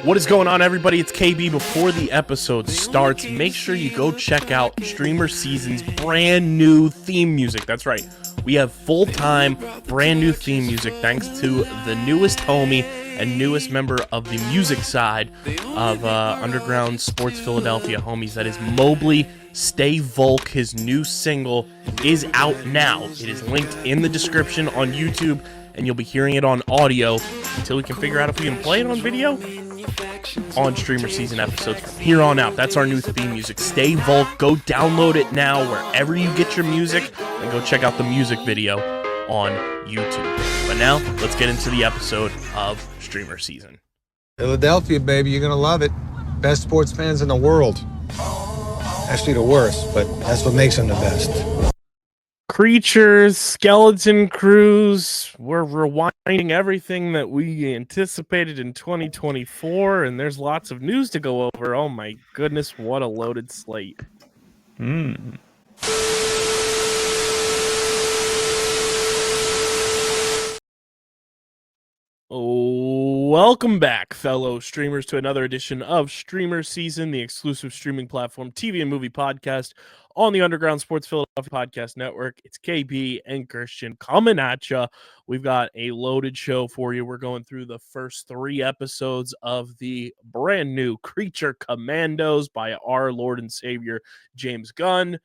What is going on, everybody? It's KB. Before the episode starts, make sure you go check out StreamerSZN's brand new theme music. That's right. We have full-time, brand new theme music thanks to the newest homie and newest member of the music side of Underground Sports Philadelphia homies. That is Mobley. Stay Volk. His new single is out now. It is linked in the description on YouTube, and you'll be hearing it on audio until we can figure out if we can play it on video on StreamerSZN episodes from here on out. That's our new theme music. Stay Volk. Go download it now wherever you get your music, and go check out the music video on YouTube. But now, let's get into the episode of StreamerSZN. Philadelphia, baby, you're gonna love it. Best sports fans in the world. Actually, the worst, but that's what makes them the best. Creatures, skeleton crews, we're rewinding everything that we anticipated in 2024, and there's lots of news to go over. Oh my goodness, what a loaded slate. Welcome back, fellow streamers, to another edition of StreamerSZN, the exclusive streaming platform TV and movie podcast on the Underground Sports Philadelphia Podcast Network. It's KB and Christian coming at you. We've got a loaded show for you. We're going through the first 3 episodes of the brand new Creature Commandos by our Lord and Savior, James Gunn.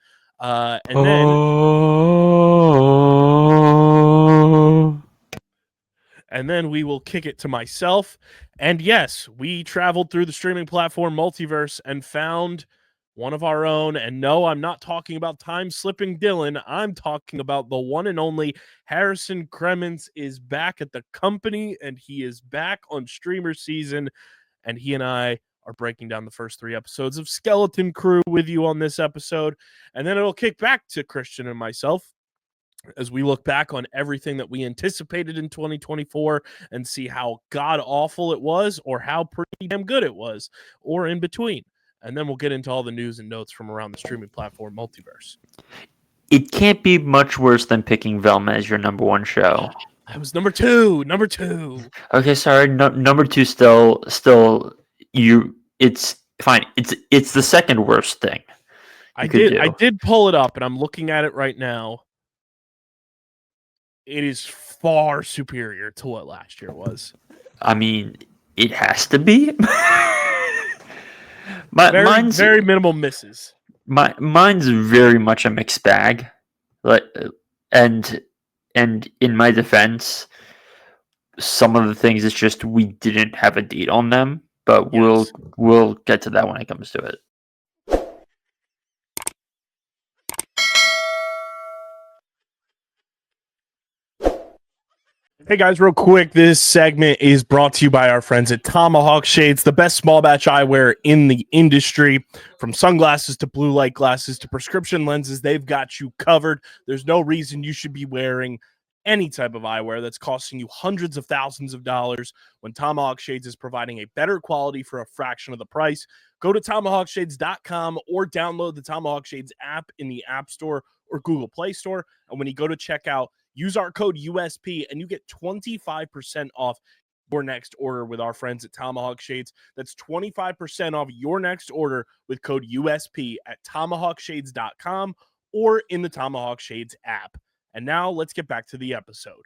And then we will kick it to myself. And yes, we traveled through the streaming platform Multiverse and found one of our own. And no, I'm not talking about time-slipping Dylan. I'm talking about the one and only Harrison Kremens is back at the company, and he is back on StreamerSZN. And he and I are breaking down the first 3 episodes of Skeleton Crew with you on this episode. And then it'll kick back to Christian and myself as we look back on everything that we anticipated in 2024 and see how god-awful it was or how pretty damn good it was, or in between. And then we'll get into all the news and notes from around the streaming platform Multiverse. It can't be much worse than picking Velma as your number 1 show. That was number two. Okay, sorry. Number 2 still you. It's fine. It's the second worst thing. I did pull it up, and I'm looking at it right now. It is far superior to what last year was. I mean, it has to be. Mine's very minimal misses. Mine's very much a mixed bag. And in my defense, some of the things it's just we didn't have a date on them, but yes. we'll get to that when it comes to it. Hey guys, real quick, this segment is brought to you by our friends at Tomahawk Shades, the best small batch eyewear in the industry. From sunglasses to blue light glasses to prescription lenses, they've got you covered. There's no reason you should be wearing any type of eyewear that's costing you hundreds of thousands of dollars when Tomahawk Shades is providing a better quality for a fraction of the price. Go to TomahawkShades.com or download the Tomahawk Shades app in the App Store or Google Play Store. And when you go to checkout, use our code USP and you get 25% off your next order with our friends at Tomahawk Shades. That's 25% off your next order with code USP at TomahawkShades.com or in the Tomahawk Shades app. And now let's get back to the episode.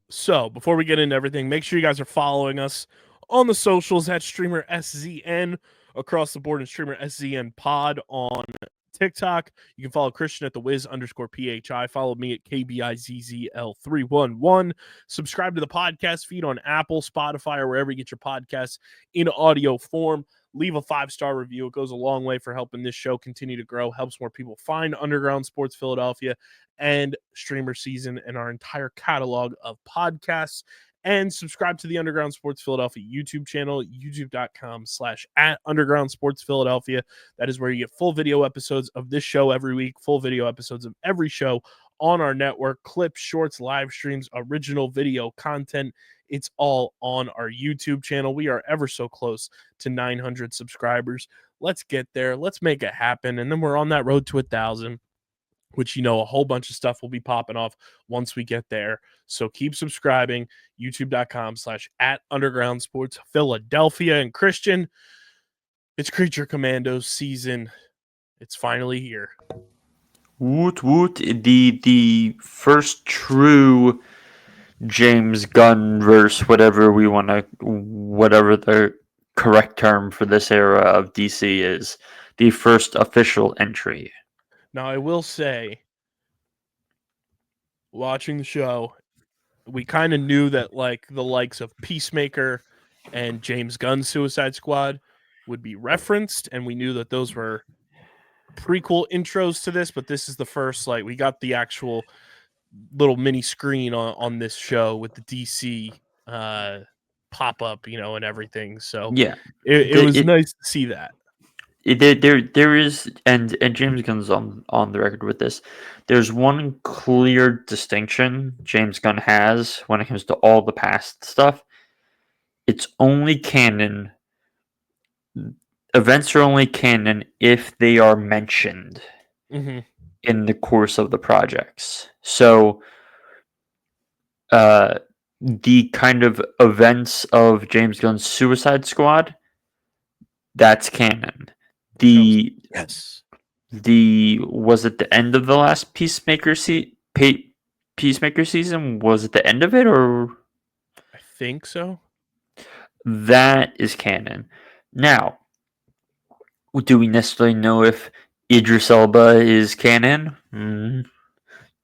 So before we get into everything, make sure you guys are following us on the socials at StreamerSZN across the board, and StreamerSZN pod on TikTok. You can follow Christian at the Wiz_PHI. Follow me at KBIZZL311. Subscribe to the podcast feed on Apple, Spotify, or wherever you get your podcasts in audio form. Leave a 5-star review. It goes a long way for helping this show continue to grow, helps more people find Underground Sports Philadelphia and StreamerSZN and our entire catalog of podcasts. And subscribe to the Underground Sports Philadelphia YouTube channel, youtube.com/@Underground Sports Philadelphia. That is where you get full video episodes of this show every week, full video episodes of every show on our network, clips, shorts, live streams, original video content. It's all on our YouTube channel. We are ever so close to 900 subscribers. Let's get there. Let's make it happen. And then we're on that road to 1,000. which, you know, a whole bunch of stuff will be popping off once we get there. So keep subscribing, youtube.com/@underground sports Philadelphia. And Christian, it's Creature Commandos season. It's finally here. Woot woot! The first true James Gunn verse, whatever the correct term for this era of DC is, the first official entry. Now, I will say, watching the show, we kind of knew that like the likes of Peacemaker and James Gunn's Suicide Squad would be referenced, and we knew that those were prequel intros to this, but this is the first, like, we got the actual little mini screen on this show with the DC pop up, you know, and everything. So Yeah, it was nice to see that. There is, and James Gunn's on the record with this. There's one clear distinction James Gunn has when it comes to all the past stuff. It's only canon. Events are only canon if they are mentioned in the course of the projects. So, the kind of events of James Gunn's Suicide Squad, that's canon. Was it the end of the last Peacemaker season? Was it the end of it, or? I think so. That is canon. Now, do we necessarily know if Idris Elba is canon?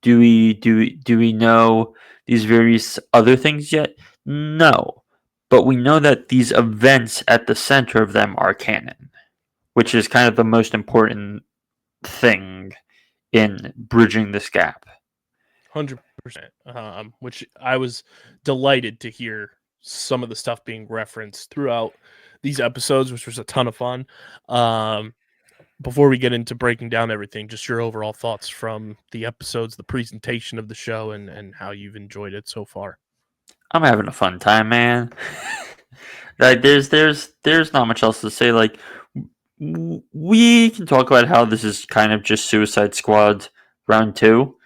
Do we know these various other things yet? No, but we know that these events at the center of them are canon, which is kind of the most important thing in bridging this gap. 100%. Which I was delighted to hear some of the stuff being referenced throughout these episodes, which was a ton of fun. Before we get into breaking down everything, just your overall thoughts from the episodes, the presentation of the show, and how you've enjoyed it so far. I'm having a fun time, man. Like, there's not much else to say. Like, we can talk about how this is kind of just Suicide Squad round 2,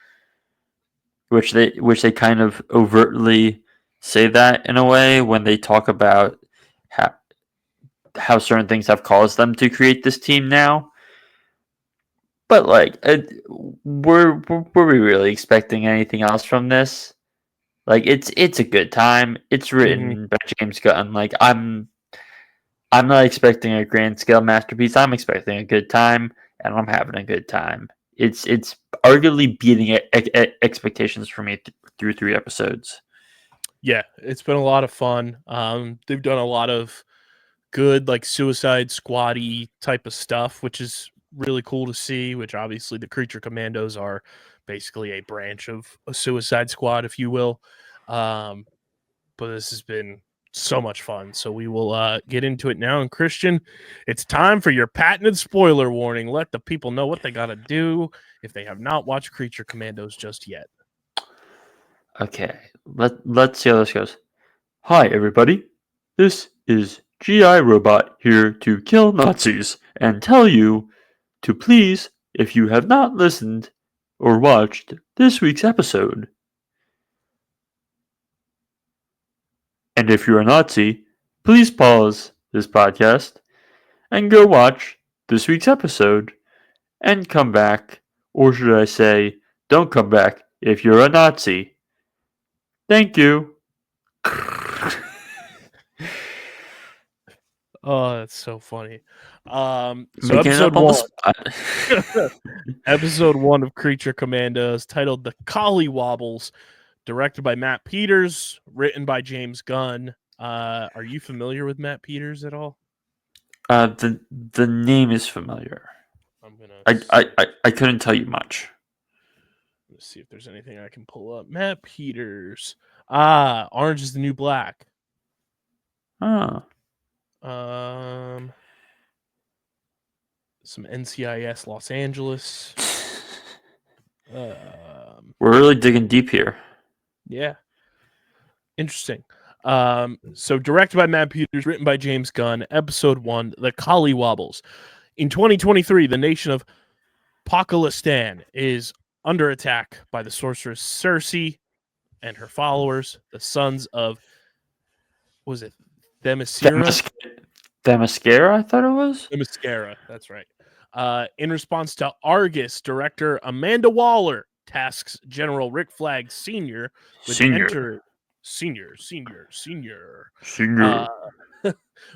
which they kind of overtly say that in a way when they talk about how certain things have caused them to create this team now. But like, were we really expecting anything else from this? Like, it's a good time. It's written by James Gunn. Like, I'm not expecting a grand scale masterpiece. I'm expecting a good time, and I'm having a good time. It's arguably beating expectations for me through 3 episodes. Yeah, it's been a lot of fun. They've done a lot of good, like, Suicide Squad-y type of stuff, which is really cool to see, which obviously the Creature Commandos are basically a branch of a Suicide Squad, if you will. But this has been so much fun. So we will get into it now. And Christian, it's time for your patented spoiler warning. Let the people know what they got to do if they have not watched Creature Commandos just yet. Okay, let's see how this goes. Hi, everybody. This is GI Robot here to kill Nazis and tell you to please, if you have not listened or watched this week's episode. And if you're a Nazi, please pause this podcast and go watch this week's episode and come back, or should I say, don't come back if you're a Nazi. Thank you. Oh, that's so funny. So Making episode it up on the 1, spot. episode 1 of Creature Commandos, titled "The Collie Wobbles," directed by Matt Peters, written by James Gunn. Are you familiar with Matt Peters at all? The name is familiar. I couldn't tell you much. Let's see if there's anything I can pull up. Matt Peters. Orange is the New Black. Oh. Some NCIS Los Angeles. We're really digging deep here. Yeah. Interesting. So directed by Matt Peters, written by James Gunn, episode 1, The Collie Wobbles. In 2023, the nation of Pakistan is under attack by the sorceress Cersei and her followers, the sons of, what was it, Themyscira? Themyscira, I thought it was. Themyscira, that's right. In response to Argus, director Amanda Waller tasks General Rick Flag Sr. with Senior.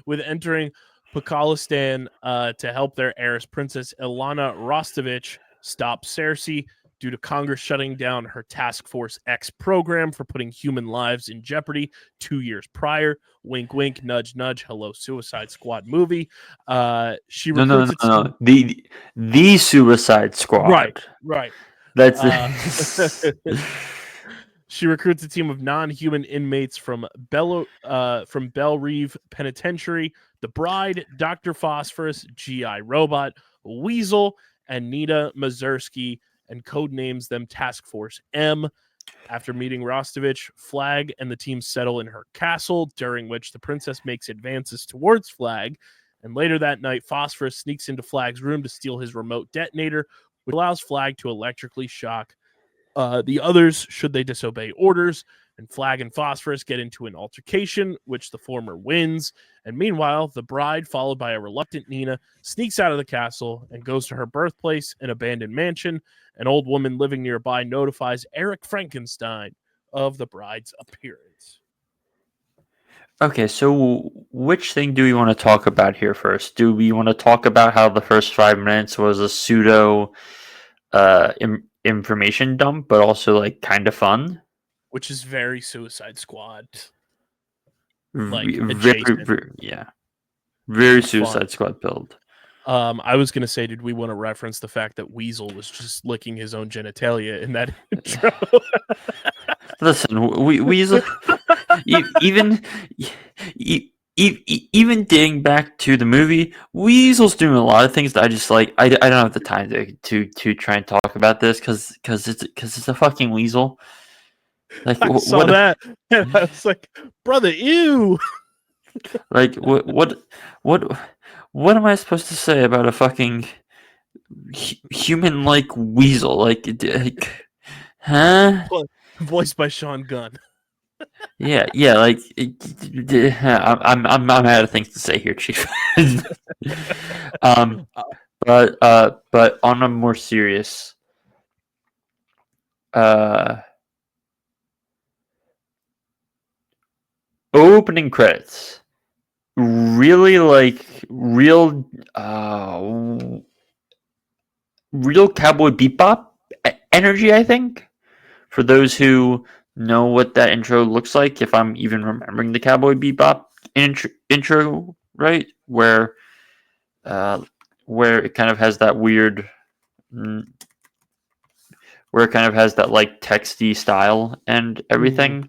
with entering Pakistan to help their heiress, Princess Ilana Rostovich, stop Cersei due to Congress shutting down her Task Force X program for putting human lives in jeopardy 2 years prior. Wink, wink, nudge, nudge. Hello, Suicide Squad movie. She recruits No. The Suicide Squad. Right. That's She recruits a team of non-human inmates from Belle Reve Penitentiary, the Bride, Dr. Phosphorus, GI Robot, Weasel, and Nita Mazursky, and codenames them Task Force M. After meeting Rostovich, Flag and the team settle in her castle, during which the princess makes advances towards Flag. And later that night, Phosphorus sneaks into Flag's room to steal his remote detonator, which allows Flag to electrically shock the others should they disobey orders. And Flag and Phosphorus get into an altercation, which the former wins. And meanwhile, the Bride, followed by a reluctant Nina, sneaks out of the castle and goes to her birthplace, an abandoned mansion. An old woman living nearby notifies Eric Frankenstein of the Bride's appearance. Okay, so which thing do we want to talk about here first? Do we want to talk about how the first 5 minutes was a pseudo information dump, but also like kind of fun? Which is very Suicide Squad. Very It's Suicide fun. Squad build. I was going to say, did we want to reference the fact that Weasel was just licking his own genitalia in that intro? Listen, Weasel, even dating back to the movie, Weasel's doing a lot of things that I just like. I don't have the time to try and talk about this because it's a fucking Weasel. Like I saw that, and I was like, brother, ew. Like what am I supposed to say about a fucking human-like Weasel? Like, huh? Voiced by Sean Gunn. Yeah. Like, I'm out of things to say here, Chief. But on a more serious, opening credits. Really like real Cowboy Bebop energy, I think. For those who know what that intro looks like, if I'm even remembering the Cowboy Bebop intro right, where it kind of has that weird, where it kind of has that like texty style and everything. Mm-hmm.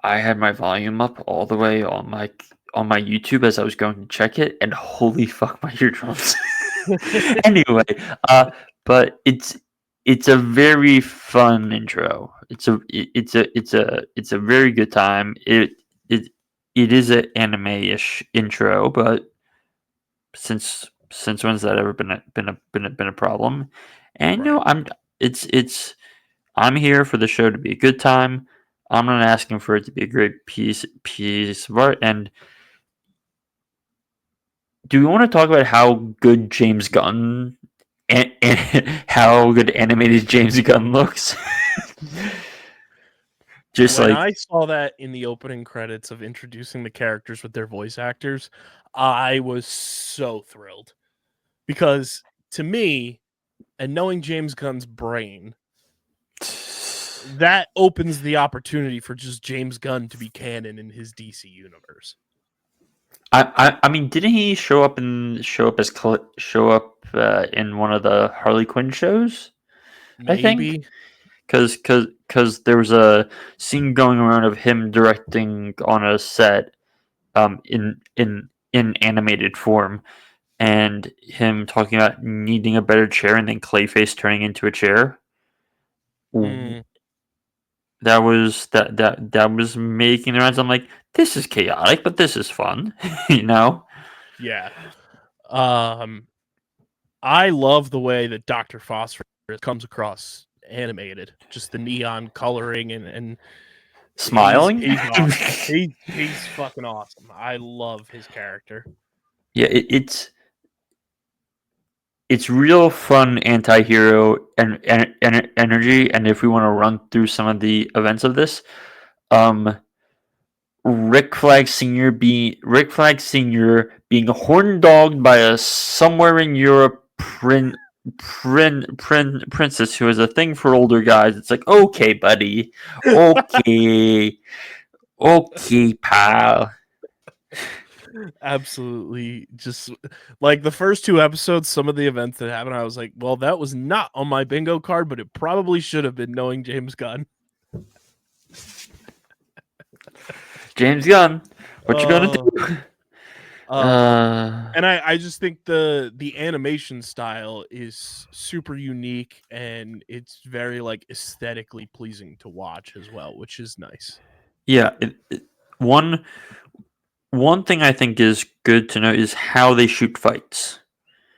I had my volume up all the way on my YouTube as I was going to check it, and holy fuck, my eardrums. Anyway, but it's a very fun intro. It's a very good time. It is an anime-ish intro, but since when's that ever been a problem? And right. I'm here for the show to be a good time. I'm not asking for it to be a great piece of art. And do we want to talk about how good James Gunn and how good animated James Gunn looks? Just when I saw that in the opening credits of introducing the characters with their voice actors, I was so thrilled. Because to me, and knowing James Gunn's brain, that opens the opportunity for just James Gunn to be canon in his DC universe. I mean, didn't he show up in one of the Harley Quinn shows? Maybe. I think because there was a scene going around of him directing on a set, in animated form, and him talking about needing a better chair, and then Clayface turning into a chair. That was making the rounds. I'm like, this is chaotic, but this is fun, you know? Yeah. I love the way that Dr. Phosphorus comes across animated, just the neon coloring and Smiling. He's awesome. He's fucking awesome. I love his character. Yeah, it's real fun anti-hero and energy. And if we want to run through some of the events of this, Rick Flag Sr. being horn dogged by a somewhere in Europe princess who has a thing for older guys. It's like, okay, buddy, okay, okay, pal. Absolutely. Just like the first 2 episodes, some of the events that happened, I was like, well, that was not on my bingo card, but it probably should have been, knowing James Gunn. James Gunn, what you gonna do? And I just think the animation style is super unique, and it's very like aesthetically pleasing to watch as well, which is nice. Yeah, one thing I think is good to know is how they shoot fights.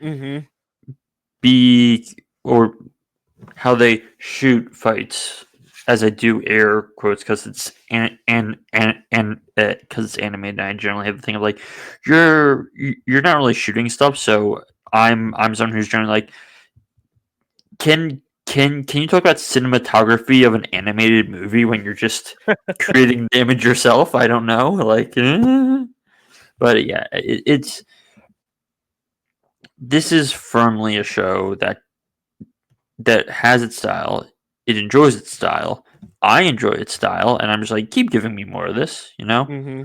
Mm-hmm. Or how they shoot fights, as I do air quotes because it's because it's animated. I generally have the thing of like, you're not really shooting stuff, so I'm someone who's generally like, can you talk about cinematography of an animated movie when you're just creating the image yourself? I don't know, like, but yeah, this is firmly a show that has its style. It enjoys its style. I enjoy its style, and I'm just like, keep giving me more of this, you know? Mm-hmm.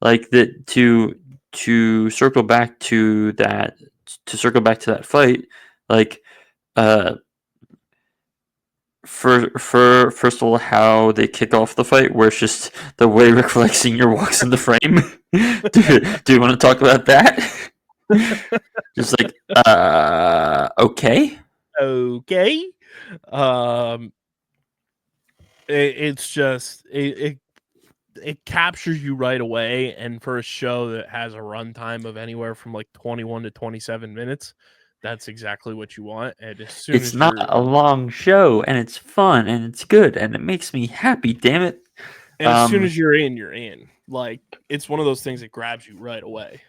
Like that to circle back to that fight, like first of all, how they kick off the fight, where it's just the way Rick Flag Sr. walks in the frame. do you want to talk about that? Just like, okay. It's just it captures you right away, and for a show that has a runtime of anywhere from like 21 to 27 minutes, that's exactly what you want. And as soon It's as not a long show, and it's fun, and it's good, and it makes me happy. Damn it! And as soon as you're in. Like, it's one of those things that grabs you right away.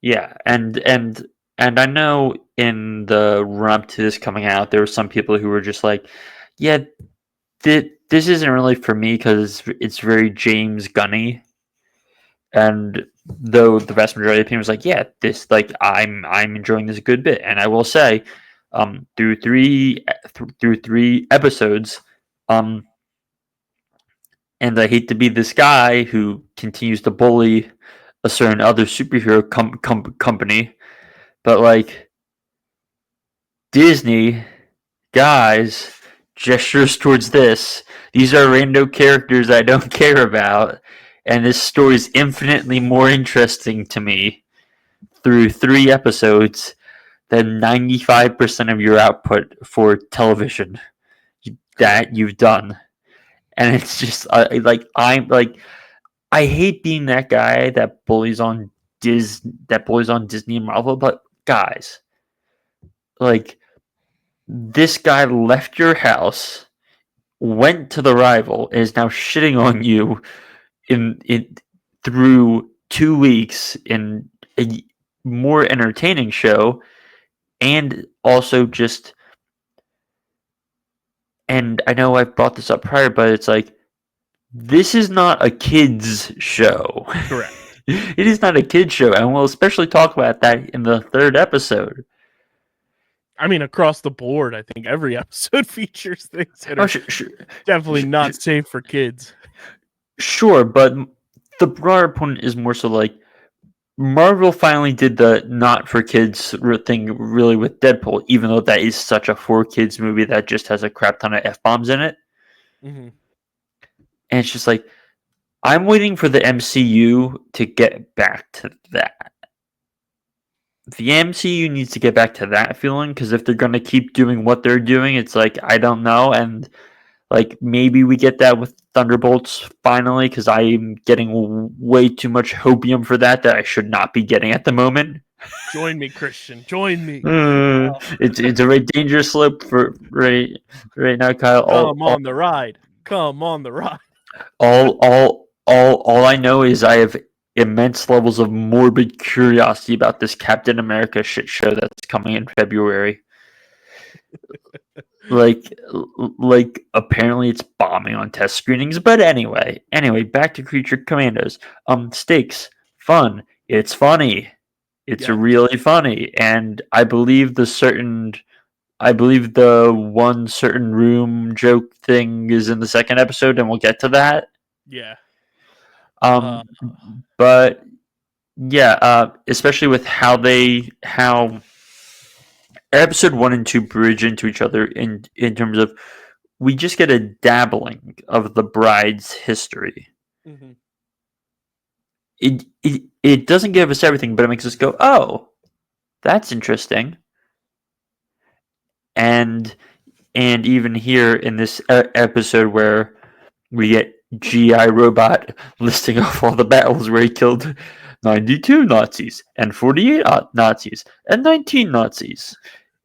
Yeah, and I know in the run up to this coming out, there were some people who were just like, "Yeah, this isn't really for me because it's very James Gunny." And though the vast majority of the people was like, "Yeah, this like I'm enjoying this a good bit," and I will say, through three episodes, and I hate to be this guy who continues to bully a certain other superhero company, but like, Disney, guys, gestures towards this. These are random characters I don't care about, and this story is infinitely more interesting to me through 3 episodes than 95% of your output for television that you've done. And it's just I hate being that guy that bullies on Disney and Marvel, but guys, like, this guy left your house, went to the rival, and is now shitting on you in through 2 weeks in a more entertaining show, and also just, and I know I've brought this up prior, but it's like, this is not a kids show. Correct. It is not a kids show, and we'll especially talk about that in the 3rd episode. I mean, across the board, I think every episode features things that are definitely not safe for kids. Sure, but the broader point is more so like, Marvel finally did the not for kids thing really with Deadpool, even though that is such a for kids movie that just has a crap ton of F-bombs in it. Mm-hmm. And it's just like, I'm waiting for the MCU to get back to that. The MCU needs to get back to that feeling, because if they're going to keep doing what they're doing, it's like, I don't know. And like, maybe we get that with Thunderbolts finally, because I'm getting way too much hopium for that I should not be getting at the moment. Join me, Christian. Join me. It's a very dangerous slope for right now, Kyle. Come on the ride. Come on the ride. All I know is I have immense levels of morbid curiosity about this Captain America shit show that's coming in February. like apparently it's bombing on test screenings, but anyway, back to Creature Commandos. Stakes, fun. It's funny. It's really funny, and I believe the one certain room joke thing is in the second episode, and we'll get to that. Yeah. But yeah, especially with how episode 1 and 2 bridge into each other in terms of we just get a dabbling of the bride's history. Mm-hmm. It doesn't give us everything, but it makes us go, oh, that's interesting. And even here in this episode where we get G.I. Robot listing off all the battles where he killed 92 Nazis and 48 Nazis and 19 Nazis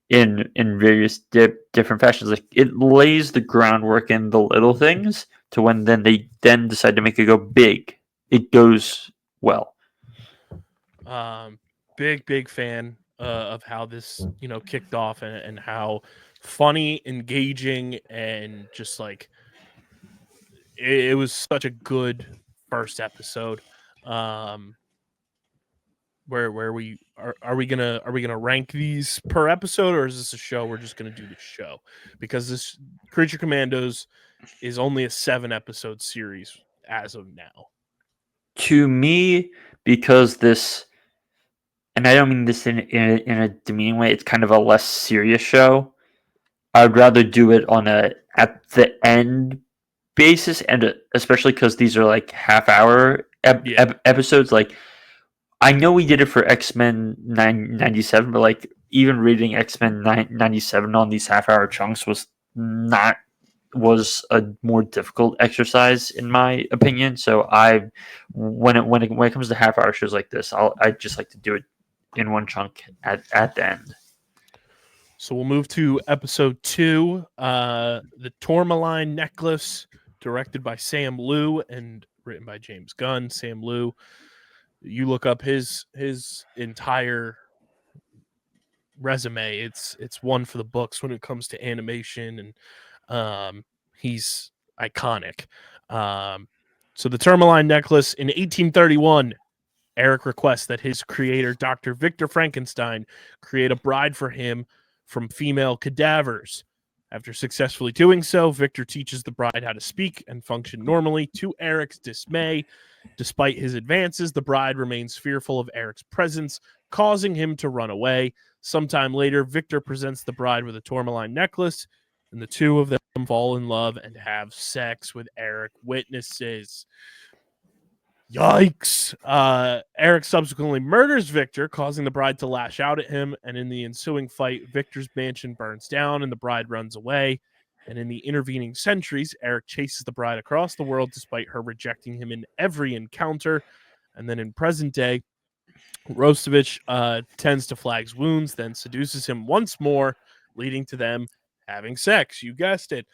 in various different fashions. Like, it lays the groundwork in the little things to when they decide to make it go big. It goes well. Big fan of how this kicked off and how funny, engaging, and just like it was such a good first episode. Where we are we gonna rank these per episode, or is this a show we're just gonna do the show? Because this Creature Commandos is only a 7-episode series as of now. To me, because this, and I don't mean this in a demeaning way, it's kind of a less serious show. I'd rather do it on a at the end basis, and especially because these are like half-hour episodes. Like, I know we did it for X-Men 97, but like even reading X-Men 97 on these half-hour chunks was a more difficult exercise in my opinion. So when it comes to half-hour shows like this, I just like to do it in one chunk at the end. So we'll move to episode 2, the Tourmaline Necklace, directed by Sam Liu and written by James Gunn. Sam Liu, you look up his entire resume. It's one for the books when it comes to animation, and he's iconic. So the Tourmaline Necklace in 1831. Eric requests that his creator, Dr. Victor Frankenstein, create a bride for him from female cadavers. After successfully doing so, Victor teaches the bride how to speak and function normally, to Eric's dismay. Despite his advances, the bride remains fearful of Eric's presence, causing him to run away. Sometime later, Victor presents the bride with a tourmaline necklace, and the two of them fall in love and have sex with Eric witnesses. Yikes. Eric subsequently murders Victor, causing the bride to lash out at him, and in the ensuing fight, Victor's mansion burns down and the bride runs away. And in the intervening centuries, Eric chases the bride across the world despite her rejecting him in every encounter. And then in present day, Rostovich tends to Flag's wounds, then seduces him once more, leading to them having sex. You guessed it.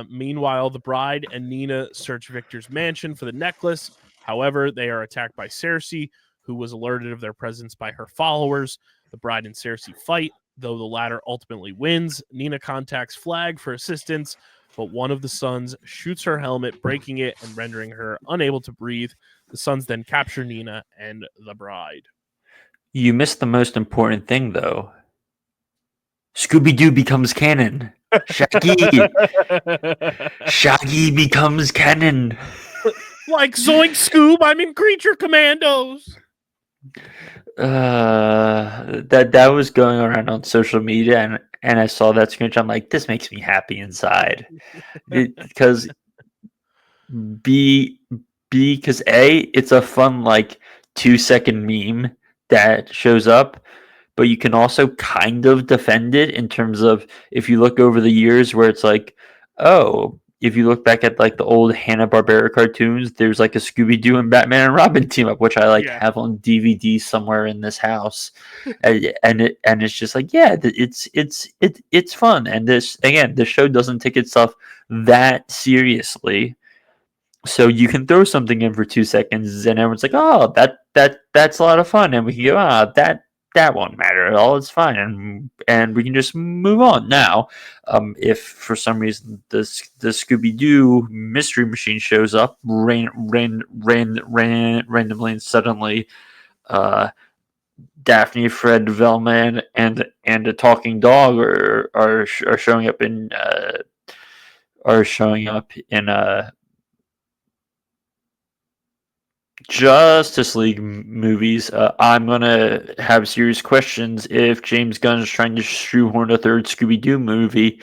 Meanwhile, the bride and Nina search Victor's mansion for the necklace. However, they are attacked by Cersei, who was alerted of their presence by her followers. The bride and Cersei fight, though the latter ultimately wins. Nina contacts Flag for assistance, but one of the sons shoots her helmet, breaking it and rendering her unable to breathe. The sons then capture Nina and the bride. You missed the most important thing, though. Scooby-Doo becomes canon. Shaggy becomes canon. Like Zoink Scoob, I'm in Creature Commandos. That was going around on social media, and I saw that screenshot. I'm like, this makes me happy inside, because because it's a fun like 2-second meme that shows up, but you can also kind of defend it in terms of if you look over the years where it's like, oh, if you look back at like the old Hanna-Barbera cartoons, there's like a Scooby-Doo and Batman and Robin team up, which I like have on DVD somewhere in this house, and it's just like it's fun. And this again, the show doesn't take itself that seriously, so you can throw something in for 2 seconds, and everyone's like, "Oh, that's a lot of fun," and we can go, that won't matter at all. It's fine, and we can just move on. Now, if for some reason the Scooby Doo mystery machine shows up randomly and suddenly, Daphne, Fred, Velma, and a talking dog are showing up in Justice League movies, I'm gonna have serious questions if James Gunn is trying to shoehorn a third Scooby-Doo movie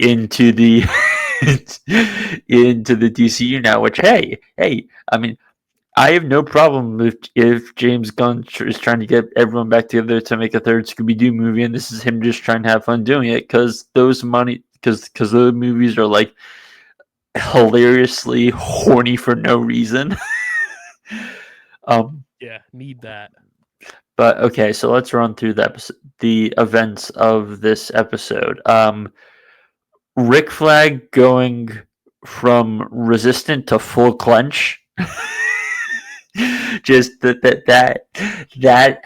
into the into the DCU now. Which, hey, I mean, I have no problem if James Gunn is trying to get everyone back together to make a third Scooby-Doo movie, and this is him just trying to have fun doing it because those movies are like hilariously horny for no reason. Need that. But okay, so let's run through the events of this episode. Rick Flag going from resistant to full clench. Just that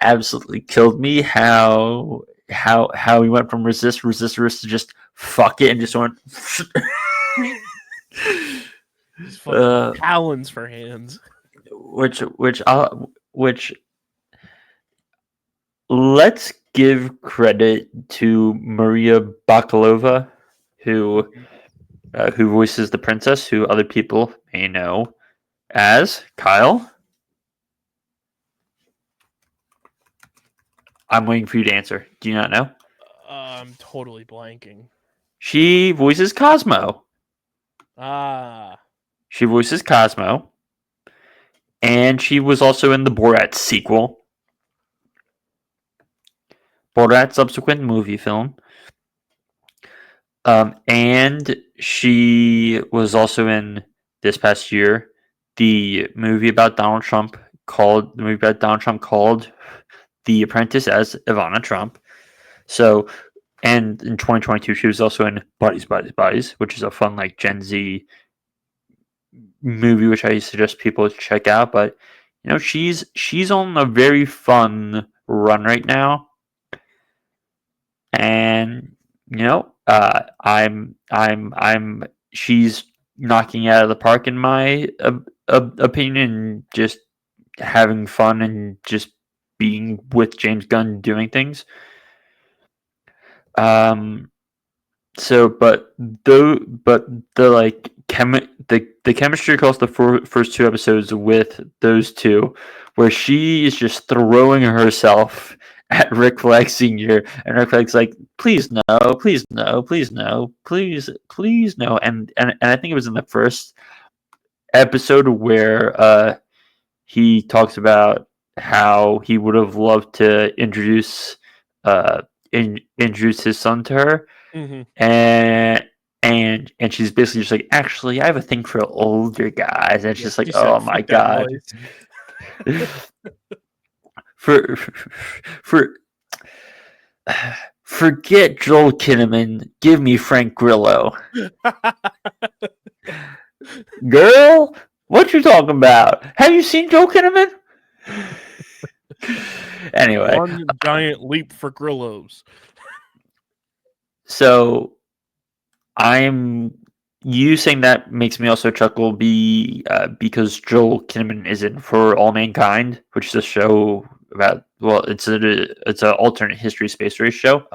absolutely killed me. How he went from resist to just fuck it and just went. Talons for hands. Which let's give credit to Maria Bakalova, who voices the princess, who other people may know as Kyle. I'm waiting for you to answer. Do you not know? I'm totally blanking. She voices Cosmo. She voices Cosmo. And she was also in the Borat sequel. Borat subsequent movie film. And she was also in this past year the movie about Donald Trump called The Apprentice as Ivana Trump. So, and in 2022 she was also in Bodies, which is a fun like Gen Z movie which I suggest people check out. But you know, she's on a very fun run right now, and you know, she's knocking it out of the park in my opinion, just having fun and just being with James Gunn doing things. So, but the like the chemistry across the first 2 episodes with those two, where she is just throwing herself at Rick Flag Sr. and Rick Flag's like, please no, please no, please no, please no, and I think it was in the first episode where he talks about how he would have loved to introduce his son to her. Mm-hmm. And she's basically just like, actually, I have a thing for older guys. And it's just like, oh my god. Forget Joel Kinnaman. Give me Frank Grillo. Girl, what you talking about? Have you seen Joel Kinnaman? Anyway, one giant leap for Grillos. So, you saying that makes me also chuckle because Joel Kinnaman is in For All Mankind, which is a show about, well, it's an alternate history space race show.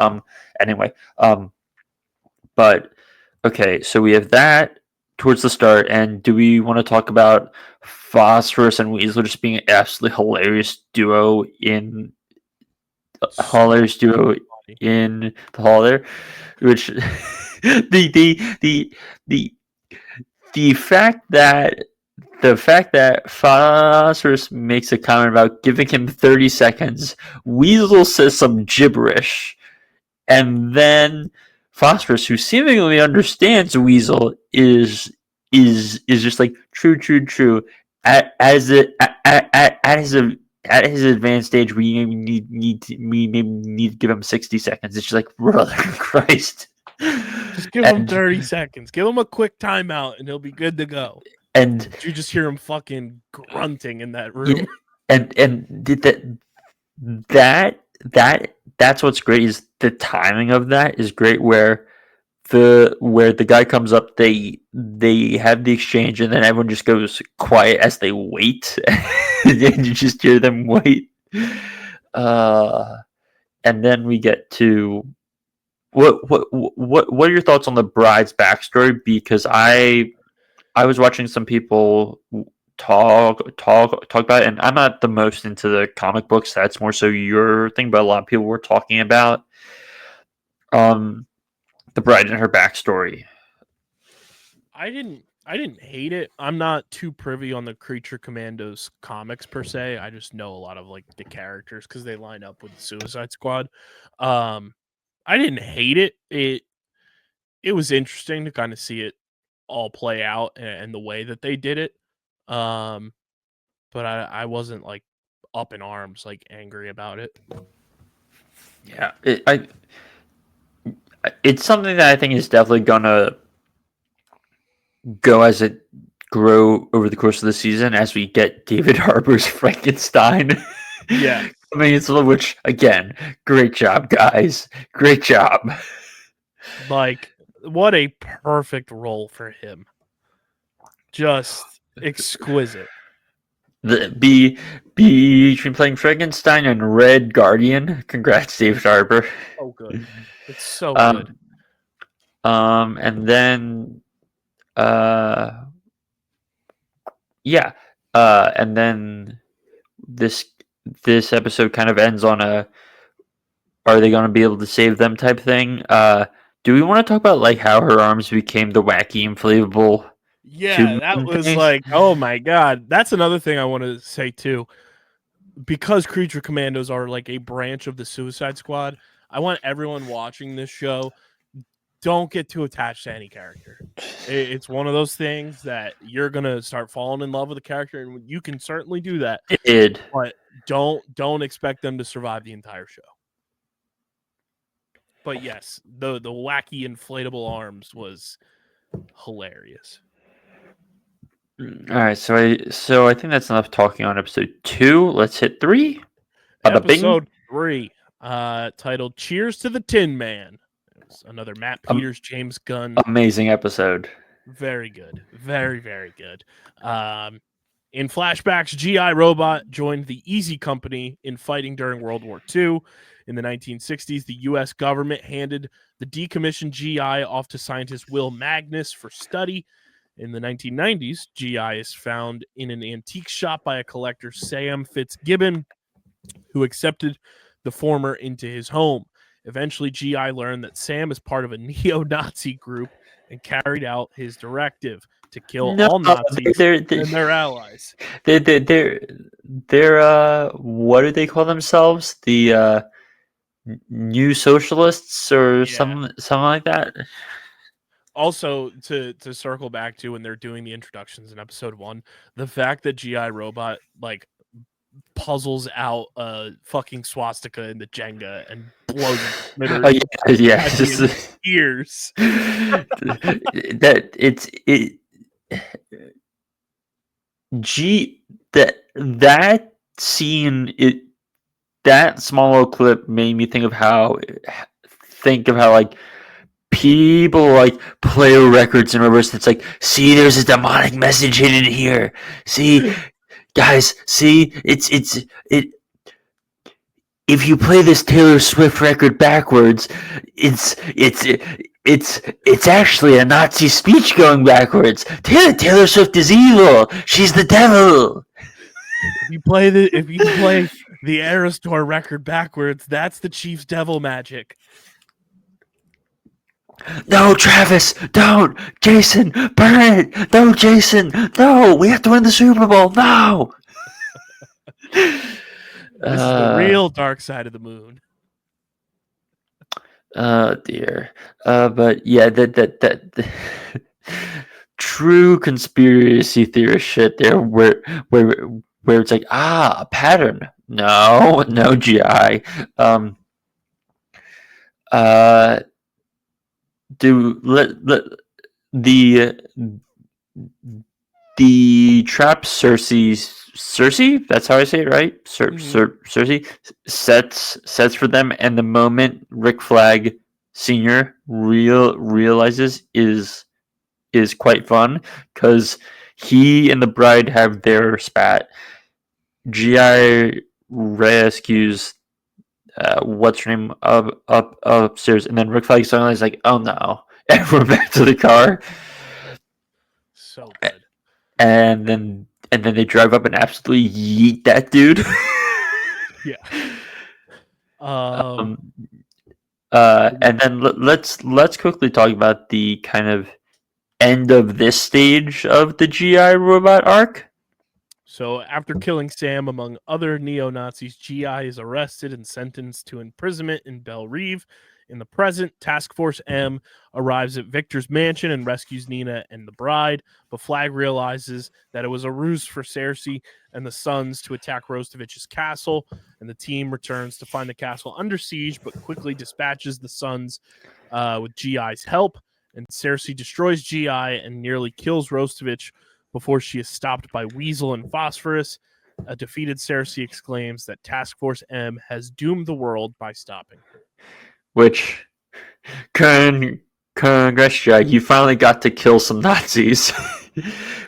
But okay, so we have that towards the start, and do we want to talk about Phosphorus and Weasel just being an absolutely hilarious duo in the hall there, which the fact that Phosphorus makes a comment about giving him 30 seconds, Weasel says some gibberish, and then Phosphorus, who seemingly understands Weasel, is just like true. At his advanced stage, we need to give him 60 seconds. It's just like, brother Christ. Just give him 30 seconds. Give him a quick timeout, and he'll be good to go. And you just hear him fucking grunting in that room. That's what's great is the timing of that is great. Where the guy comes up, they have the exchange, and then everyone just goes quiet as they wait, and you just hear them wait. And then we get to what are your thoughts on the bride's backstory? Because I was watching some people talk about it, and I'm not the most into the comic books. That's more so your thing, but a lot of people were talking about the bride and her backstory. I didn't hate it. I'm not too privy on the Creature Commandos comics per se. I just know a lot of like the characters because they line up with the Suicide Squad. I didn't hate it. It was interesting to kind of see it all play out and the way that they did it. But I wasn't like up in arms, like angry about it. Yeah, it's something that I think is definitely gonna go as it grow over the course of the season as we get David Harbour's Frankenstein. Yeah. I mean, it's which again, great job, guys. Great job. Like, what a perfect role for him. Just exquisite. Between playing Frankenstein and Red Guardian. Congrats, David Harbour. Oh, good. It's so good. And then and then this episode kind of ends on a are they going to be able to save them type thing. Do we want to talk about like how her arms became the wacky inflatable? Yeah, that was like, oh my god. That's another thing I want to say too. Because Creature Commandos are like a branch of the Suicide Squad, I want everyone watching this show, don't get too attached to any character. It's one of those things that you're gonna start falling in love with a character, and you can certainly do that. But don't expect them to survive the entire show. But yes, the wacky inflatable arms was hilarious. All right, so I think that's enough talking on episode 2. Let's hit 3. Episode 3, titled "Cheers to the Tin Man." It's another Matt Peters, James Gunn. Amazing episode. Very good, very very good. In flashbacks, GI Robot joined the Easy Company in fighting during World War II. In the 1960s, the U.S. government handed the decommissioned GI off to scientist Will Magnus for study. In the 1990s, GI is found in an antique shop by a collector, Sam Fitzgibbon, who accepted the former into his home. Eventually, GI learned that Sam is part of a neo-Nazi group and carried out his directive to kill all Nazis and their allies. They're what do they call themselves? The New Socialists or something like that. Also, to circle back to when they're doing the introductions in episode 1, the fact that GI Robot like puzzles out a fucking swastika in the Jenga and blows it ears. That scene, that small little clip made me think of how like people like play records in reverse. It's like, see, there's a demonic message hidden here. See, guys, see, it's if you play this Taylor Swift record backwards, it's actually a Nazi speech going backwards. Taylor Swift is evil. She's the devil. If you play the Eras Tour record backwards, that's the Chief's devil magic. No, Travis, don't. Jason, burn it. No, Jason, no. We have to win the Super Bowl. No. This is the real dark side of the moon. Oh dear. But yeah, that true conspiracy theorist shit there, where it's like, a pattern. No, no GI. Um. Do let the trap Cersei, that's how I say it, right? Cersei sets for them, and the moment Rick Flag Senior realizes is quite fun, because he and the bride have their spat. GI rescues what's her name up upstairs, and then Rick Flag suddenly is like, "Oh no!" And we're back to the car. So good. And then they drive up and absolutely yeet that dude. Yeah. And then let's quickly talk about the kind of end of this stage of the GI robot arc. So after killing Sam, among other neo-Nazis, GI is arrested and sentenced to imprisonment in Belle Reve. In the present, Task Force M arrives at Victor's mansion and rescues Nina and the bride, but Flag realizes that it was a ruse for Cersei and the sons to attack Rostovich's castle, and the team returns to find the castle under siege, but quickly dispatches the sons with GI's help, and Cersei destroys GI and nearly kills Rostovich before she is stopped by Weasel and Phosphorus. A defeated Cersei exclaims that Task Force M has doomed the world by stopping her. Which, congrats, Jack! You finally got to kill some Nazis.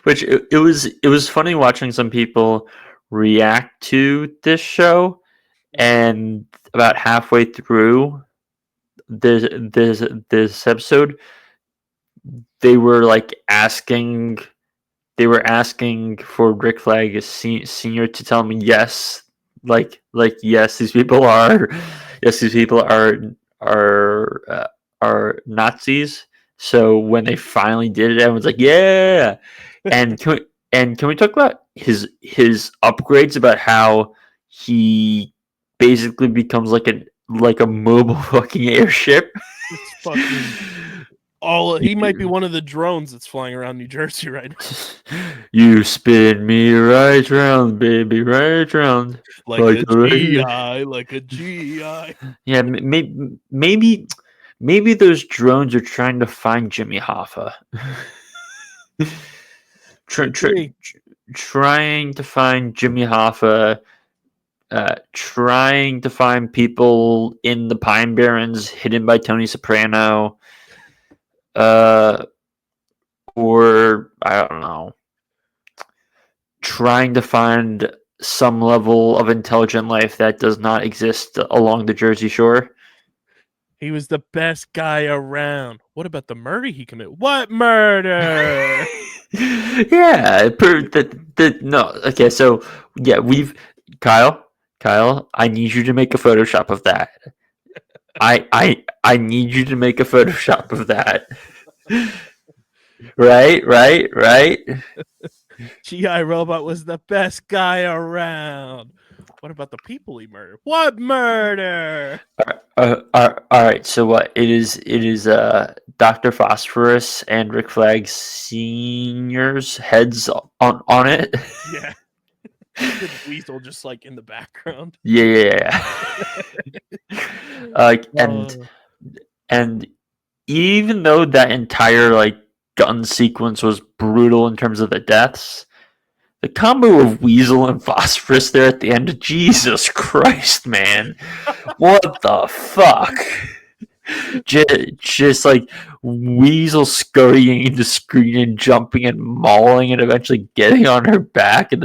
Which it was funny watching some people react to this show, and about halfway through this episode, they were like asking. They were asking for Rick Flag Senior to tell me yes, like yes, these people are Nazis. So when they finally did it, everyone's like, yeah. And can we talk about his upgrades, about how he basically becomes like a mobile fucking airship? It's fucking he might be one of the drones that's flying around New Jersey right now. You spin me right round, baby, right round. Like a GI. Yeah, maybe those drones are trying to find Jimmy Hoffa. Trying to find Jimmy Hoffa. Trying to find people in the Pine Barrens hidden by Tony Soprano. Or I don't know, trying to find some level of intelligent life that does not exist along the Jersey Shore. He was the best guy around. What about the murder he committed? What murder? Yeah, no. Okay, so yeah, Kyle. I need you to make a Photoshop of that. I need you to make a Photoshop of that. Right. GI Robot was the best guy around. What about the people he murdered? What murder? All right. So what? It is Dr. Phosphorus and Rick Flag Senior's heads on it. Yeah. Weasel just like in the background. Yeah. And even though that entire like gun sequence was brutal in terms of the deaths, the combo of Weasel and Phosphorus there at the end, of Jesus Christ, man, what the fuck? Just like Weasel scurrying into screen and jumping and mauling and eventually getting on her back, and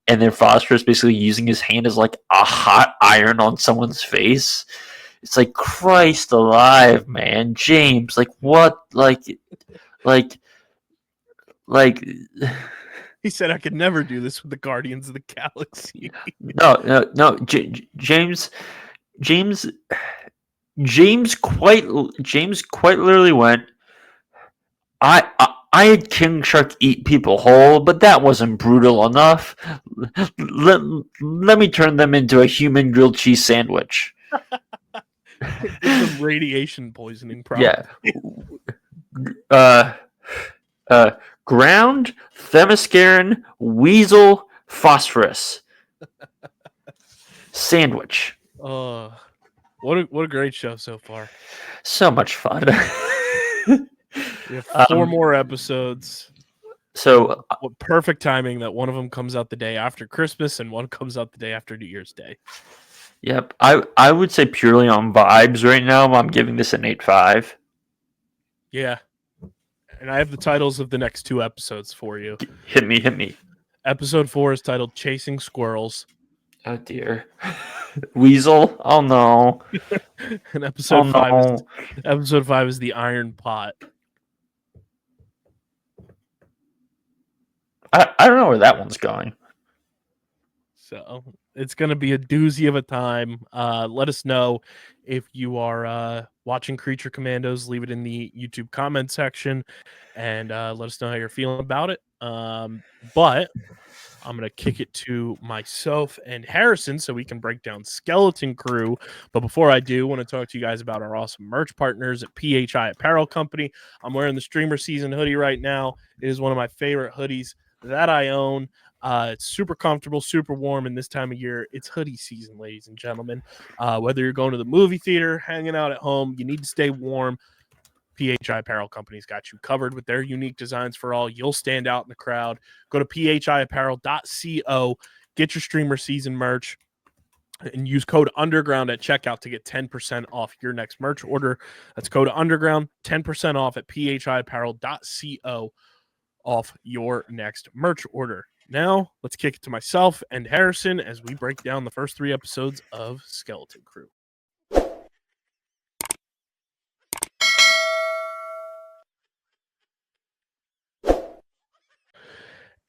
then Phosphorus basically using his hand as like a hot iron on someone's face. It's like, Christ alive, man. James, like what? Like he said I could never do this with the Guardians of the Galaxy. No. James quite literally went, I had King Shark eat people whole, but that wasn't brutal enough. Let me turn them into a human grilled cheese sandwich. It's some radiation poisoning problem. Yeah. Ground, Themyscira, Weasel, Phosphorus. Sandwich. Oh, what a great show so far. So much fun. We have 4 more episodes. So what perfect timing that one of them comes out the day after Christmas and one comes out the day after New Year's Day. Yep. I would say purely on vibes right now, I'm giving this an 8.5. Yeah. And I have the titles of the next 2 episodes for you. Hit me. Episode 4 is titled Chasing Squirrels. Oh dear. Weasel? Oh no. And episode 5 is The Iron Pot. I don't know where that one's going. So it's going to be a doozy of a time. Let us know if you are watching Creature Commandos. Leave it in the YouTube comment section and let us know how you're feeling about it. But I'm going to kick it to myself and Harrison so we can break down Skeleton Crew. But before I do, I want to talk to you guys about our awesome merch partners at PHI Apparel Company. I'm wearing the StreamerSZN hoodie right now. It is one of my favorite hoodies that I own. It's super comfortable, super warm, and this time of year, it's hoodie season, ladies and gentlemen. Whether you're going to the movie theater, hanging out at home, you need to stay warm. PHI Apparel Company's got you covered with their unique designs for all. You'll stand out in the crowd. Go to phiapparel.co, get your StreamerSZN merch, and use code UNDERGROUND at checkout to get 10% off your next merch order. That's code UNDERGROUND, 10% off at phiapparel.co off your next merch order. Now, let's kick it to myself and Harrison as we break down the first 3 episodes of Skeleton Crew.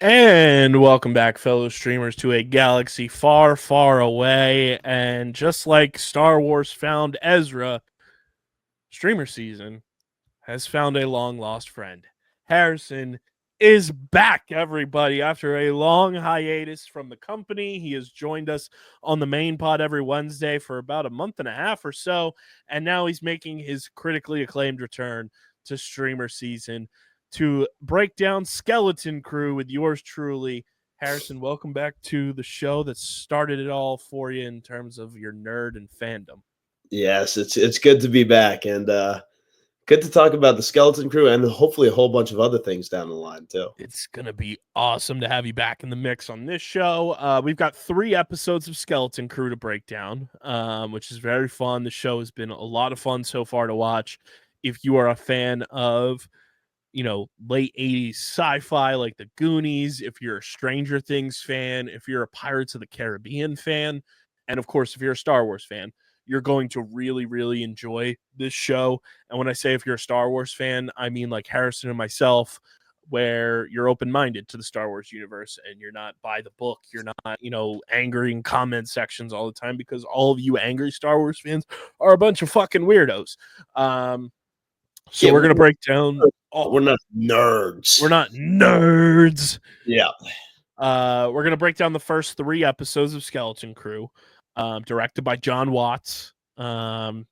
And welcome back, fellow streamers, to a galaxy far, far away. And just like Star Wars found Ezra, StreamerSZN has found a long-lost friend. Harrison is back, everybody. After a long hiatus from the company, he has joined us on the main pod every Wednesday for about a month and a half or so. And now he's making his critically acclaimed return to StreamerSZN to break down Skeleton Crew with yours truly. Harrison, welcome back to the show that started it all for you in terms of your nerd and fandom. Yes, it's good to be back and good to talk about the Skeleton Crew and hopefully a whole bunch of other things down the line too. It's going to be awesome to have you back in the mix on this show. We've got 3 episodes of Skeleton Crew to break down, which is very fun. The show has been a lot of fun so far to watch. If you are a fan of late 80s sci-fi like the Goonies, if you're a Stranger Things fan, if you're a Pirates of the Caribbean fan, and of course, if you're a Star Wars fan, you're going to really, really enjoy this show. And when I say if you're a Star Wars fan, I mean like Harrison and myself, where you're open-minded to the Star Wars universe and you're not by the book. You're not, angry in comment sections all the time, because all of you angry Star Wars fans are a bunch of fucking weirdos. So we're going to break down... We're not nerds. We're not nerds. Yeah. We're going to break down the first 3 episodes of Skeleton Crew, directed by John Watts. For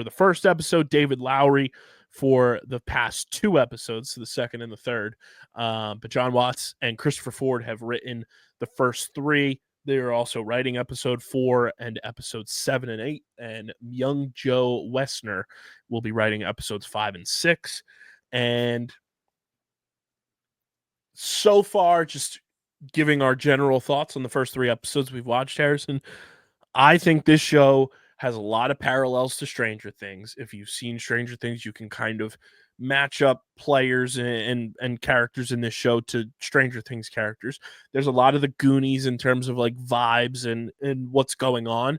the first episode, David Lowery for the past 2 episodes, so the second and the third. But John Watts and Christopher Ford have written the first 3. They are also writing episode 4 and episodes 7 and 8. And young Joe Wessner will be writing episodes 5 and 6. And so far, just giving our general thoughts on the first 3 episodes we've watched, Harrison, I think this show has a lot of parallels to Stranger Things. If you've seen Stranger Things, you can kind of match up players and characters in this show to Stranger Things characters. There's a lot of the Goonies in terms of like vibes and what's going on,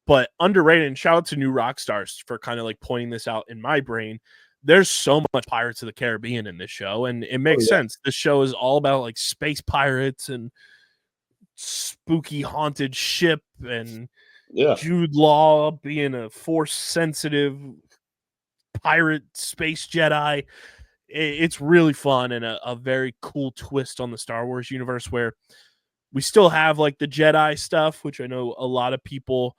but underrated. And shout out to New Rockstars for kind of like pointing this out in my brain. There's so much Pirates of the Caribbean in this show, and it makes sense. This show is all about like space pirates and spooky haunted ship and Jude Law being a force sensitive pirate space Jedi. It's really fun and a very cool twist on the Star Wars universe, where we still have like the Jedi stuff, which I know a lot of people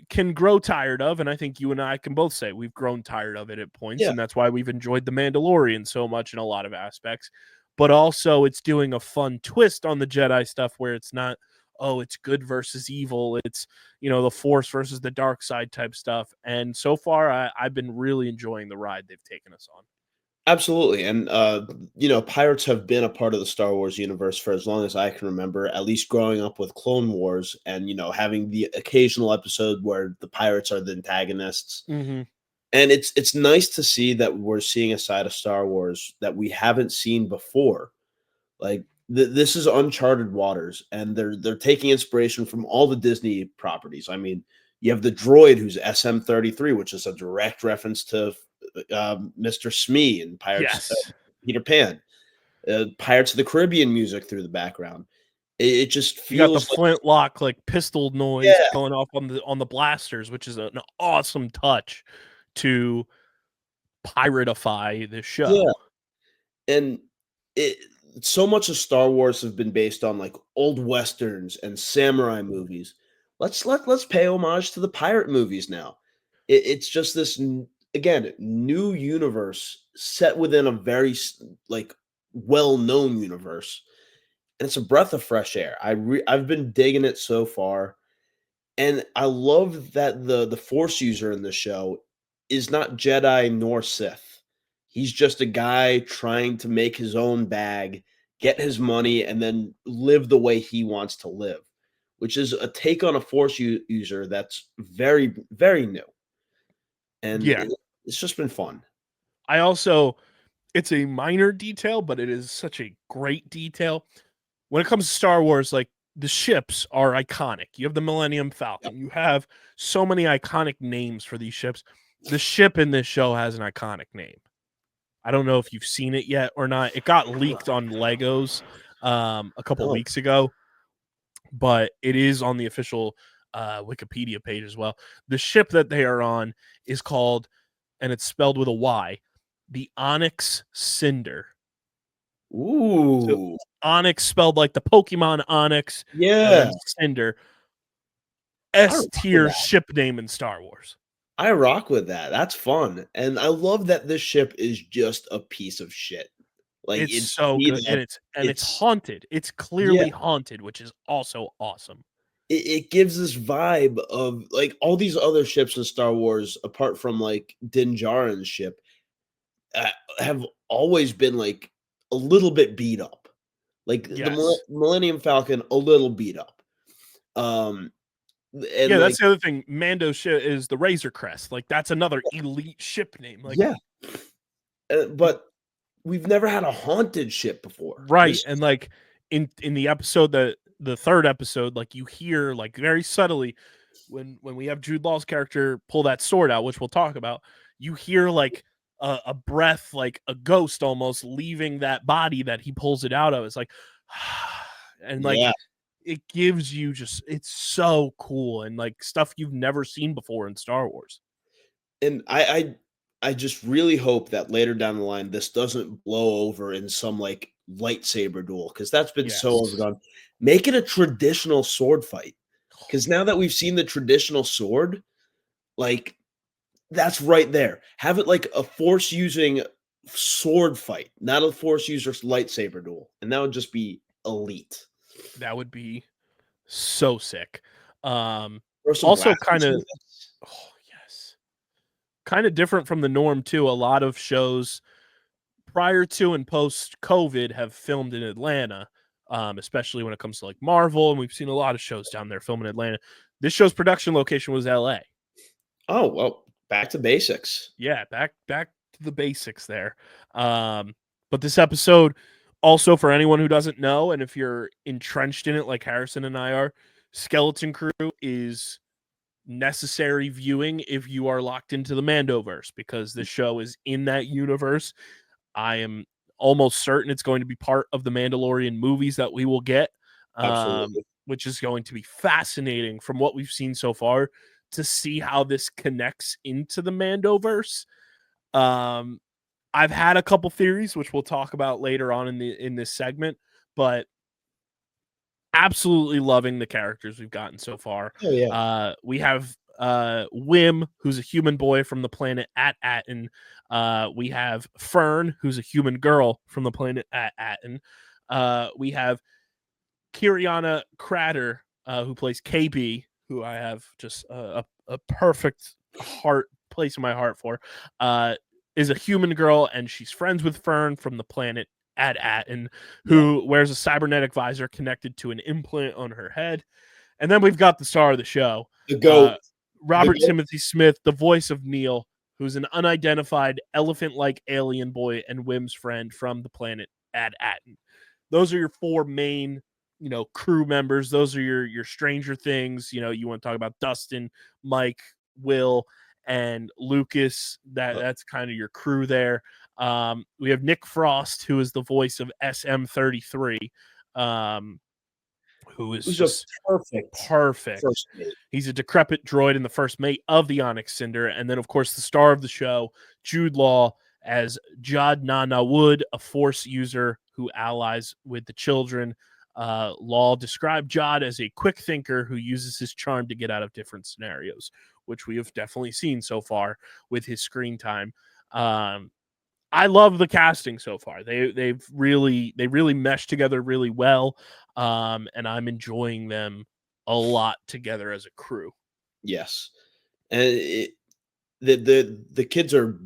can grow tired of, and I think you and I can both say we've grown tired of it at points, Yeah. and that's why we've enjoyed The Mandalorian so much in a lot of aspects. But also, it's doing a fun twist on the Jedi stuff where it's not, oh, it's good versus evil. It's, the Force versus the dark side type stuff. And so far, I've been really enjoying the ride they've taken us on. Absolutely. And pirates have been a part of the Star Wars universe for as long as I can remember, at least growing up with Clone Wars and having the occasional episode where the pirates are the antagonists. Mm-hmm. And it's nice to see that we're seeing a side of Star Wars that we haven't seen before. Like this is uncharted waters, and they're taking inspiration from all the Disney properties. I mean, you have the droid who's SM-33, which is a direct reference to Mr. Smee and Pirates Peter Pan. Pirates of the Caribbean music through the background. It just feels you got the like, flintlock pistol noise going off on the blasters, which is an awesome touch to piratify the show. Yeah. And so much of Star Wars have been based on like old westerns and samurai movies. Let's pay homage to the pirate movies now. It's just this again new universe set within a very like well-known universe, and it's a breath of fresh air. I've been digging it so far, and I love that the Force user in the show is not Jedi nor Sith. He's just a guy trying to make his own bag, get his money, and then live the way he wants to live, which is a take on a Force user that's very, very new. And it's just been fun. It's a minor detail, but it is such a great detail. When it comes to Star Wars, like the ships are iconic. You have the Millennium Falcon. Yep. You have so many iconic names for these ships. The ship in this show has an iconic name. I don't know if you've seen it yet or not. It got leaked on Legos a couple weeks ago, but it is on the official Wikipedia page as well. The ship that they are on is called, and it's spelled with a Y, the Onyx Cinder. Ooh. So Onyx spelled like the Pokemon Onyx. Yeah. Cinder. S-tier ship name in Star Wars. I rock with that. That's fun. And I love that this ship is just a piece of shit. Like it's so good. And it's haunted. It's clearly haunted, which is also awesome. It gives this vibe of like all these other ships in Star Wars, apart from like Din Djarin's ship, have always been like a little bit beat up. Like the Millennium Falcon, a little beat up. And that's the other thing. Mando ship is the Razor Crest. Like that's another elite ship name. Like but we've never had a haunted ship before, right? And like in the episode, the third episode, like you hear like very subtly when we have Jude Law's character pull that sword out, which we'll talk about. You hear like a breath, like a ghost almost leaving that body that he pulls it out of. It's like, and like. It gives you it's so cool and like stuff you've never seen before in Star Wars. And I just really hope that later down the line, this doesn't blow over in some like lightsaber duel, because that's been so overdone. Make it a traditional sword fight. Because now that we've seen the traditional sword, like that's right there. Have it like a Force using sword fight, not a Force user's lightsaber duel. And that would just be elite. That would be so sick. Also kind of kind of different from the norm too. A lot of shows prior to and post COVID have filmed in Atlanta, especially when it comes to like Marvel, and we've seen a lot of shows down there filming in Atlanta. This show's production location was LA. Oh, well, back to basics. Yeah, back to the basics there. But this episode, also, for anyone who doesn't know, and if you're entrenched in it like Harrison and I are, Skeleton Crew is necessary viewing if you are locked into the Mando-Verse, because the show is in that universe. I am almost certain it's going to be part of the Mandalorian movies that we will get, which is going to be fascinating from what we've seen so far to see how this connects into the Mando-Verse. I've had a couple theories, which we'll talk about later on in this segment, but absolutely loving the characters we've gotten so far. Oh, yeah. We have Wim, who's a human boy from the planet At-Aten. We have Fern, who's a human girl from the planet At-Aten. We have Kiriana Crater, who plays KB, who I have just a perfect place in my heart for, is a human girl, and she's friends with Fern from the planet At-Aten, who wears a cybernetic visor connected to an implant on her head. And then we've got the star of the show, The GOAT. Robert Timothy Smith, the voice of Neil, who's an unidentified elephant-like alien boy and Wim's friend from the planet At-Aten. Those are your four main, crew members. Those are your Stranger Things. You want to talk about Dustin, Mike, Will, and Lucas. That's kind of your crew there. We have Nick Frost, who is the voice of SM33. Who is just perfect. First mate. He's a decrepit droid and the first mate of the Onyx Cinder. And then, of course, the star of the show, Jude Law, as Jad Nana Wood, a Force user who allies with the children. Law described Jad as a quick thinker who uses his charm to get out of different scenarios, which we have definitely seen so far with his screen time. I love the casting so far. They really meshed together really well, and I'm enjoying them a lot together as a crew. Yes, and the kids are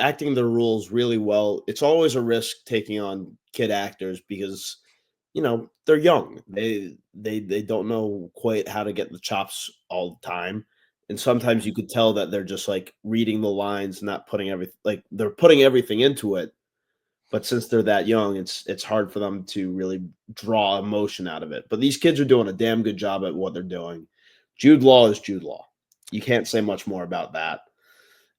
acting their roles really well. It's always a risk taking on kid actors because they're young. They don't know quite how to get the chops all the time. And sometimes you could tell that they're just like reading the lines, not putting they're putting everything into it. But since they're that young, it's hard for them to really draw emotion out of it. But these kids are doing a damn good job at what they're doing. Jude Law is Jude Law. You can't say much more about that.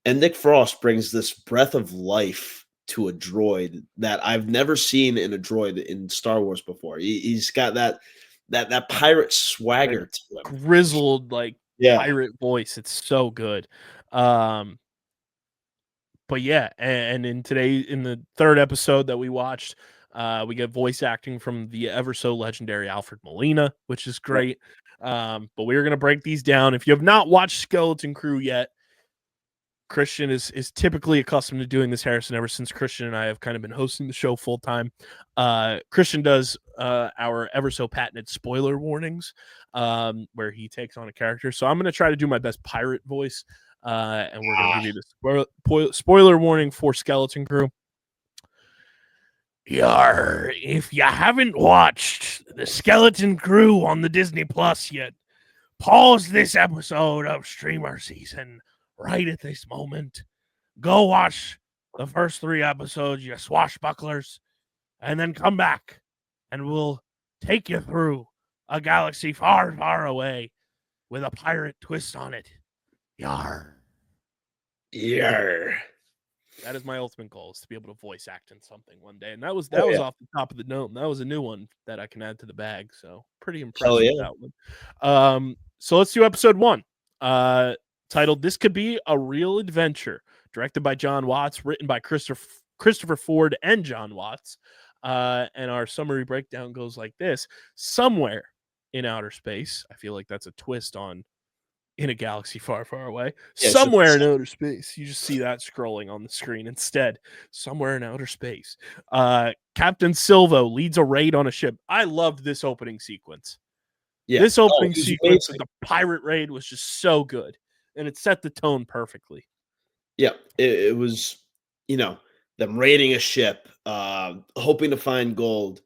And Nick Frost brings this breath of life to a droid that I've never seen in a droid in Star Wars before. He's got that pirate swagger to him. Grizzled, pirate voice. It's so good. But yeah, and in the third episode that we watched, we get voice acting from the ever so legendary Alfred Molina, which is great. But we're gonna break these down. If you have not watched Skeleton Crew yet, Christian is typically accustomed to doing this, Harrison, ever since Christian and I have kind of been hosting the show full time. Christian does our ever so patented spoiler warnings, where he takes on a character. So I'm going to try to do my best pirate voice, and we're going to give you the spoiler warning for Skeleton Crew. Yar, if you haven't watched the Skeleton Crew on the Disney Plus yet, pause this episode of StreamerSZN right at this moment. Go watch the first 3 episodes, you swashbucklers, and then come back and we'll take you through a galaxy far, far away with a pirate twist on it. Yar. Yar. That is my ultimate goal, is to be able to voice act in something one day. And that was off the top of the dome. That was a new one that I can add to the bag. So pretty impressed with that one. So let's do episode 1. Titled "This Could Be a Real Adventure," directed by John Watts, written by Christopher Ford and John Watts. And our summary breakdown goes like this: somewhere in outer space, I feel like that's a twist on in a galaxy far, far away. Yeah, somewhere in outer space, you just see that scrolling on the screen instead. Somewhere in outer space, Captain Silvo leads a raid on a ship. I loved this opening sequence. Yeah. This opening sequence of the pirate raid was just so good. And it set the tone perfectly. Yeah, it was, them raiding a ship, hoping to find gold,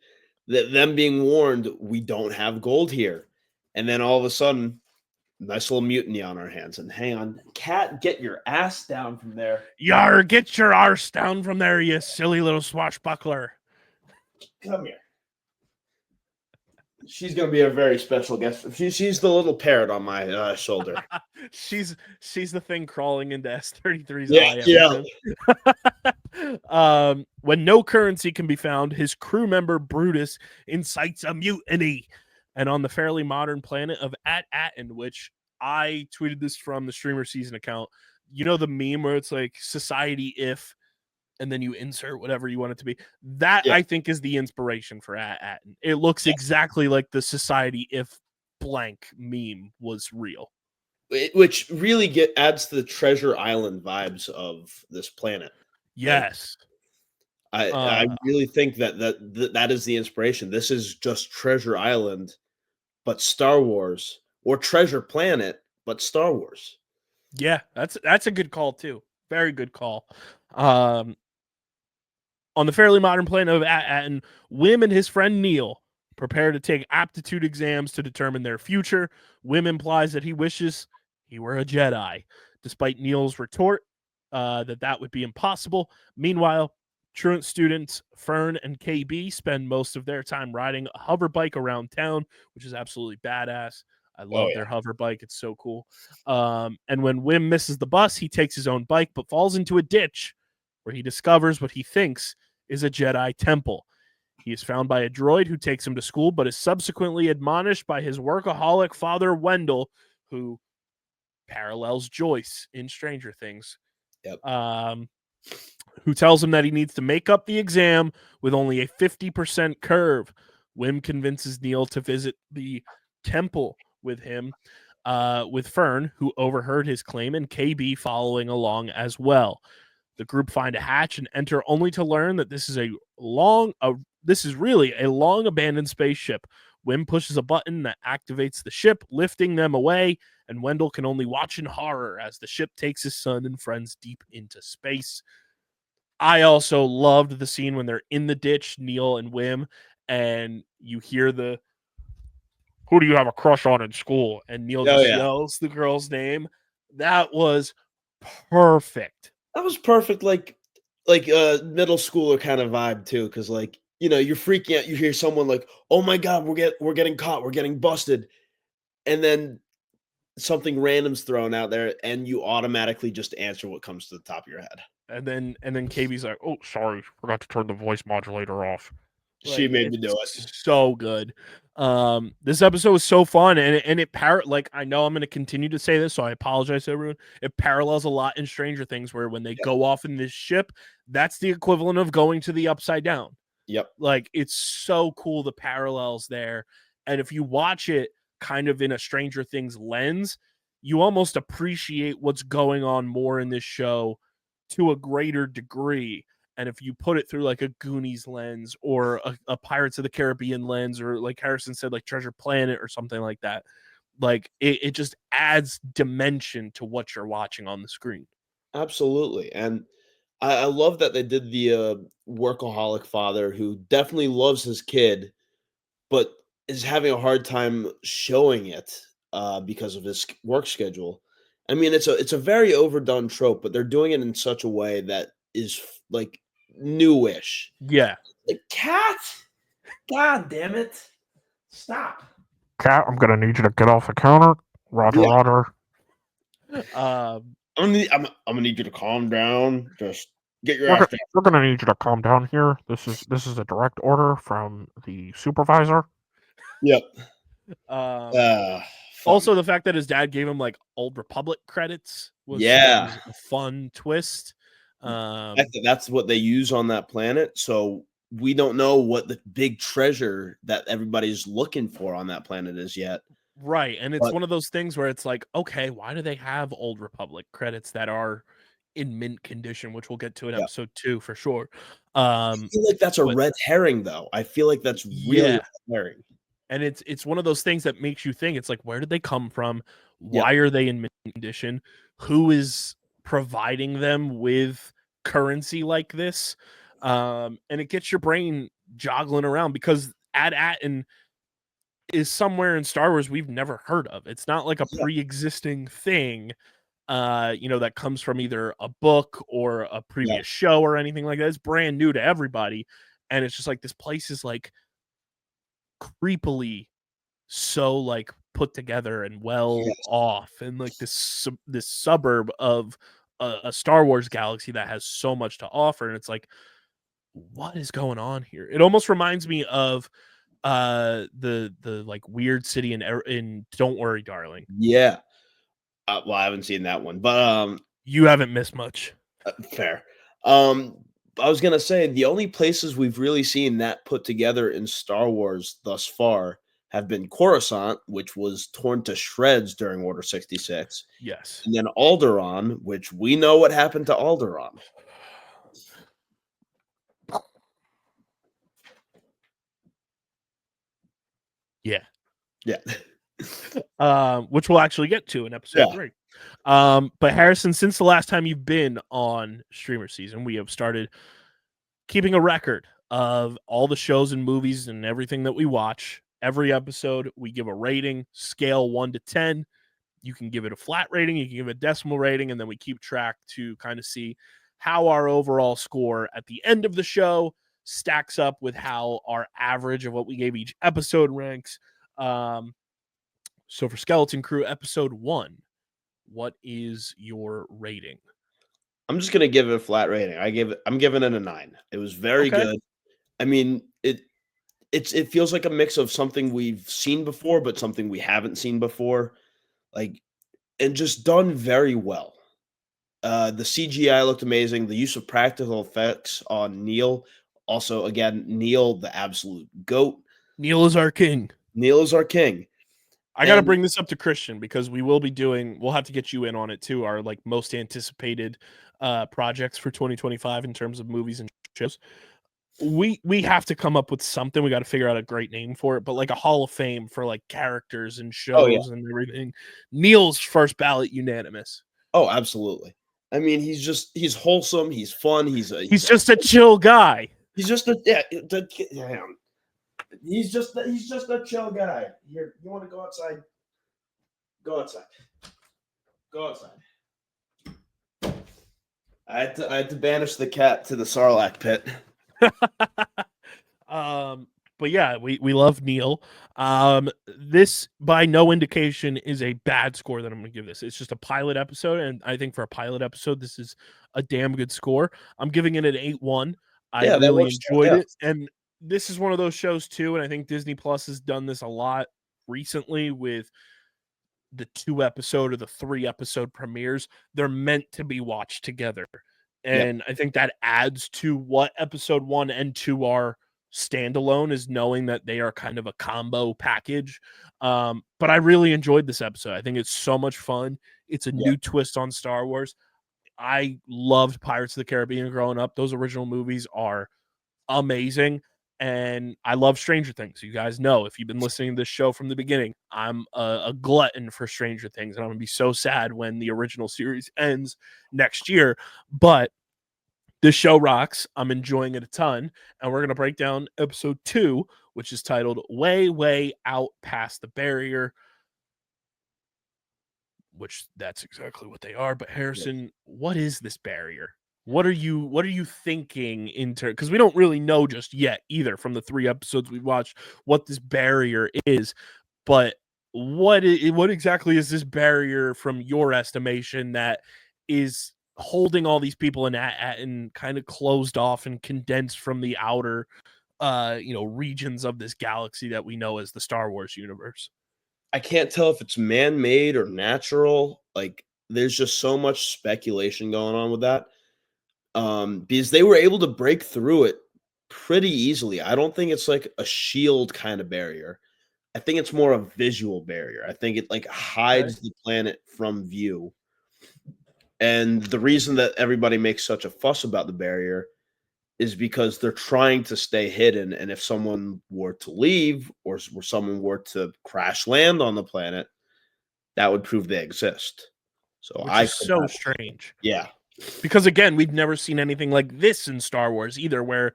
them being warned, we don't have gold here. And then all of a sudden, nice little mutiny on our hands. And hang on, Cat, get your ass down from there. Yar, get your arse down from there, you silly little swashbuckler. Come here. She's going to be a very special guest. She's the little parrot on my shoulder. she's the thing crawling into S33's eye. Yeah. When no currency can be found, his crew member Brutus incites a mutiny. And on the fairly modern planet of At-Aten, which I tweeted this from the StreamerSZN account, the meme where it's like society if, and then you insert whatever you want it to be. That, I think, is the inspiration for At-Aten. It looks exactly like the society if blank meme was real. which really adds to the Treasure Island vibes of this planet. Yes. I really think that is the inspiration. This is just Treasure Island, but Star Wars, or Treasure Planet, but Star Wars. Yeah, that's a good call too. Very good call. On the fairly modern planet of Atten, Wim and his friend Neil prepare to take aptitude exams to determine their future. Wim implies that he wishes he were a Jedi, despite Neil's retort that would be impossible. Meanwhile, truant students Fern and KB spend most of their time riding a hover bike around town, which is absolutely badass. I love their hover bike. It's so cool. And when Wim misses the bus, he takes his own bike but falls into a ditch where he discovers what he thinks is a Jedi temple. He is found by a droid who takes him to school, but is subsequently admonished by his workaholic father, Wendell, who parallels Joyce in Stranger Things. Yep. Who tells him that he needs to make up the exam with only a 50% curve. Wim convinces Neil to visit the temple with him, with Fern, who overheard his claim, and KB following along as well. The group find a hatch and enter, only to learn that this is really a long abandoned spaceship. Wim pushes a button that activates the ship, lifting them away, and Wendell can only watch in horror as the ship takes his son and friends deep into space. I also loved the scene when they're in the ditch, Neil and Wim, and you hear the "Who do you have a crush on in school?" and Neil yells the girl's name. That was perfect. That was perfect, like middle schooler kind of vibe too, because you're freaking out. You hear someone like, "Oh my god, we're getting caught, we're getting busted," and then something random's thrown out there, and you automatically just answer what comes to the top of your head. And then KB's like, "Oh, sorry, forgot to turn the voice modulator off." She made me do it. So good. This episode was so fun, and it I know I'm going to continue to say this, so I apologize to everyone. It parallels a lot in Stranger Things, where when they go off in this ship, that's the equivalent of going to the Upside Down. Yep. Like, it's so cool, the parallels there. And if you watch it kind of in a Stranger Things lens, you almost appreciate what's going on more in this show to a greater degree. And if you put it through like a Goonies lens or a Pirates of the Caribbean lens, or like Harrison said, like Treasure Planet or something like that, like it just adds dimension to what you're watching on the screen. Absolutely. And I love that they did the workaholic father who definitely loves his kid, but is having a hard time showing it because of his work schedule. I mean, it's a very overdone trope, but they're doing it in such a way that is like newish. Yeah. Like, Cat, God damn it, stop. Cat, I'm gonna need you to get off the counter. Roger, Yeah. Roger. I'm gonna need you to calm down. Just get your ass down. We're gonna need you to calm down here. This is a direct order from the supervisor. Yep. Also, the fact that his dad gave him like Old Republic credits was a fun twist. I think that's what they use on that planet. So we don't know what the big treasure that everybody's looking for on that planet is yet. Right. And it's one of those things where it's like, okay, why do they have Old Republic credits that are in mint condition, which we'll get to in episode 2 for sure. I feel like that's a red herring, though. I feel like that's really a red herring. And it's one of those things that makes you think, it's like, where did they come from? Why are they in mint condition? Who is providing them with currency like this? And it gets your brain joggling around, because Atten is somewhere in Star Wars we've never heard of. It's not like a pre-existing thing, that comes from either a book or a previous show or anything like that. It's brand new to everybody. And it's just like, this place is like creepily so like put together and well off, and like this suburb of a Star Wars galaxy that has so much to offer. And it's like, what is going on here? It almost reminds me of the like weird city in Don't Worry, Darling. Yeah. Well, I haven't seen that one, but you haven't missed much. Fair. I was gonna say the only places we've really seen that put together in Star Wars thus far have been Coruscant, which was torn to shreds during Order 66, Yes. and then Alderaan, which we know what happened to Alderaan. Yeah. Yeah. Which we'll actually get to in episode 3. But Harrison, since the last time you've been on Streamer Season, we have started keeping a record of all the shows and movies and everything that we watch. Every episode, we give a rating, scale 1 to 10. You can give it a flat rating, you can give it a decimal rating, and then we keep track to kind of see how our overall score at the end of the show stacks up with how our average of what we gave each episode ranks. So for Skeleton Crew episode 1, what is your rating? I'm just gonna give it a flat rating. I'm giving it a 9. It was very good. I mean, it feels like a mix of something we've seen before, but something we haven't seen before. Like, and just done very well. The CGI looked amazing. The use of practical effects on Neil. Also, again, Neil, the absolute GOAT. Neil is our king. Neil is our king. I got to bring this up to Christian because we'll have to get you in on it too. Our like most anticipated projects for 2025 in terms of movies and shows. We have to come up with something. We got to figure out a great name for it, but like a Hall of Fame for like characters and shows and everything. Neil's first ballot unanimous. Oh, absolutely. I mean, he's wholesome. He's fun. He's just a chill guy. He's just a He's just a chill guy. Here, you want to go outside? Go outside. Go outside. I had to banish the cat to the Sarlacc pit. But yeah, we love Neil. This by no indication is a bad score that I'm gonna give this. It's just a pilot episode, and I think for a pilot episode, this is a damn good score. I'm giving it an 8-1. I really enjoyed it, and this is one of those shows too, and I think Disney Plus has done this a lot recently with the 2-episode or the 3-episode premieres. They're meant to be watched together, and I think that adds to what episode 1 and 2 are standalone, is knowing that they are kind of a combo package. But I really enjoyed this episode. I think it's so much fun. It's a new twist on Star Wars. I loved Pirates of the Caribbean growing up. Those original movies are amazing. And I love Stranger Things. You guys know, if you've been listening to this show from the beginning, I'm a glutton for Stranger Things. And I'm going to be so sad when the original series ends next year. But this show rocks. I'm enjoying it a ton. And we're going to break down episode 2, which is titled Way, Way Out Past the Barrier. Which that's exactly what they are. But Harrison, what is this barrier? What are you thinking because we don't really know just yet either from the 3 episodes we've watched what this barrier is, but what exactly is this barrier from your estimation that is holding all these people in kind of closed off and condensed from the outer regions of this galaxy that we know as the Star Wars universe? I can't tell if it's man-made or natural. Like, there's just so much speculation going on with that. Because they were able to break through it pretty easily. I don't think it's like a shield kind of barrier. I think it's more a visual barrier. I think it like hides the planet from view. And the reason that everybody makes such a fuss about the barrier is because they're trying to stay hidden. And if someone were to leave or someone were to crash land on the planet, that would prove they exist. So strange. Yeah. Because again, we've never seen anything like this in Star Wars either, where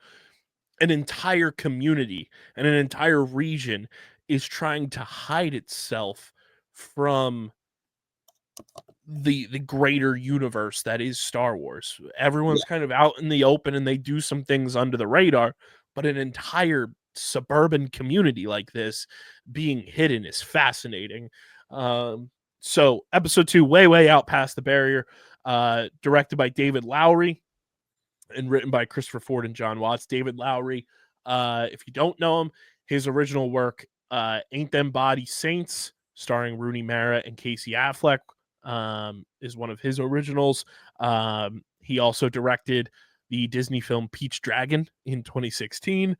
an entire community and an entire region is trying to hide itself from the greater universe that is Star Wars. Everyone's kind of out in the open and they do some things under the radar, but an entire suburban community like this being hidden is fascinating. So episode 2, Way, Way Out Past the Barrier, directed by David Lowery and written by Christopher Ford and John Watts. David Lowery, if you don't know him, his original work, Ain't Them Body Saints, starring Rooney Mara and Casey Affleck, is one of his originals. He also directed the Disney film Peach Dragon in 2016.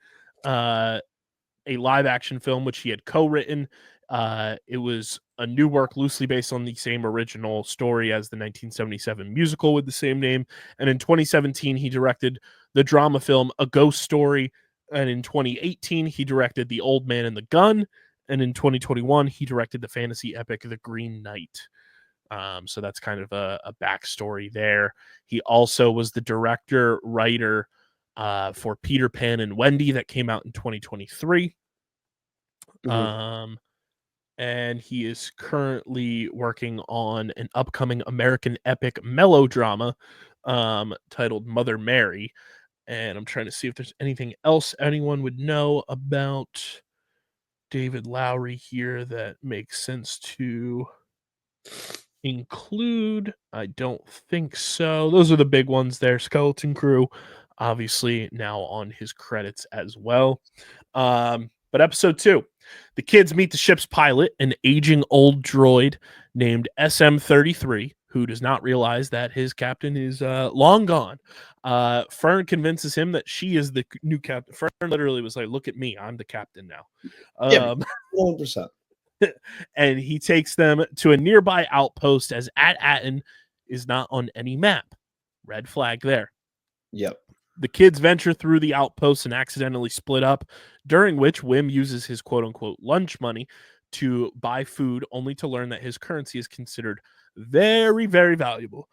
a live action film which he had co-written. It was a new work loosely based on the same original story as the 1977 musical with the same name. And in 2017, he directed the drama film A Ghost Story. And in 2018, he directed The Old Man and the Gun. And in 2021, he directed the fantasy epic The Green Knight. So that's kind of a backstory there. He also was the director, writer for Peter Pan and Wendy that came out in 2023. And he is currently working on an upcoming American epic melodrama titled Mother Mary. And I'm trying to see if there's anything else anyone would know about David Lowery here that makes sense to include. I don't think so. Those are the big ones there. Skeleton Crew, obviously now on his credits as well. But episode 2, the kids meet the ship's pilot, an aging old droid named SM-33, who does not realize that his captain is long gone. Fern convinces him that she is the new captain. Fern literally was like, "Look at me, I'm the captain now." Yeah, 100%. And he takes them to a nearby outpost as At-Aten is not on any map. Red flag there. Yep. The kids venture through the outpost and accidentally split up, during which Wim uses his quote-unquote lunch money to buy food, only to learn that his currency is considered very, very valuable.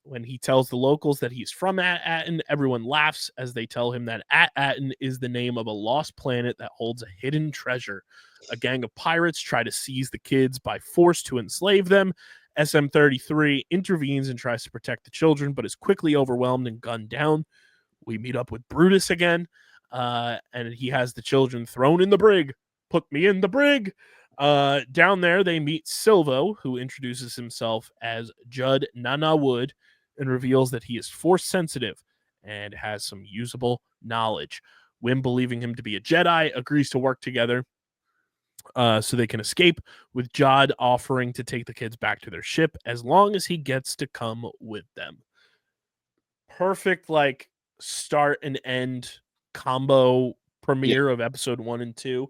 When he tells the locals that he's from At-Aten, everyone laughs as they tell him that At-Aten is the name of a lost planet that holds a hidden treasure. A gang of pirates try to seize the kids by force to enslave them. SM-33 intervenes and tries to protect the children, but is quickly overwhelmed and gunned down. We meet up with Brutus again, and he has the children thrown in the brig. Put me in the brig. Down there, they meet Silvo, who introduces himself as Judd Nana Wood and reveals that he is force sensitive and has some usable knowledge. Wim, believing him to be a Jedi, agrees to work together so they can escape, with Jod offering to take the kids back to their ship as long as he gets to come with them. Perfect, like, start and end combo premiere of episode 1 and 2.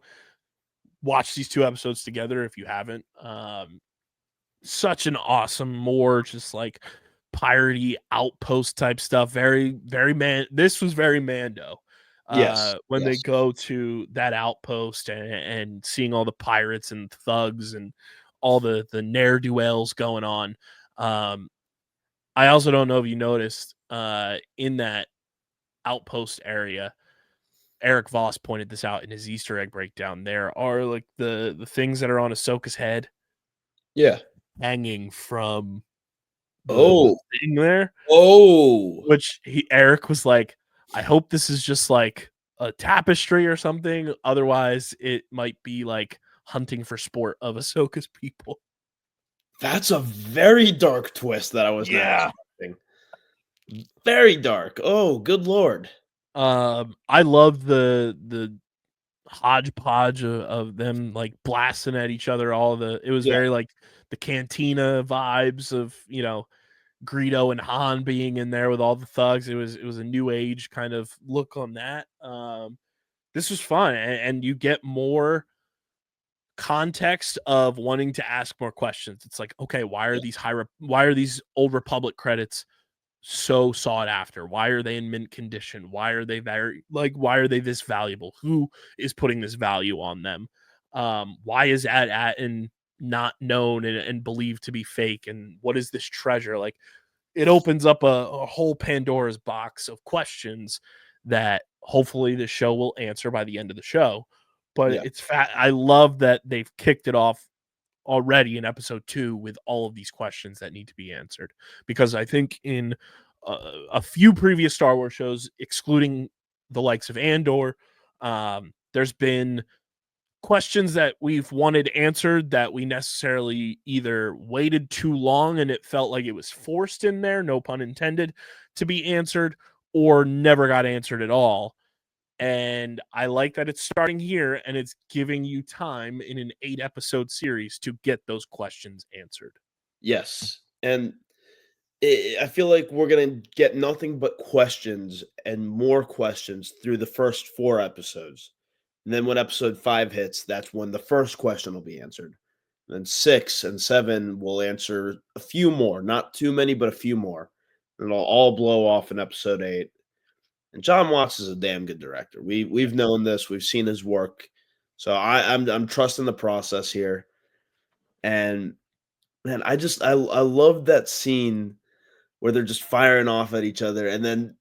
Watch these 2 episodes together if you haven't. Such an awesome, more just like piratey outpost type stuff. Very, very this was very Mando. When they go to that outpost and seeing all the pirates and thugs and all the ne'er-do-wells going on. I also don't know if you noticed in that outpost area, Eric Voss pointed this out in his Easter egg breakdown. There are like the things that are on Ahsoka's head, hanging from the thing there. Which Eric was like, I hope this is just like a tapestry or something. Otherwise, it might be like hunting for sport of Ahsoka's people. That's a very dark twist that I was not expecting. Very dark. Oh, good lord. I love the hodgepodge of them like blasting at each other. It was very like the cantina vibes of, you know, Greedo and Han being in there with all the thugs. It was a new age kind of look on that. This was fun, and you get more context of wanting to ask more questions. It's like, okay, why are these Old Republic credits so sought after? Why are they in mint condition? Why are they why are they this valuable? Who is putting this value on them? Why is At-Aten not known and believed to be fake? And what is this treasure? Like, it opens up a whole Pandora's box of questions that hopefully the show will answer by the end of the show. But I love that they've kicked it off already in episode 2 with all of these questions that need to be answered, because I think in a few previous Star Wars shows, excluding the likes of Andor, there's been questions that we've wanted answered that we necessarily either waited too long and it felt like it was forced in there, no pun intended, to be answered, or never got answered at all. And I like that it's starting here and it's giving you time in an 8-episode series to get those questions answered. Yes. And I feel like we're going to get nothing but questions and more questions through the first 4 episodes. And then when episode 5 hits, that's when the first question will be answered. Then 6 and 7 will answer a few more, not too many, but a few more. And it'll all blow off in episode 8. And John Watts is a damn good director. We've known this, we've seen his work. So I'm trusting the process here. And man, I love that scene where they're just firing off at each other. And then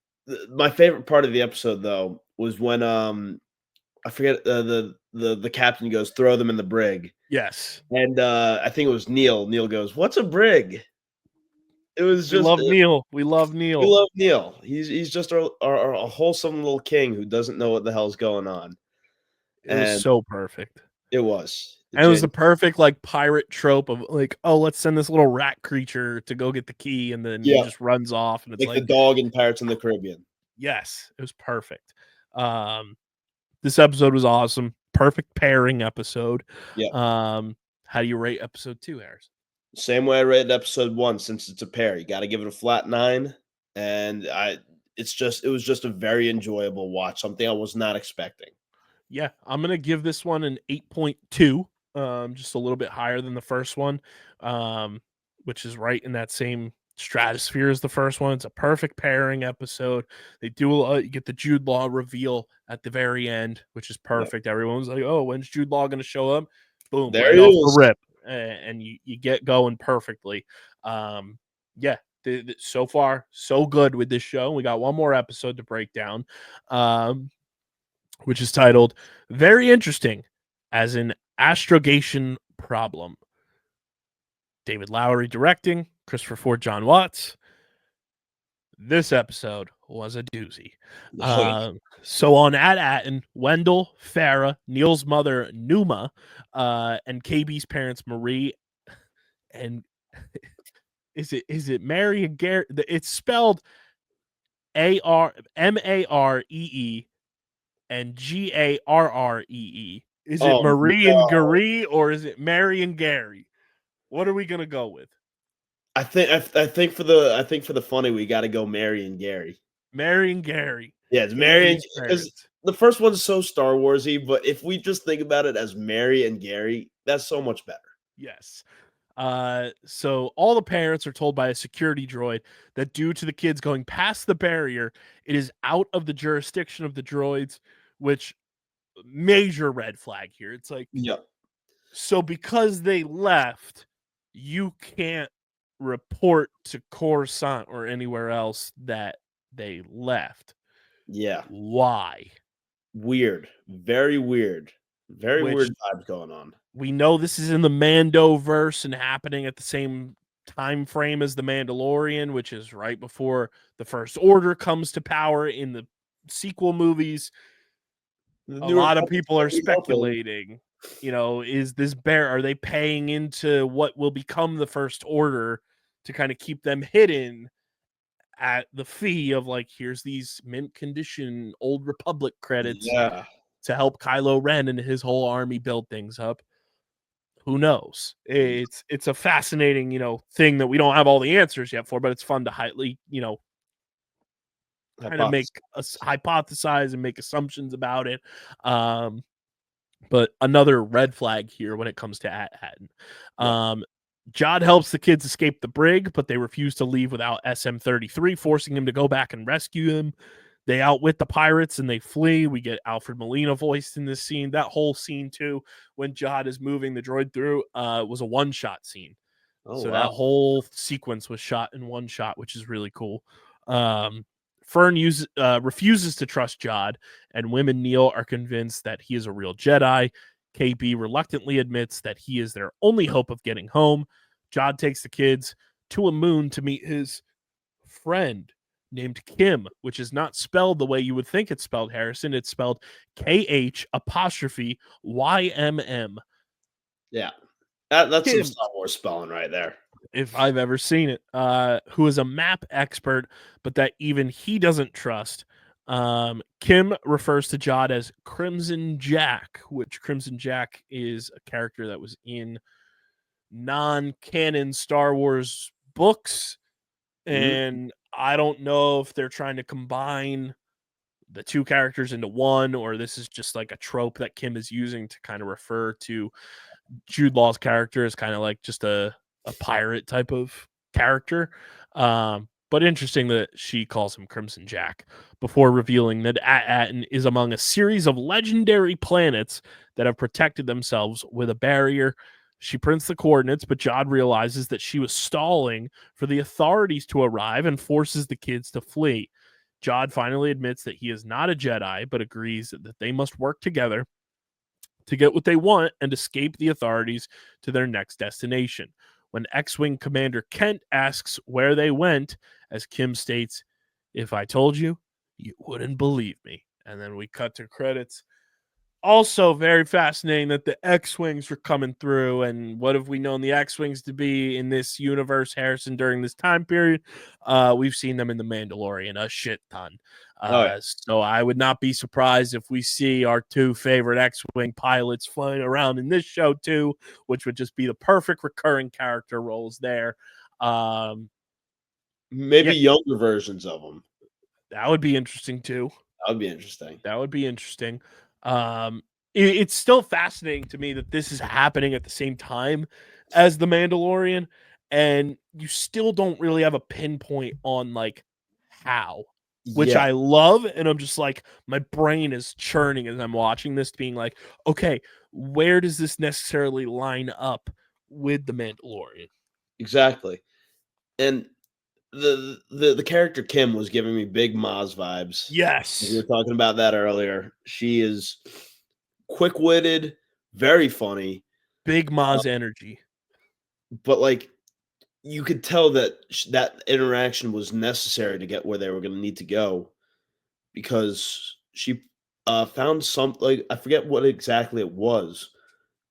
my favorite part of the episode though was when I forget the captain goes, throw them in the brig. Yes. And I think it was Neil. Neil goes, "What's a brig?" It was We just love Neil. We love we Neil. love Neil. He's just a wholesome little king who doesn't know what the hell's going on. It was And so perfect. it was. And it was the perfect like pirate trope of like, oh, let's send this little rat creature to go get the key, and then he Yeah. just runs off, and it's like the like, dog in Pirates in the Caribbean. yes, it was perfect. This episode was awesome. Perfect pairing episode. Yeah. How do you rate episode 2, Harris? Same way I rated episode 1, since it's a pair. You got to give it a flat 9. And it was just a very enjoyable watch, something I was not expecting. Yeah, I'm gonna give this one an 8.2, just a little bit higher than the first one, which is right in that same stratosphere as the first one. It's a perfect pairing episode. They do you get the Jude Law reveal at the very end, which is perfect. Everyone was like, "Oh, when's Jude Law gonna show up?" Boom, There right he off is. the rip, and you get going perfectly. Yeah, so far so good with this show. We got one more episode to break down. Which is titled Very Interesting as an Astrogation Problem. David Lowery directing, Christopher Ford, John Watts. This episode was a doozy. So on Atten, Wendell, Farah, Neil's mother, Numa, and KB's parents, Marie, and is it Mary and Gary? It's spelled Maree and Garree. Is it Marie and Gary, or is it Mary and Gary? What are we gonna go with? I think for the funny, we got to go Mary and Gary. Mary and Gary. Yeah, it's Mary, Gary's because parents. the first one's so Star Warsy, but if we just think about it as Mary and Gary, that's so much better. Yes. So all the parents are told by a security droid that due to the kids going past the barrier, it is out of the jurisdiction of the droids, which major red flag here. It's like, Yep. so because they left, you can't report to Coruscant or anywhere else that they left. Yeah. Why? Weird. Very weird. Very Which- weird vibes going on. We know this is in the Mando-Verse and happening at the same time frame as the Mandalorian, which is right before the First Order comes to power in the sequel movies. A lot of people are speculating, is this are they paying into what will become the First Order to kind of keep them hidden at the fee of like, here's these mint condition Old Republic credits to help Kylo Ren and his whole army build things up. Who knows? It's a fascinating, thing that we don't have all the answers yet for, but it's fun to highly, kind of make us hypothesize and make assumptions about it. But another red flag here when it comes to Atten. Jod helps the kids escape the brig, but they refuse to leave without SM-33, forcing him to go back and rescue him. They outwit the pirates and they flee. We get Alfred Molina voiced in this scene. That whole scene, too, when Jod is moving the droid through, was a one-shot scene. That whole sequence was shot in one shot, which is really cool. Fern refuses to trust Jod, and Wim and Neil are convinced that he is a real Jedi. KB reluctantly admits that he is their only hope of getting home. Jod takes the kids to a moon to meet his friend named Kim, which is not spelled the way you would think it's spelled, Harrison. It's spelled KH''YMM. Yeah. That's Kim. some Star Wars spelling right there. If I've ever seen it, who is a map expert, but that even he doesn't trust. Kim refers to Jod as Crimson Jack, which Crimson Jack is a character that was in non-canon Star Wars books. And I don't know if they're trying to combine the two characters into one, or this is just like a trope that Kim is using to kind of refer to Jude Law's character as kind of like just a pirate type of character. But interesting that she calls him Crimson Jack before revealing that Aten is among a series of legendary planets that have protected themselves with a barrier. She prints the coordinates, but Jod realizes that she was stalling for the authorities to arrive and forces the kids to flee. Jod finally admits that he is not a Jedi, but agrees that they must work together to get what they want and escape the authorities to their next destination. When X-Wing Commander Kent asks where they went, as Kim states, "If I told you, you wouldn't believe me." And then we cut to credits. Also very fascinating that the X-Wings were coming through, and what have we known the X-Wings to be in this universe, Harrison, during this time period? We've seen them in The Mandalorian a shit ton. So I would not be surprised if we see our two favorite X-Wing pilots flying around in this show too, which would just be the perfect recurring character roles there. Maybe younger versions of them. That would be interesting too. That would be interesting. That would be interesting. It's still fascinating to me that this is happening at the same time as The Mandalorian, and you still don't really have a pinpoint on like how, which I love. And I'm just like, my brain is churning as I'm watching this, being like, okay, where does this necessarily line up with The Mandalorian? Exactly. And the character Kim was giving me big Maz vibes. Yes. We were talking about that earlier. She is quick-witted, very funny. Big Maz energy. But like, you could tell that that interaction was necessary to get where they were going to need to go, because she found something. I forget what exactly it was,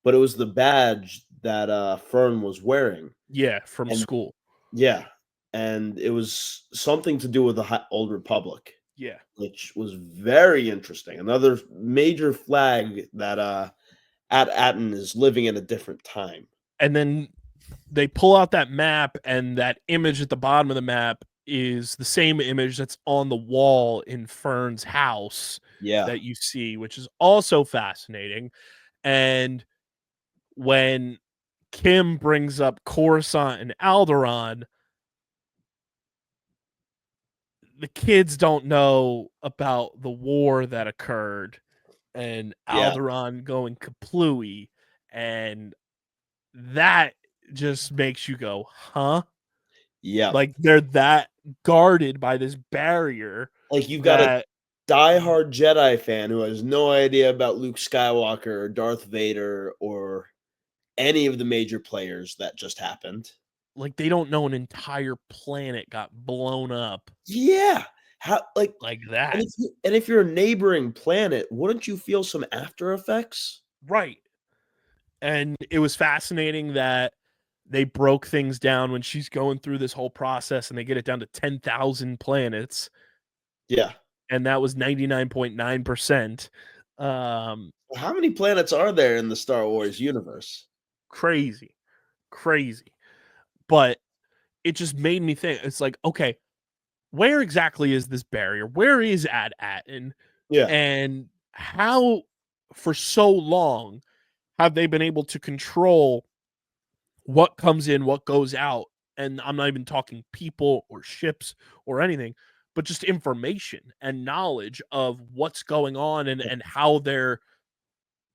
but it was the badge that Fern was wearing. Yeah, from school. Yeah, and it was something to do with the Old Republic. Yeah, which was very interesting. Another major flag that Aten is living in a different time. And then they pull out that map, and that image at the bottom of the map is the same image that's on the wall in Fern's house that you see, which is also fascinating. And when Kim brings up Coruscant and Alderaan, the kids don't know about the war that occurred and Alderaan going kaplooey, and that just makes you go, huh? Yeah. Like, they're that guarded by this barrier. Like, you've got a diehard Jedi fan who has no idea about Luke Skywalker or Darth Vader or any of the major players that just happened. Like, they don't know an entire planet got blown up. Yeah. How, like that. And if you're a neighboring planet, wouldn't you feel some after effects? Right. And it was fascinating that they broke things down when she's going through this whole process, and they get it down to 10,000 planets. Yeah. And that was 99.9%. How many planets are there in the Star Wars universe? Crazy. But it just made me think, it's like, okay, where exactly is this barrier? Where is Aten? Yeah. And how, for so long, have they been able to control what comes in, what goes out? And I'm not even talking people or ships or anything, but just information and knowledge of what's going on and how they're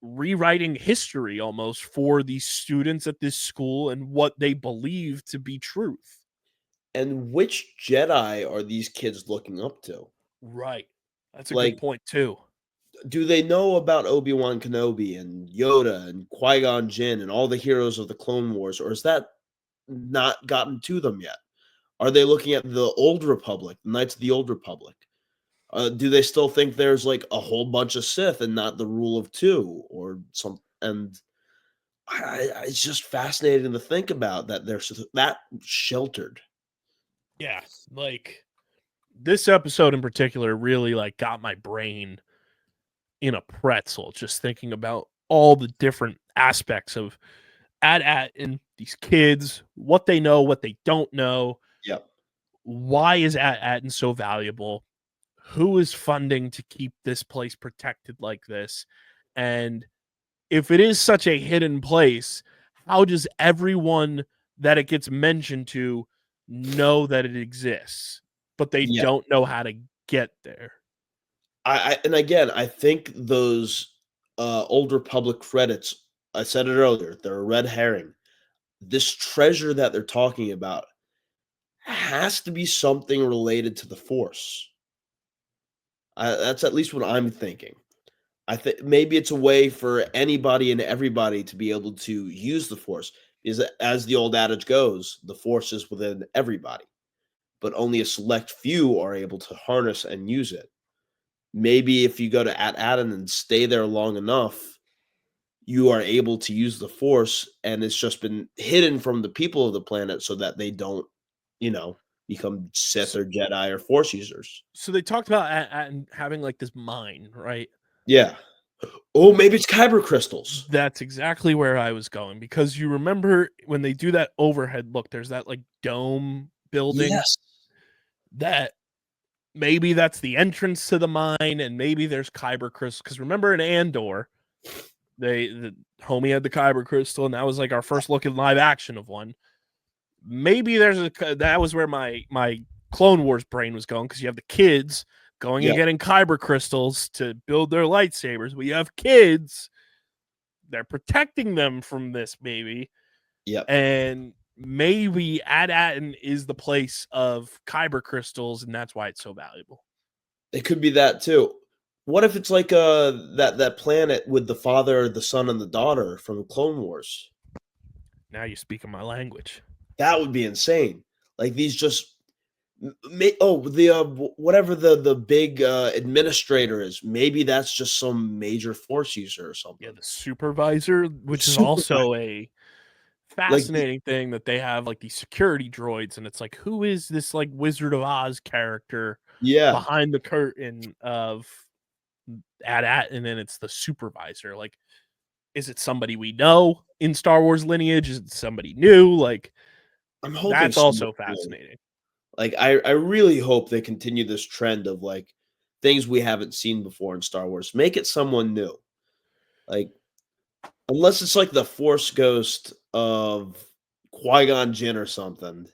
rewriting history almost for these students at this school and what they believe to be truth. And which Jedi are these kids looking up to? Right. That's a good point too. Do they know about Obi-Wan Kenobi and Yoda and Qui-Gon Jinn and all the heroes of the Clone Wars, or is that not gotten to them yet? Are they looking at the Old Republic, the Knights of the Old Republic? Do they still think there's like a whole bunch of Sith and not the rule of two or some? And it's just fascinating to think about that they're that sheltered. Yeah, like this episode in particular really like got my brain in a pretzel, just thinking about all the different aspects of Aten, these kids, what they know, what they don't know. Yep. Why is Aten so valuable? who is funding to keep this place protected like this? And if it is such a hidden place, how does everyone that it gets mentioned to know that it exists, but they Yeah. don't know how to get there? And again, I think those Old Republic credits, I said it earlier, they're a red herring. This treasure that they're talking about has to be something related to the Force. That's at least what I'm thinking. I think maybe it's a way for anybody and everybody to be able to use the Force. Is as the old adage goes, the Force is within everybody, but only a select few are able to harness and use it. Maybe if you go to Adden and stay there long enough, you are able to use the Force, and it's just been hidden from the people of the planet so that they don't, become Sith or Jedi or Force users. So they talked about Atten having like this mine, right? Yeah. Oh, maybe it's kyber crystals. That's exactly where I was going, because you remember when they do that overhead look, there's that like dome building. Yes. That maybe that's the entrance to the mine, and maybe there's kyber crystals. Because remember in Andor, the homie had the kyber crystal, and that was like our first look in live action of one. Maybe that was where my Clone Wars brain was going, because you have the kids going and getting kyber crystals to build their lightsabers. We have kids, they're protecting them from this, maybe. Yep. And maybe Atten is the place of kyber crystals, and that's why it's so valuable. It could be that too. What if it's like that planet with the father, the son, and the daughter from Clone Wars? Now you're speaking my language. That would be insane. Like these just whatever the big administrator is, maybe that's just some major Force user or something. Yeah, the supervisor, which is also a fascinating thing, that they have like these security droids, and it's like, who is this like Wizard of Oz character behind the curtain of Atten, and it's the supervisor. Like, is it somebody we know in Star Wars lineage? Is it somebody new? Like, I'm hoping that's also fascinating. Like, I really hope they continue this trend of like things we haven't seen before in Star Wars. Make it someone new. Like, unless it's like the Force ghost of Qui-Gon Jinn or something.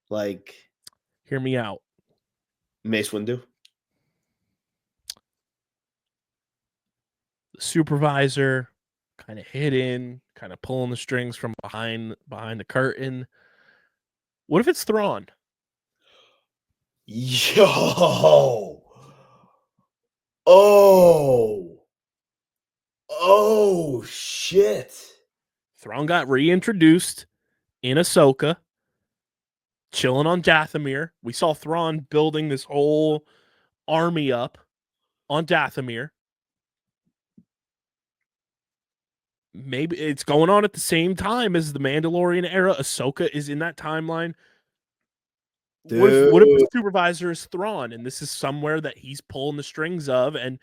Like, hear me out. Mace Windu. The supervisor, kind of hidden, kind of pulling the strings from behind the curtain. What if it's Thrawn? Yo. Oh shit. Thrawn got reintroduced in Ahsoka, chilling on Dathomir. We saw Thrawn building this whole army up on Dathomir. Maybe it's going on at the same time as the Mandalorian era. Ahsoka is in that timeline. What if the supervisor is Thrawn, and this is somewhere that he's pulling the strings of, and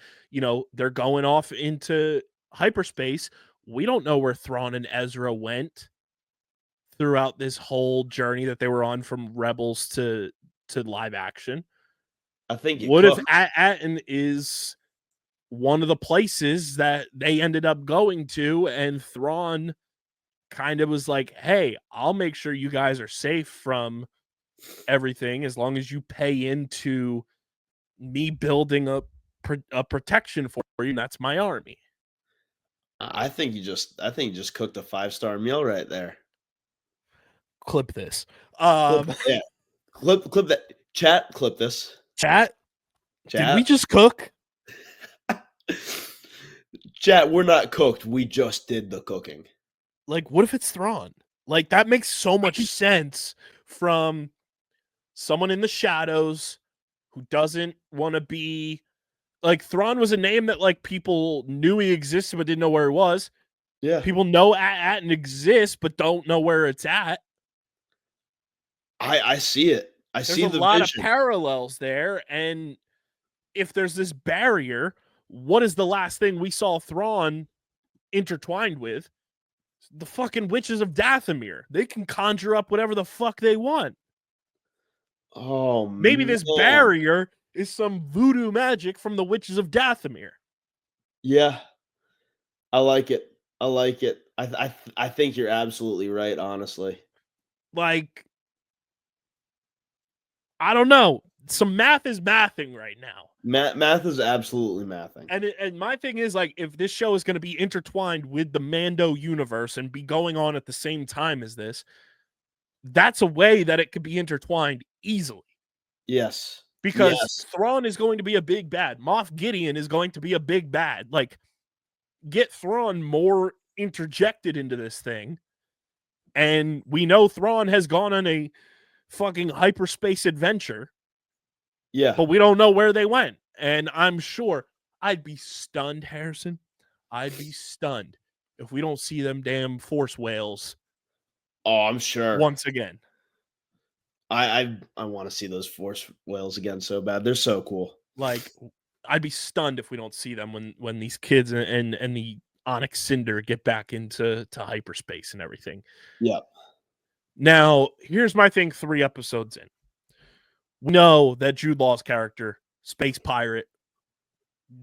they're going off into hyperspace. We don't know where Thrawn and Ezra went throughout this whole journey that they were on from Rebels to live action. I think what if Atten is one of the places that they ended up going to, and Thrawn kind of was like, hey, I'll make sure you guys are safe from everything as long as you pay into me building a protection for you, and that's my army. I think you just cooked a 5-star meal right there. Clip this. Clip that. Chat, clip this. Chat. Did we just cook? Chat, we're not cooked. We just did the cooking. Like, what if it's Thrawn? Like, that makes so much sense from someone in the shadows who doesn't want to be like, Thrawn was a name that like people knew he existed but didn't know where it was. Yeah. People know Atten exists but don't know where it's at. I see it. There's a lot of parallels there, and if there's this barrier, what is the last thing we saw Thrawn intertwined with? The fucking witches of Dathomir. They can conjure up whatever the fuck they want. Oh, maybe this barrier is some voodoo magic from the witches of Dathomir. Yeah, I like it. I like it. I think you're absolutely right, honestly. Like, I don't know. Some math is mathing right now. Math is absolutely mathing. And my thing is, like, if this show is going to be intertwined with the Mando universe and be going on at the same time as this, that's a way that it could be intertwined easily. Yes. Because Yes. Thrawn is going to be a big bad. Moff Gideon is going to be a big bad. Like, get Thrawn more interjected into this thing. And we know Thrawn has gone on a fucking hyperspace adventure. Yeah. But we don't know where they went. And I'm sure I'd be stunned, Harrison. I'd be stunned if we don't see them damn force whales Oh, I'm sure. once again. I want to see those force whales again so bad. They're so cool. Like, I'd be stunned if we don't see them when these kids and the Onyx Cinder get back into hyperspace and everything. Yep. Now, here's my thing 3 episodes in. We know that Jude Law's character, space pirate,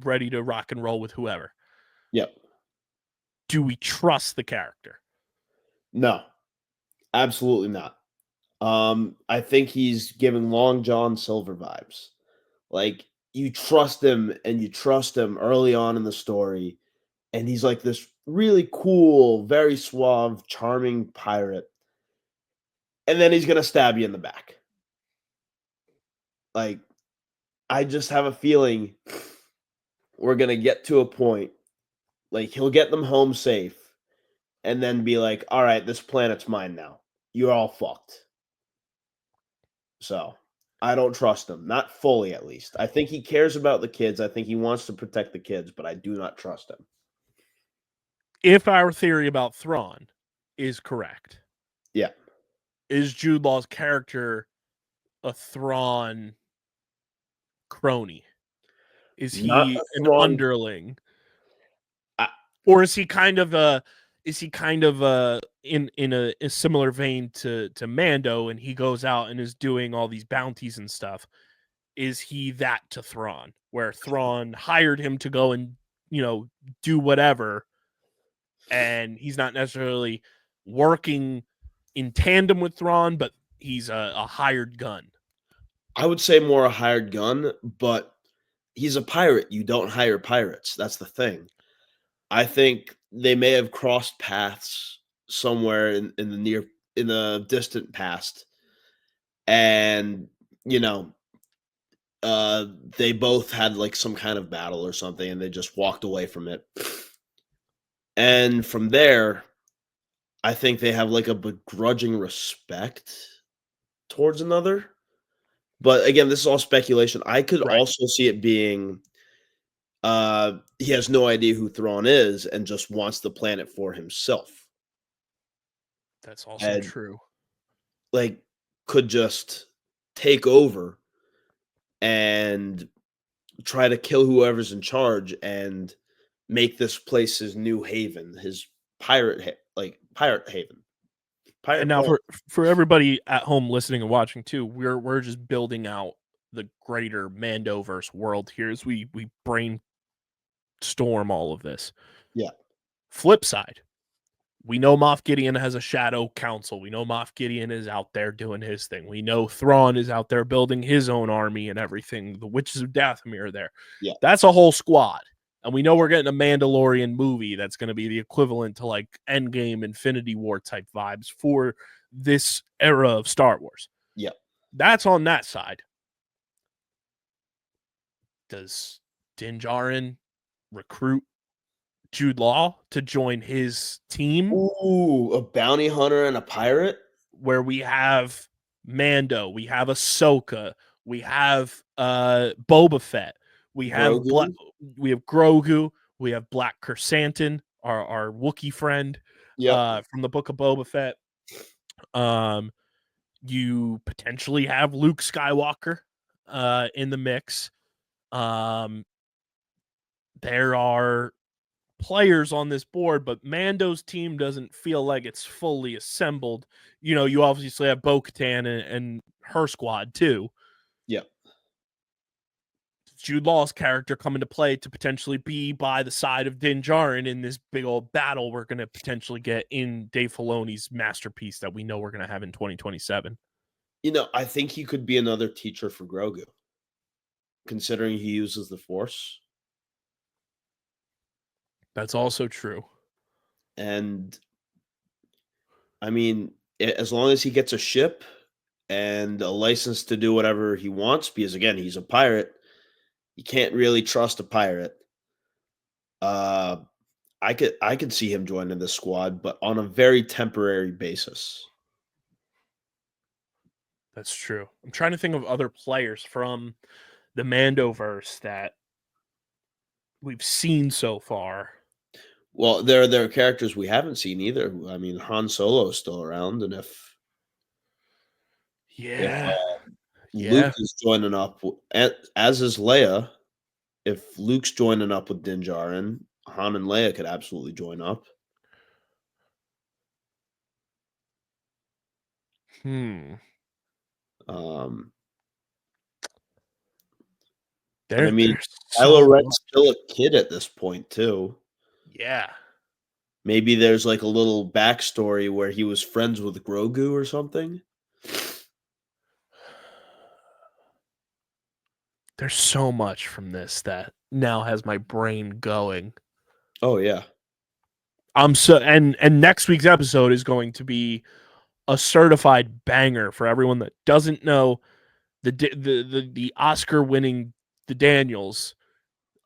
ready to rock and roll with whoever. Yep. Do we trust the character? No, absolutely not. I think he's giving Long John Silver vibes. Like, you trust him and you trust him early on in the story, and he's like this really cool, very suave, charming pirate. And then he's gonna stab you in the back. Like, I just have a feeling we're gonna get to a point, like, he'll get them home safe and then be like, all right, this planet's mine now. You're all fucked. So I don't trust him, not fully at least. I think he cares about the kids. I think he wants to protect the kids, but I do not trust him. If our theory about Thrawn is correct, Yeah. is Jude Law's character a Thrawn crony? Is he Not a an Thrawn- underling? I- Or is he kind of in a similar vein to Mando, and he goes out and is doing all these bounties and stuff? Is he that to Thrawn, where Thrawn hired him to go and, do whatever, and he's not necessarily working in tandem with Thrawn, but he's a hired gun? I would say more a hired gun, but he's a pirate. You don't hire pirates. That's the thing. I think they may have crossed paths somewhere in the distant past. And, they both had like some kind of battle or something, and they just walked away from it. And from there, I think they have like a begrudging respect towards another. But again, this is all speculation. I could Right. also see it being he has no idea who Thrawn is and just wants the planet for himself. That's also And true. like could just take over and try to kill whoever's in charge and make this place his new haven, his pirate haven. And now for everybody at home listening and watching too, we're just building out the greater Mando-Verse world here as we brainstorm all of this. Yeah. Flip side, we know Moff Gideon has a shadow council. We know Moff Gideon is out there doing his thing. We know Thrawn is out there building his own army and everything. The Witches of Dathomir are there. Yeah. That's a whole squad. And we know we're getting a Mandalorian movie that's going to be the equivalent to like Endgame, Infinity War type vibes for this era of Star Wars. Yeah. That's on that side. Does Din Djarin recruit Jude Law to join his team? Ooh, a bounty hunter and a pirate? Where we have Mando, we have Ahsoka, we have Boba Fett, we have Grogu? we have Grogu, we have Black Krrsantan, our Wookiee friend, from the Book of Boba Fett. You potentially have Luke Skywalker in the mix. There are players on this board, but Mando's team doesn't feel like it's fully assembled. You obviously have Bo-Katan and her squad too. Yeah. Jude Law's character come into play to potentially be by the side of Din Djarin in this big old battle we're going to potentially get in Dave Filoni's masterpiece that we know we're going to have in 2027. I think he could be another teacher for Grogu, considering he uses the Force. That's also true. And I mean, as long as he gets a ship and a license to do whatever he wants, because again, he's a pirate, you can't really trust a pirate. I could see him joining the squad, but on a very temporary basis. That's true. I'm trying to think of other players from the Mando-Verse that we've seen so far. Well, there are characters we haven't seen either. I mean, Han Solo is still around, and if Luke is joining up, as is Leia, if Luke's joining up with Din Djarin, Han and Leia could absolutely join up. I mean, Kylo Ren's still a kid at this point, too. Yeah. Maybe there's like a little backstory where he was friends with Grogu or something. There's so much from this that now has my brain going. Oh yeah. And next week's episode is going to be a certified banger for everyone that doesn't know. The Oscar winning the Daniels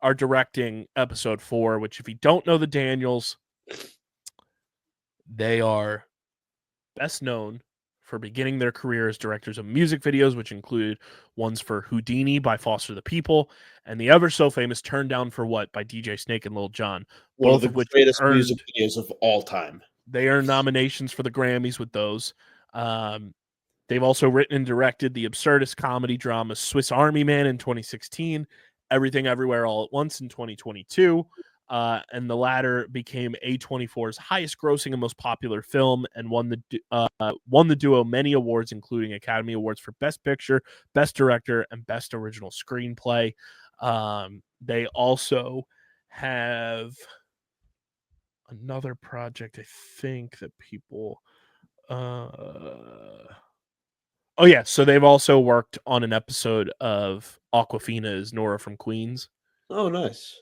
are directing episode 4, which if you don't know the Daniels, they are best known for beginning their career as directors of music videos, which include ones for Houdini by Foster the People and the ever so famous Turn Down for What by DJ Snake and Lil Jon. One of the greatest music videos of all time. They earned nominations for the Grammys with those. They've also written and directed the absurdist comedy drama Swiss Army Man in 2016, Everything Everywhere All at Once in 2022, and the latter became A24's highest grossing and most popular film and won the duo many awards, including Academy Awards for Best Picture, Best Director, and Best Original Screenplay. They also have another project, I think, that people... Oh, yeah. So they've also worked on an episode of Awkwafina as Nora from Queens. Oh, nice.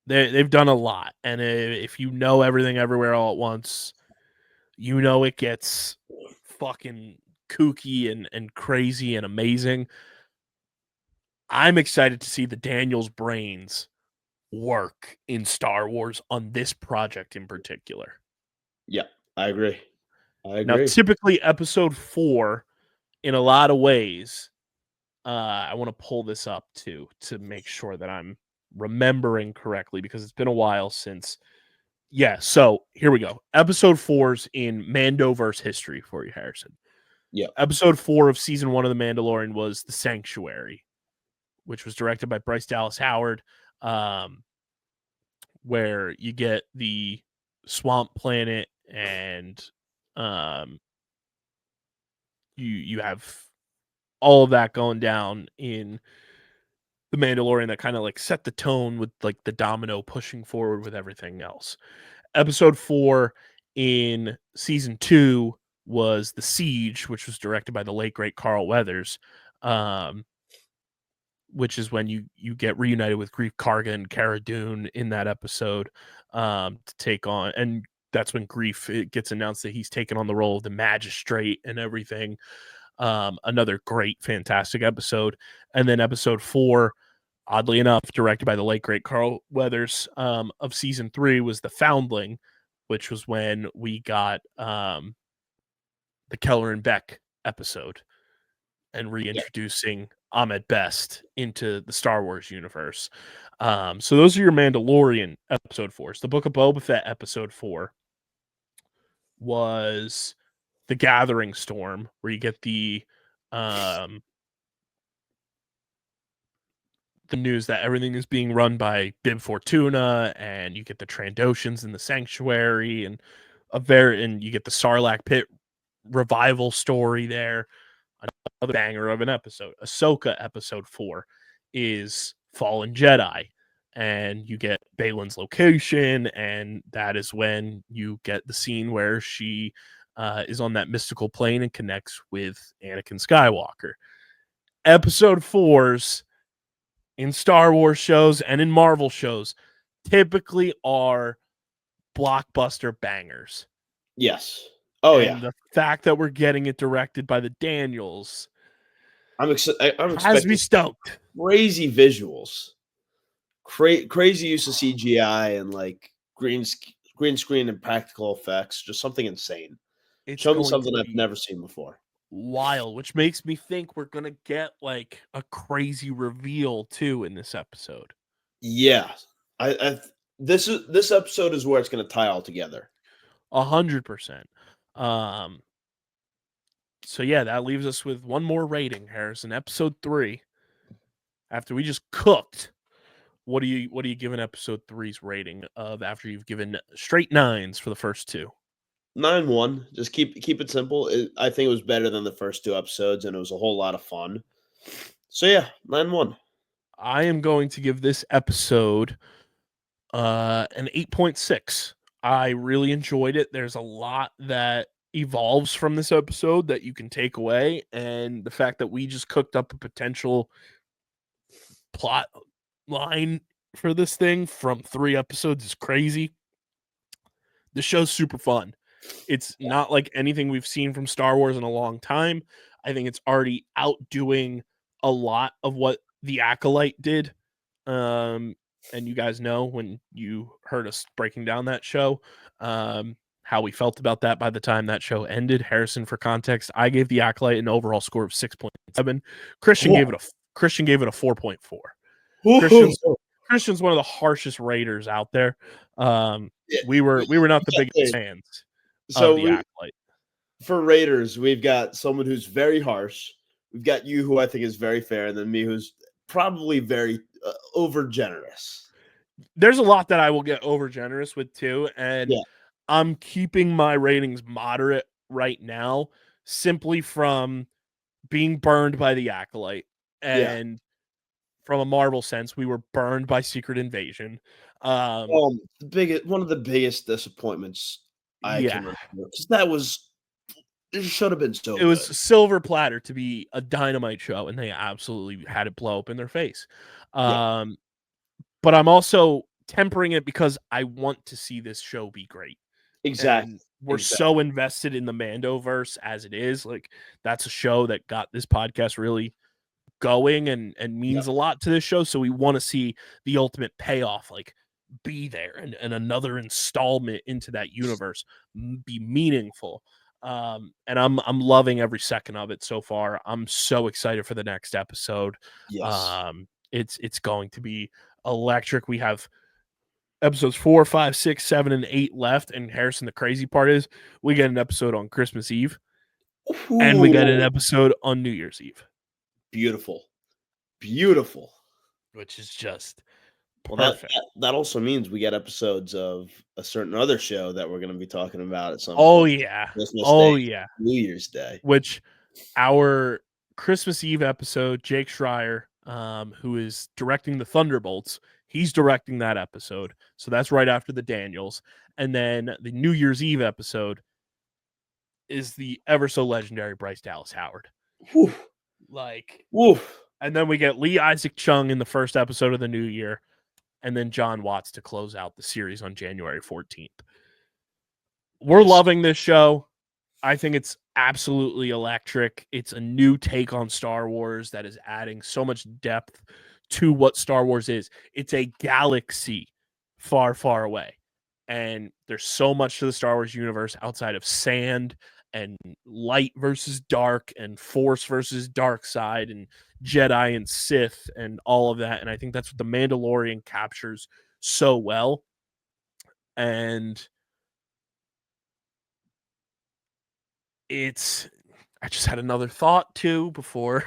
They've done a lot. And if you know Everything Everywhere All at Once, you know it gets fucking kooky and crazy and amazing. I'm excited to see the Daniels brains work in Star Wars on this project in particular. Yeah, I agree. Now, typically episode 4, in a lot of ways, I want to pull this up to make sure that I'm remembering correctly because it's been a while since. Yeah, so here we go. Episode 4's in Mando-Verse history for you, Harrison. Yeah. Episode 4 of season 1 of The Mandalorian was The Sanctuary, which was directed by Bryce Dallas Howard, where you get the swamp planet and you have all of that going down in the Mandalorian that kind of like set the tone with like the domino pushing forward with everything else. Episode 4 in season 2 was The Siege, which was directed by the late great Carl Weathers, which is when you get reunited with Greef Karga and Cara Dune in that episode to take on, and that's when it gets announced that he's taken on the role of the magistrate and everything. Another great, fantastic episode. And then episode 4, oddly enough, directed by the late great Carl Weathers, of season 3 was The Foundling, which was when we got the Keller and Beck episode and reintroducing Ahmed Best into the Star Wars universe. So those are your Mandalorian episode 4s. The Book of Boba Fett episode 4 was The Gathering Storm, where you get the news that everything is being run by Bib Fortuna, and you get the Trandoshans in the Sanctuary, and you get the Sarlacc Pit revival story there. Other banger of an episode. Ahsoka episode 4 is Fallen Jedi. And you get Balin's location, and that is when you get the scene where she is on that mystical plane and connects with Anakin Skywalker. Episode 4s in Star Wars shows and in Marvel shows typically are blockbuster bangers. Yes. Oh, and the fact that we're getting it directed by the Daniels I'm has expecting me stoked. crazy visuals. Crazy use of CGI and like green screen and practical effects. Just something insane. It's Show me going something to I've be never seen before. wild, which makes me think we're gonna get like a crazy reveal too in this episode. Yeah, this episode is where it's going to tie all together. 100%. So yeah, that leaves us with one more rating, Harrison. Episode 3. After we just cooked, what are you giving episode 3's rating of after you've given straight 9s for the first 2? 9-1. Just keep it simple. I think it was better than the first 2 episodes, and it was a whole lot of fun. So yeah, 9-1. I am going to give this episode an 8.6. I really enjoyed it. There's a lot that evolves from this episode that you can take away, and the fact that we just cooked up a potential plot line for this thing from 3 episodes is crazy. The show's super fun. It's not like anything we've seen from Star Wars in a long time. I think it's already outdoing a lot of what The Acolyte did. And you guys know when you heard us breaking down that show, how we felt about that by the time that show ended. Harrison, for context, I gave The Acolyte an overall score of 6.7. Christian gave it a 4.4. Christian's one of the harshest raters out there. We were not the biggest fans of The Acolyte. For raters, we've got someone who's very harsh. We've got you, who I think is very fair, and then me, who's probably very over generous. There's a lot that I will get over generous with too, and I'm keeping my ratings moderate right now, simply from being burned by The Acolyte, and from a Marvel sense, we were burned by Secret Invasion. One of the biggest disappointments I can remember, because it should have been so good. It was silver platter to be a dynamite show, and they absolutely had it blow up in their face. But I'm also tempering it because I want to see this show be great. Exactly. And we're so invested in the Mando-Verse as it is. Like, that's a show that got this podcast really going and means a lot to this show. So we want to see the ultimate payoff, like, be there and another installment into that universe be meaningful. And I'm loving every second of it so far. I'm so excited for the next episode. It's going to be electric. We have episodes 4, 5, 6, 7, and 8 left. And Harrison, the crazy part is we get an episode on Christmas Eve. Ooh. And we get an episode on New Year's Eve. Beautiful. Which is just perfect. That also means we get episodes of a certain other show that we're going to be talking about at some point. Christmas Day, New Year's Day. Which our Christmas Eve episode, Jake Schreier, who is directing the Thunderbolts, he's directing that episode. So that's right after the Daniels. And then the New Year's Eve episode is the ever so legendary Bryce Dallas Howard. Whew. And then we get Lee Isaac Chung in the first episode of the new year, and then John Watts to close out the series on January 14th. We're loving this show. I think it's absolutely electric. It's a new take on Star Wars that is adding so much depth to what Star Wars is. It's a galaxy far, far away. And there's so much to the Star Wars universe outside of sand and light versus dark and force versus dark side and Jedi and Sith and all of that. And I think that's what The Mandalorian captures so well. And I just had another thought too before.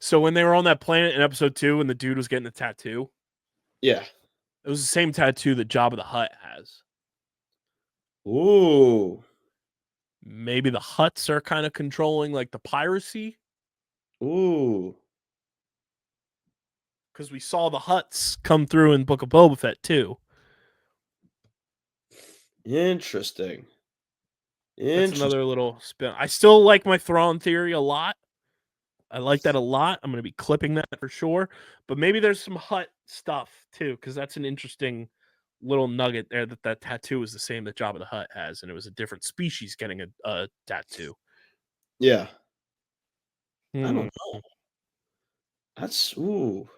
So when they were on that planet in episode 2 and the dude was getting the tattoo. Yeah. It was the same tattoo that Jabba the Hutt has. Ooh. Maybe the Hutts are kind of controlling like the piracy Ooh, because we saw the Hutts come through in Book of Boba Fett too. interesting. That's another little spin. I still like my Thrawn theory a lot. I like that a lot. I'm going to be clipping that for sure. But maybe there's some Hutt stuff too, because that's an interesting little nugget there. That tattoo is the same that Jabba the Hutt has, and it was a different species getting a tattoo. Yeah. I Hmm. don't know. That's ooh.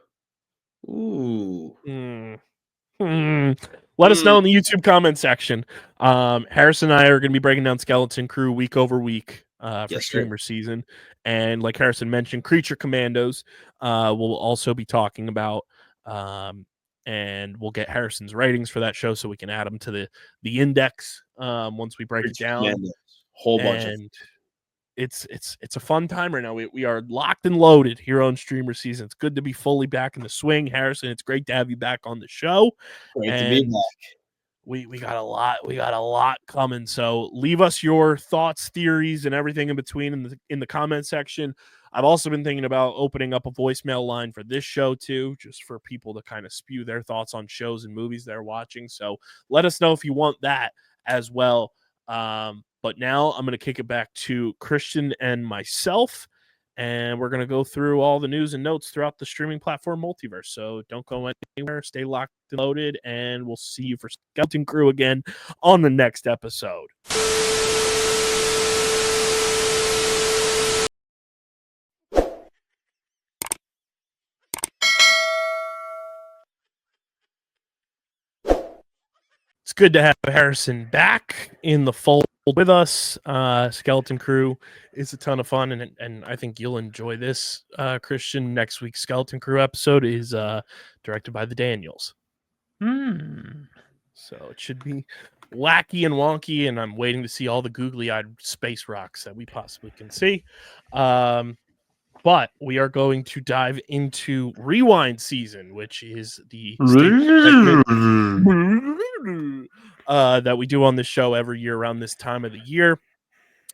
Hmm. Let us know in the YouTube comment section. Harrison and I are going to be breaking down Skeleton Crew week over week for Yes, sir. Streamer Season. And like Harrison mentioned, Creature Commandos we'll also be talking about. And we'll get Harrison's ratings for that show so we can add them to the index once we break it down. Commandos. Whole bunch of And it's a fun time right now. We are locked and loaded here on Streamer Season. It's good to be fully back in the swing, Harrison. It's great to have you back on the show. great to be back. We got a lot coming. So leave us your thoughts, theories, and everything in between in the comment section. I've also been thinking about opening up a voicemail line for this show too, just for people to kind of spew their thoughts on shows and movies they're watching. So let us know if you want that as well. But now I'm going to kick it back to Christian and myself, and we're going to go through all the news and notes throughout the streaming platform Multiverse. So don't go anywhere. Stay locked and loaded, and we'll see you for Skeleton Crew again on the next episode. It's good to have Harrison back in the fold with us. Skeleton Crew is a ton of fun, and I think you'll enjoy this, Christian. Next week's Skeleton Crew episode is directed by the Daniels. So it should be wacky and wonky, and I'm waiting to see all the googly-eyed space rocks that we possibly can see. But we are going to dive into Rewind season, which is the segment that we do on this show every year around this time of the year,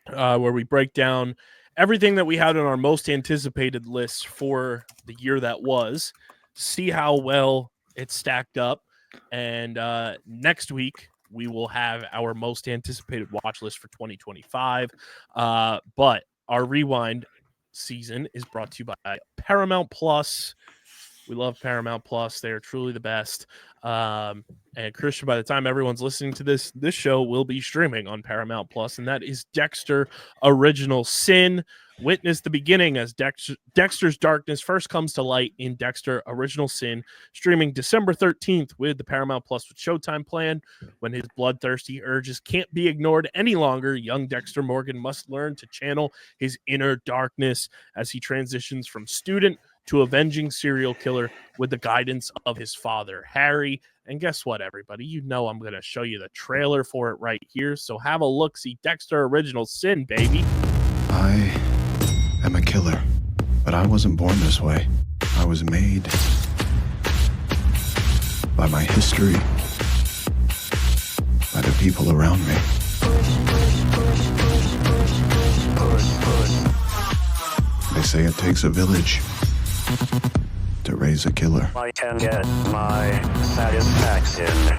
where we break down everything that we had on our most anticipated lists for the year that was, see how well it stacked up, and next week we will have our most anticipated watch list for 2025. But our Rewind season is brought to you by Paramount Plus. We love Paramount Plus. They are truly the best. And Christian, by the time everyone's listening to this show will be streaming on Paramount Plus, and that is Dexter Original Sin. Witness the beginning as Dexter's darkness first comes to light in Dexter Original Sin, streaming December 13th with the Paramount Plus with Showtime plan. When his bloodthirsty urges can't be ignored any longer, young Dexter Morgan must learn to channel his inner darkness as he transitions from student to avenging serial killer with the guidance of his father, Harry. And guess what, everybody? You know I'm going to show you the trailer for it right here. So have a look-see. Dexter Original Sin, baby. I am a killer, but I wasn't born this way. I was made by my history, by the people around me. They say it takes a village to raise a killer. I can get my satisfaction.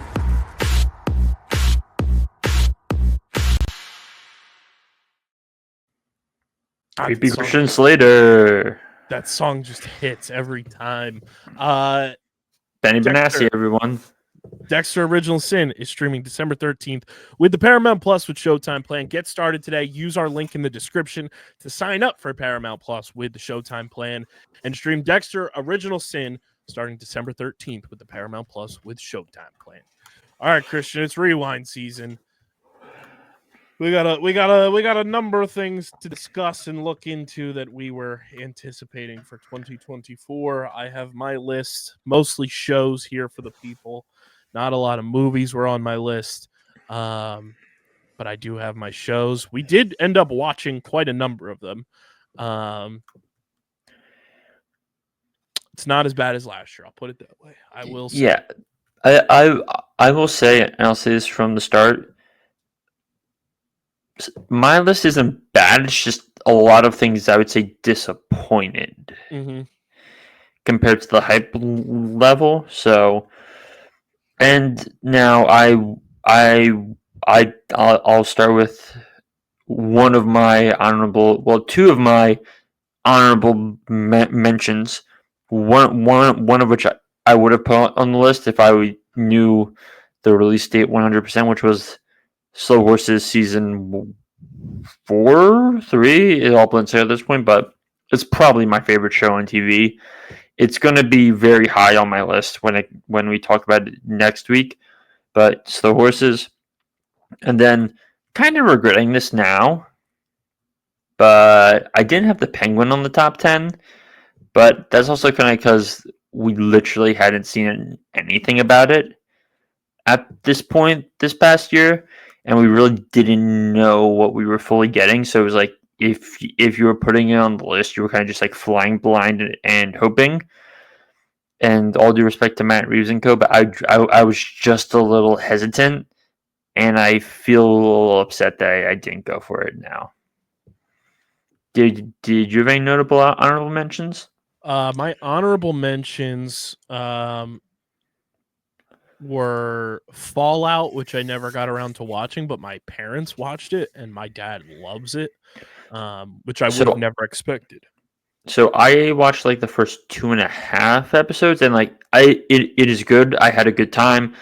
Creepy Christian Slater. That song just hits every time. Benny Dexter. Benassi, everyone. Dexter Original Sin is streaming December 13th with the Paramount Plus with Showtime plan. Get started today. Use our link in the description to sign up for Paramount Plus with the Showtime plan and stream Dexter Original Sin starting December 13th with the Paramount Plus with Showtime plan. All right, Christian, it's Rewind season. We got a number of things to discuss and look into that we were anticipating for 2024. I have my list, mostly shows here for the people. Not a lot of movies were on my list, but I do have my shows. We did end up watching quite a number of them. It's not as bad as last year. I'll put it that way. I will say. Yeah, I will say, and I'll say this from the start. my list isn't bad. It's just a lot of things I would say disappointed compared to the hype level. So, and now I'll start with one of my two of my honorable mentions. One of which I would have put on the list if I knew the release date 100%, which was Slow Horses season 3. It all blends together at this point, but it's probably my favorite show on TV. It's going to be very high on my list when we talk about it next week. But Slow Horses, and then kind of regretting this now, but I didn't have the Penguin on the top 10. But that's also kind of because we literally hadn't seen anything about it at this point this past year, and we really didn't know what we were fully getting. So it was like if you were putting it on the list, you were kind of just like flying blind and hoping. And all due respect to Matt Reeves and co, but I was just a little hesitant, and I feel a little upset that I didn't go for it now. Did you have any notable honorable mentions? My honorable mentions were Fallout, which I never got around to watching, but my parents watched it, and my dad loves it, which I would have never expected. So I watched like the first 2.5 episodes, and like it is good. I had a good time.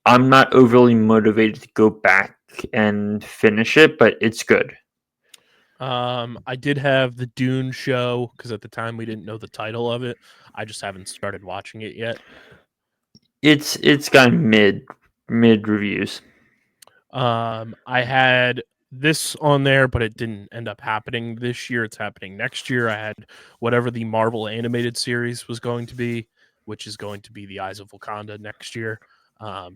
I'm not overly motivated to go back and finish it, but it's good. I did have the Dune show because at the time we didn't know the title of it. I just haven't started watching it yet. It's got mid reviews. I had this on there, but it didn't end up happening this year. It's happening next year. I had whatever the Marvel animated series was going to be, which is going to be The Eyes of Wakanda next year.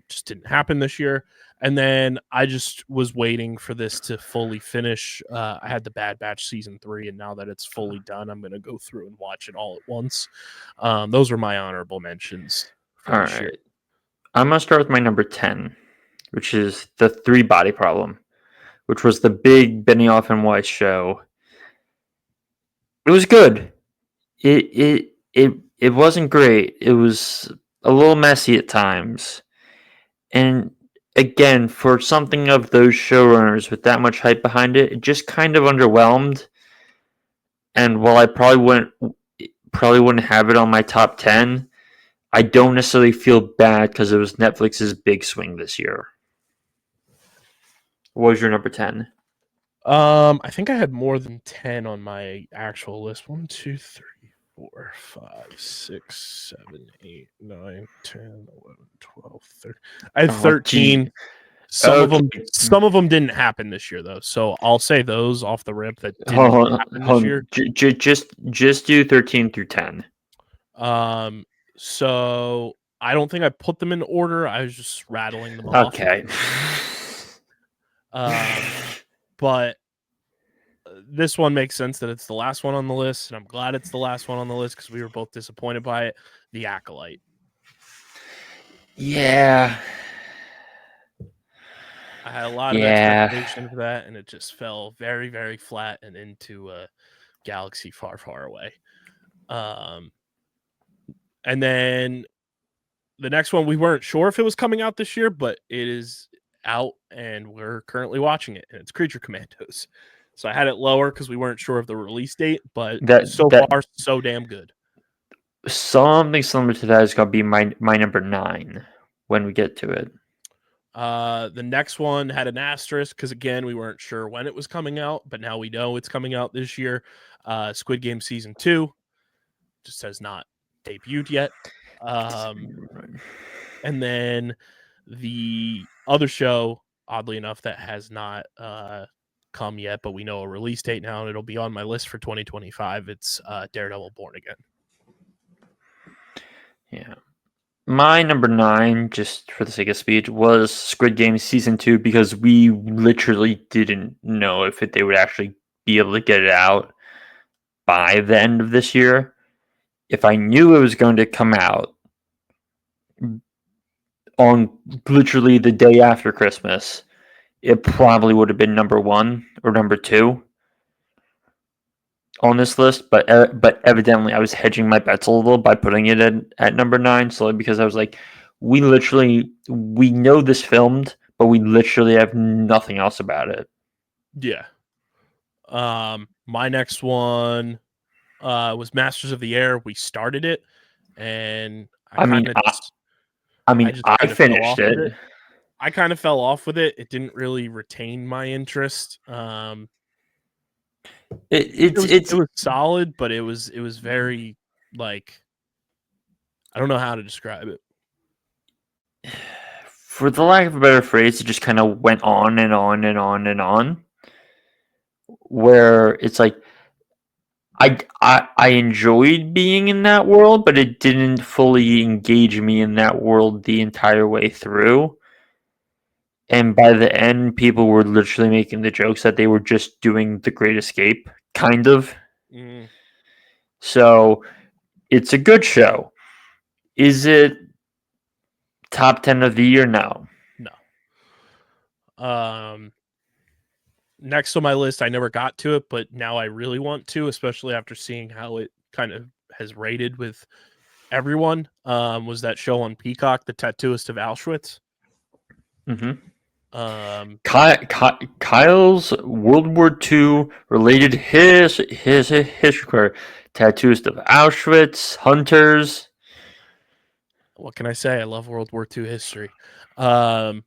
Just didn't happen this year. And then I just was waiting for this to fully finish. I had the Bad Batch season 3, and now that it's fully done, I'm going to go through and watch it all at once. Those were my honorable mentions. All right. I'm going to start with my number 10, which is The 3 Body Problem, which was the big Benioff and Weiss show. It was good. It wasn't great. It was a little messy at times. And again, for something of those showrunners with that much hype behind it, it just kind of underwhelmed. And while I probably wouldn't have it on my top 10, I don't necessarily feel bad because it was Netflix's big swing this year. What was your number 10? I think I had more than 10 on my actual list. 1, 2, 3, 4, 5, 6, 7, 8, 9, 10, 11, 12, 13. I had 13. Geez. Some of them didn't happen this year, though. So I'll say those off the rip that didn't happen this year. Just do 13 through 10. So I don't think I put them in order. I was just rattling them off. Okay. But this one makes sense that it's the last one on the list, and I'm glad it's the last one on the list because we were both disappointed by it. The Acolyte. Yeah. I had a lot of expectation for that, and it just fell very, very flat and into a galaxy far, far away. And then the next one, we weren't sure if it was coming out this year, but it is out, and we're currently watching it, and it's Creature Commandos. So I had it lower because we weren't sure of the release date, but so far, so damn good. Something similar to that is going to be my number 9 when we get to it. The next one had an asterisk because, again, we weren't sure when it was coming out, but now we know it's coming out this year. Squid Game Season 2 just has not debuted yet. And then the other show, oddly enough, that has not come yet, but we know a release date now, and it'll be on my list for 2025. It's Daredevil Born Again. Yeah. My number 9, just for the sake of speed, was Squid Game Season 2 because we literally didn't know if they would actually be able to get it out by the end of this year. If I knew it was going to come out on literally the day after Christmas, it probably would have been number 1 or number 2 on this list. But evidently, I was hedging my bets a little by putting it at number 9, solely because I was like, we know this filmed, but we literally have nothing else about it. Yeah. My next one was Masters of the Air. We started it, and I finished it. I kind of fell off with it. It didn't really retain my interest. It was solid, but it was very, like, I don't know how to describe it. For the lack of a better phrase, it just kind of went on and on and on and on. Where it's like, I enjoyed being in that world, but it didn't fully engage me in that world the entire way through. And by the end, people were literally making the jokes that they were just doing The Great Escape, kind of. Mm. So, it's a good show. Is it top 10 of the year? No. Next on my list, I never got to it, but now I really want to, especially after seeing how it kind of has rated with everyone. Was that show on Peacock, The Tattooist of Auschwitz? Mm-hmm. Kyle's Kyle's World War II related his history, Tattooist of Auschwitz, Hunters. What can I say? I love World War II history. It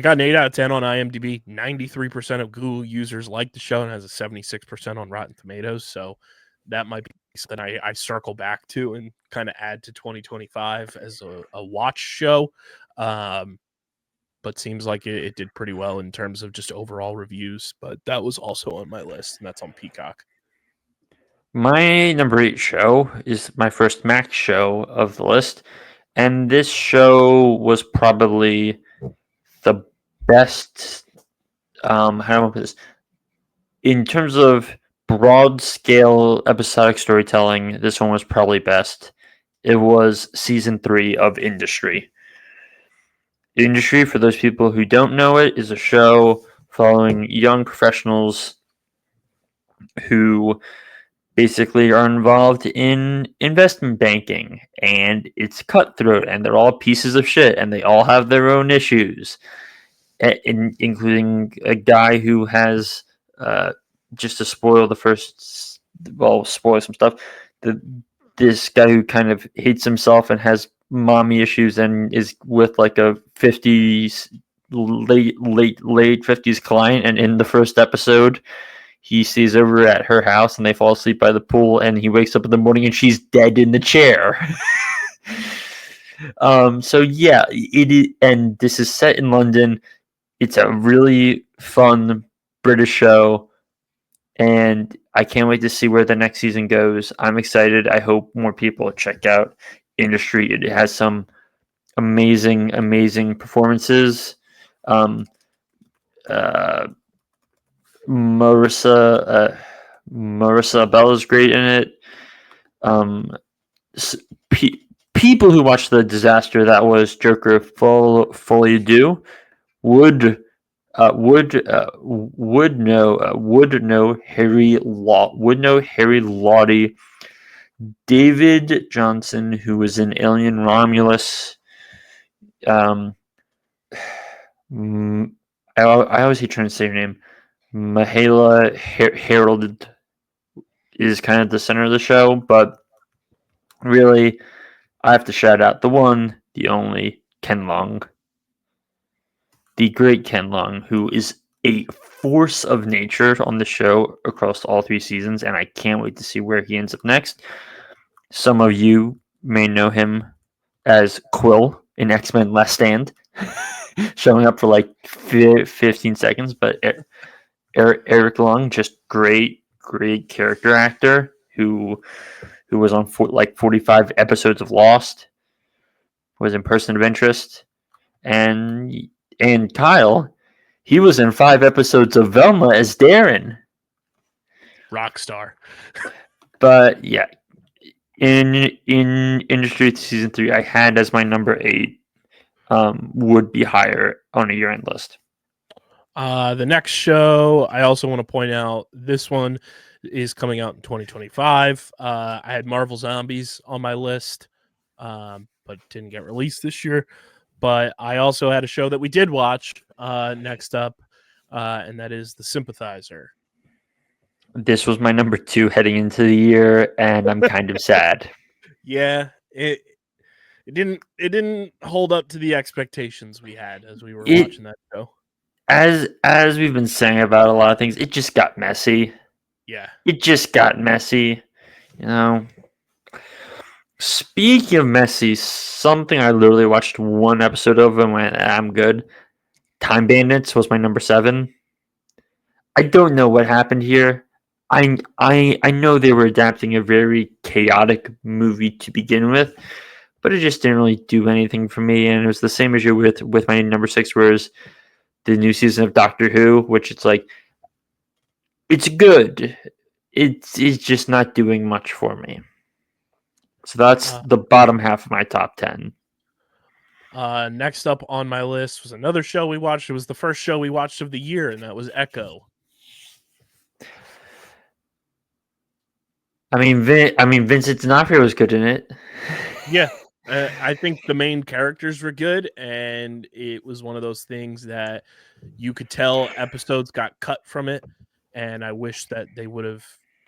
got an 8 out of 10 on IMDb. 93% of Google users like the show and has a 76% on Rotten Tomatoes. So that might be something I circle back to and kind of add to 2025 as a watch show. But seems like it did pretty well in terms of just overall reviews. But that was also on my list, and that's on Peacock. My number 8 show is my first Max show of the list. And this show was probably the best, how do I put this? In terms of broad scale episodic storytelling, this one was probably best. It was season 3 of Industry. Industry, for those people who don't know it, is a show following young professionals who basically are involved in investment banking, and it's cutthroat, and they're all pieces of shit, and they all have their own issues, including a guy who has, just to spoil spoil some stuff, this guy who kind of hates himself and has mommy issues and is with like a late 50s client, and in the first episode he stays over at her house and they fall asleep by the pool, and he wakes up in the morning and she's dead in the chair. So yeah, it is, and this is set in London. It's a really fun British show, and I can't wait to see where the next season goes. I'm excited. I hope more people check out Industry. It has some amazing performances. Marissa Bell is great in it. People who watched the disaster that was Joker Folie Do would know Harry Lottie, David Johnson, who was in Alien Romulus. I always hate trying to say her name. Mahala Harold is kind of the center of the show, but really, I have to shout out the one, the only, Ken Long. The great Ken Long, who is a force of nature on the show across all 3 seasons, and I can't wait to see where he ends up next. Some of you may know him as Quill in X-Men Last Stand, showing up for like 15 seconds, but Eric Long, just great character actor who was on 45 episodes of Lost, was in Person of Interest, and Kyle, he was in 5 episodes of Velma as Darren. Rockstar. But yeah, in Industry season 3, I had as my number 8, would be higher on a year-end list. The next show, I also want to point out, this one is coming out in 2025. I had Marvel Zombies on my list, but didn't get released this year. But I also had a show that we did watch next up, and that is The Sympathizer. This was my number 2 heading into the year, and I'm kind of sad. Yeah, it didn't hold up to the expectations we had as we were watching that show. As we've been saying about a lot of things, it just got messy. Yeah. It just got messy. You know. Speaking of messy, something I literally watched one episode of and went, I'm good. Time Bandits was my number 7. I don't know what happened here. I know they were adapting a very chaotic movie to begin with, but it just didn't really do anything for me. And it was the same issue with my number 6, whereas the new season of Doctor Who, which it's like, it's good. It's just not doing much for me. So that's the bottom half of my top 10. Next up on my list was another show we watched. It was the first show we watched of the year, and that was Echo. I mean, Vincent D'Onofrio was good in it. Yeah, I think the main characters were good, and it was one of those things that you could tell episodes got cut from it, and I wish that they would have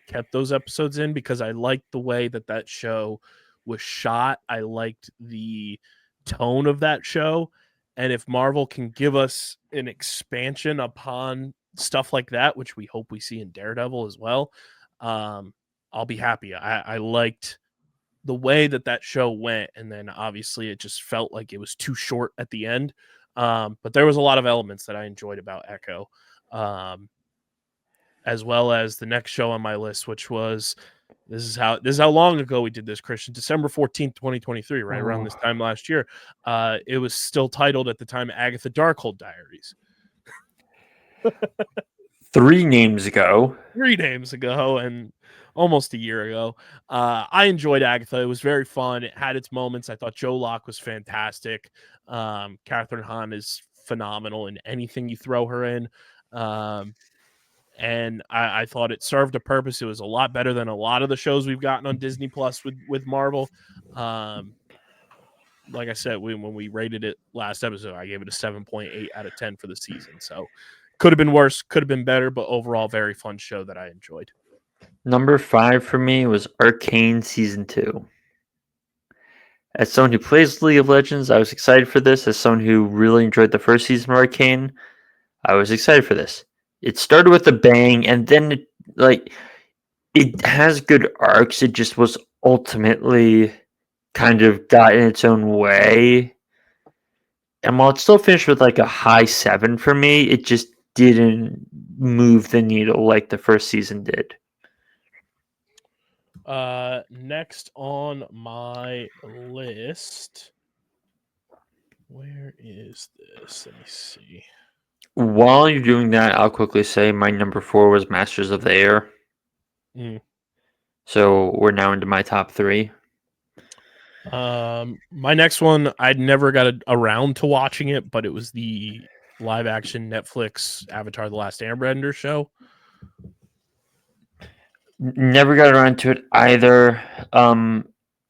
kept those episodes in because I liked the way that show was shot. I liked the tone of that show, and if Marvel can give us an expansion upon stuff like that, which we hope we see in Daredevil as well, I'll be happy. I liked the way that show went, and then obviously it just felt like it was too short at the end. But there was a lot of elements that I enjoyed about Echo, as well as the next show on my list, which was this is how long ago we did this, Christian. December 14th, 2023, right around this time last year. It was still titled at the time Agatha Darkhold Diaries. 3 names ago. 3 names ago, and almost a year ago. I enjoyed Agatha. It was very fun. It had its moments. I thought Joe Locke was fantastic. Catherine Hahn is phenomenal in anything you throw her in. And I thought it served a purpose. It was a lot better than a lot of the shows we've gotten on Disney Plus with Marvel. Like I said, when we rated it last episode, I gave it a 7.8 out of 10 for the season. So could have been worse, could have been better, but overall, very fun show that I enjoyed. Number 5 for me was Arcane Season 2. As someone who plays League of Legends, I was excited for this. As someone who really enjoyed the first season of Arcane, I was excited for this. It started with a bang, and then it has good arcs. It just was ultimately kind of got in its own way. And while it still finished with like a high 7 for me, it just didn't move the needle like the first season did. Next on my list, where is this? Let me see. While you're doing that, I'll quickly say my number 4 was Masters of the Air. So we're now into my top 3. My next one, I'd never got around to watching it, but it was the live action Netflix Avatar: The Last Airbender show. Never got around to it either.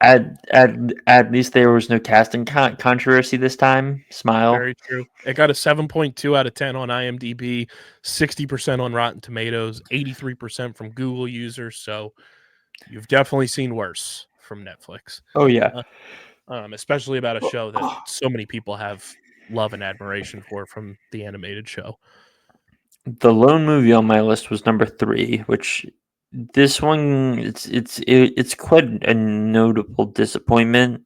At least there was no casting controversy this time. Smile. Very true. It got a 7.2 out of 10 on IMDb, 60% on Rotten Tomatoes, 83% from Google users. So you've definitely seen worse from Netflix. Oh yeah. Especially about a show that so many people have love and admiration for from the animated show. The lone movie on my list was number 3, which this one it's quite a notable disappointment.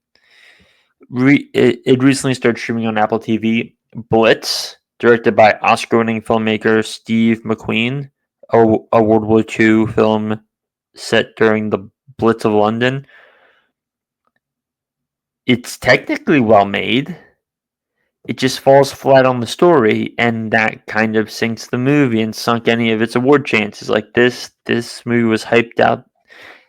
It recently started streaming on Apple TV. Blitz, directed by Oscar-winning filmmaker Steve McQueen, a World War II film set during the Blitz of London. It's technically well made. It just falls flat on the story, and that kind of sinks the movie and sunk any of its award chances. Like this movie was hyped out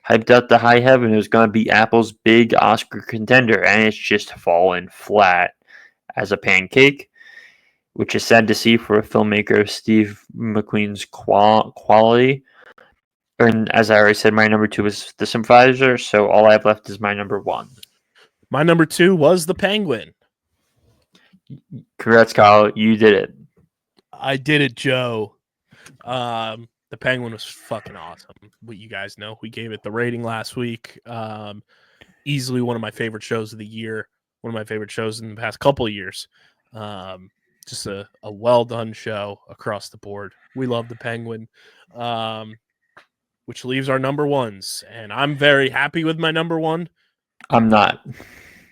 to high heaven. It was going to be Apple's big Oscar contender, and it's just fallen flat as a pancake. which is sad to see for a filmmaker of Steve McQueen's quality. And as I already said, my number 2 is The Sympathizer, so all I have left is my number 1. My number 2 was The Penguin. Congrats, Kyle. You did it. I did it, Joe. The Penguin was fucking awesome. What you guys know, we gave it the rating last week. Easily one of my favorite shows of the year. One of my favorite shows in the past couple of years. Just a well done show across the board. We love The Penguin. Which leaves our number ones, and I'm very happy with my number 1. I'm not.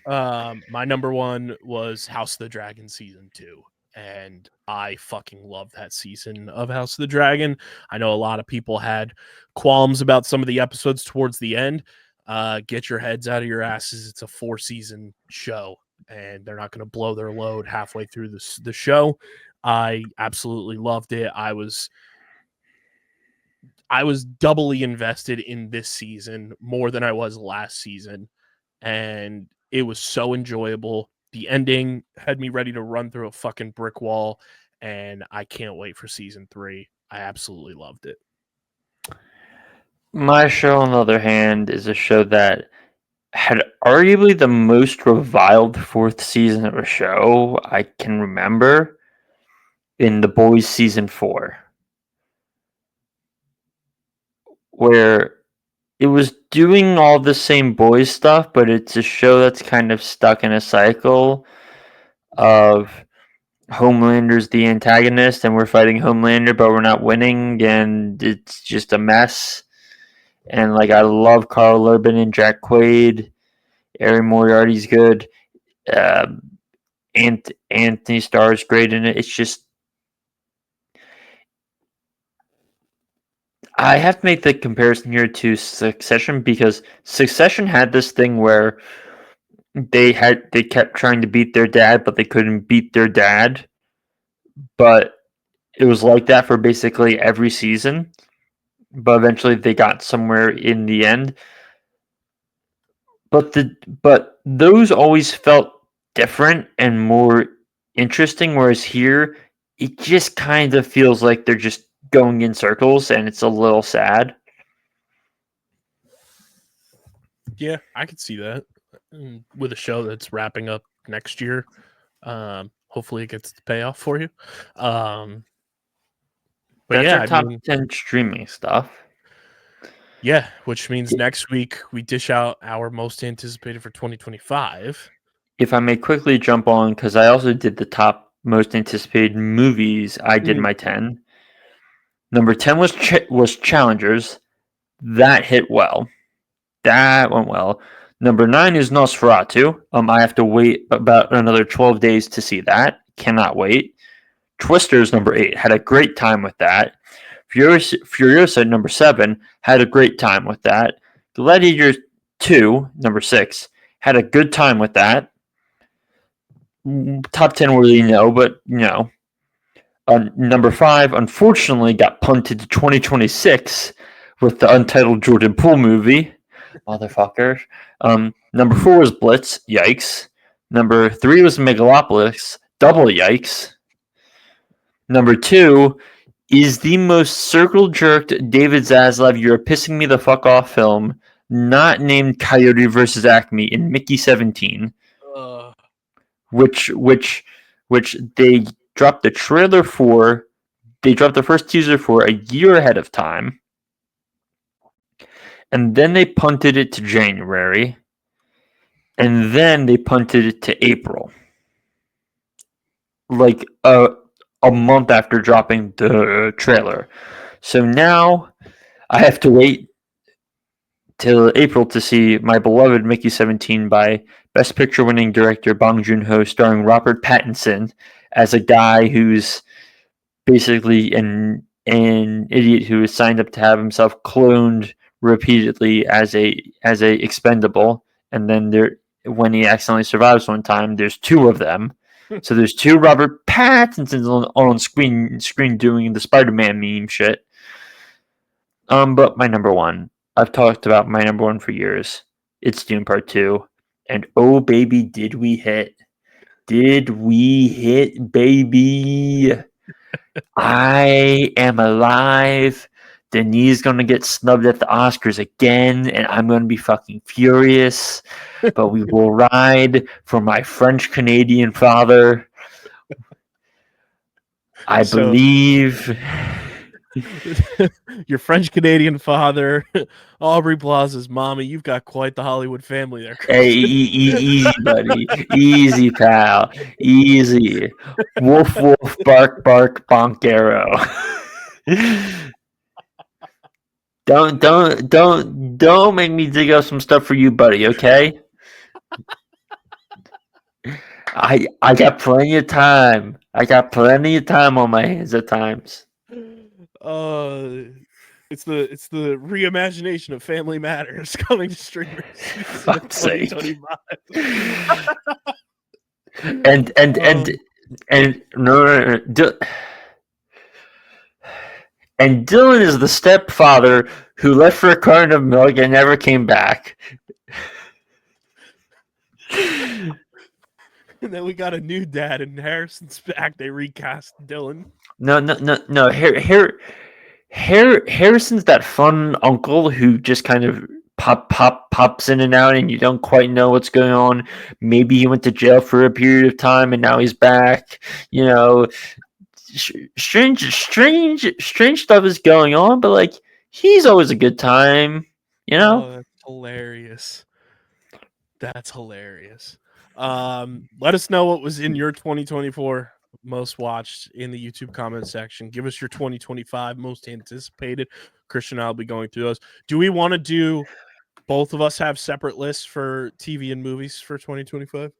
My number 1 was House of the Dragon season 2, and I fucking love that season of House of the Dragon. I know a lot of people had qualms about some of the episodes towards the end. Get your heads out of your asses. It's a 4-season show, and they're not going to blow their load halfway through the show. I absolutely loved it. I was doubly invested in this season more than I was last season, and it was so enjoyable. The ending had me ready to run through a fucking brick wall, and I can't wait for season 3. I absolutely loved it. My show, on the other hand, is a show that had arguably the most reviled 4th season of a show I can remember in The Boys season 4. Where it was doing all the same boys stuff, but it's a show that's kind of stuck in a cycle of Homelander's the antagonist and we're fighting Homelander, but we're not winning, and it's just a mess. And like, I love Carl Urban and Jack Quaid. Erin Moriarty's good. Anthony Starr's great in it. It's just, I have to make the comparison here to Succession, because Succession had this thing where they kept trying to beat their dad, but they couldn't beat their dad. But it was like that for basically every season. But eventually they got somewhere in the end. But those always felt different and more interesting, whereas here it just kind of feels like they're just going in circles, and it's a little sad. Yeah, I could see that with a show that's wrapping up next year. Hopefully it gets the payoff for you. But That's yeah, our top 10 streaming stuff. Yeah, which means next week we dish out our most anticipated for 2025. If I may quickly jump on, because I also did the top most anticipated movies. I did my 10. Number 10 was Challengers. That hit well. That went well. Number 9 is Nosferatu. I have to wait about another 12 days to see that. Cannot wait. Twisters, number 8. Had a great time with that. Furiosa, number 7. Had a great time with that. Gladiator 2, number 6. Had a good time with that. Top 10 really no, but you know. Number 5, unfortunately, got punted to 2026 with the untitled Jordan Poole movie. Motherfucker. Number 4 was Blitz. Yikes. Number 3 was Megalopolis. Double yikes. Number 2 is the most circle-jerked David Zaslav "You're Pissing Me the Fuck Off" film, not named Coyote vs. Acme, in Mickey 17. Which they dropped the trailer for. They dropped the first teaser for a year ahead of time. And then they punted it to January. And then they punted it to April. Like a month after dropping the trailer. So now I have to wait till April to see my beloved Mickey 17 by Best Picture winning director Bong Joon-ho, starring Robert Pattinson as a guy who's basically an idiot who is signed up to have himself cloned repeatedly as a expendable, and then when he accidentally survives one time, there's 2 of them. So there's 2 Robert Pattinsons on screen doing the Spider-Man meme shit. But my number 1, I've talked about my number 1 for years. It's Dune Part 2, and oh baby, did we hit? Did we hit, baby? I am alive. Denis gonna get snubbed at the Oscars again, and I'm gonna be fucking furious. But we will ride for my French Canadian father. I So- believe. Your French Canadian father, Aubrey Plaza's mommy. You've got quite the Hollywood family there. Hey, easy, buddy. Easy, pal. Easy. Woof, woof, bark, bark, bonkero. Don't make me dig up some stuff for you, buddy. Okay. I got plenty of time. I got plenty of time on my hands at times. It's the reimagination of Family Matters coming to streamers in Fuck's sake. 2025. And no. And Dylan is the stepfather who left for a carton of milk and never came back. And then we got a new dad, and Harrison's back. They recast Dylan. No. Harrison's that fun uncle who just kind of pops in and out, and you don't quite know what's going on. Maybe he went to jail for a period of time, and now he's back. You know, strange stuff is going on, but like he's always a good time. You know, that's hilarious. That's hilarious. Let us know what was in your 2024 most watched in the YouTube comment section. Give us your 2025 most anticipated. Christian and I'll be going through those. Do we want to do both of us have separate lists for TV and movies for 2025?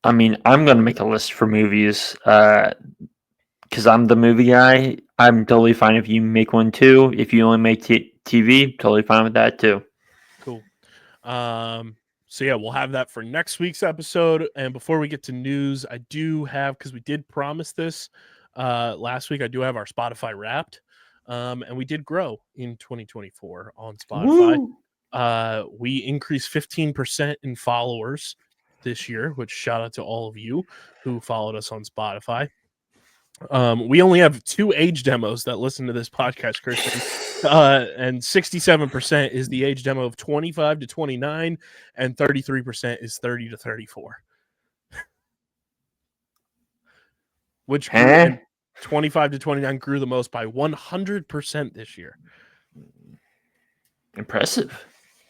I mean, I'm gonna make a list for movies because I'm the movie guy. I'm totally fine if you make one too. If you only make TV, totally fine with that too. Cool. So yeah, we'll have that for next week's episode. And before we get to news, I do have, because we did promise this last week, I do have our Spotify Wrapped. And we did grow in 2024 on Spotify. We increased 15% in followers this year, which shout out to all of you who followed us on Spotify. We only have 2 age demos that listen to this podcast, Christian. And 67% is the age demo of 25 to 29, and 33% is 30 to 34. Which grew, 25 to 29 grew the most by 100% this year. Impressive.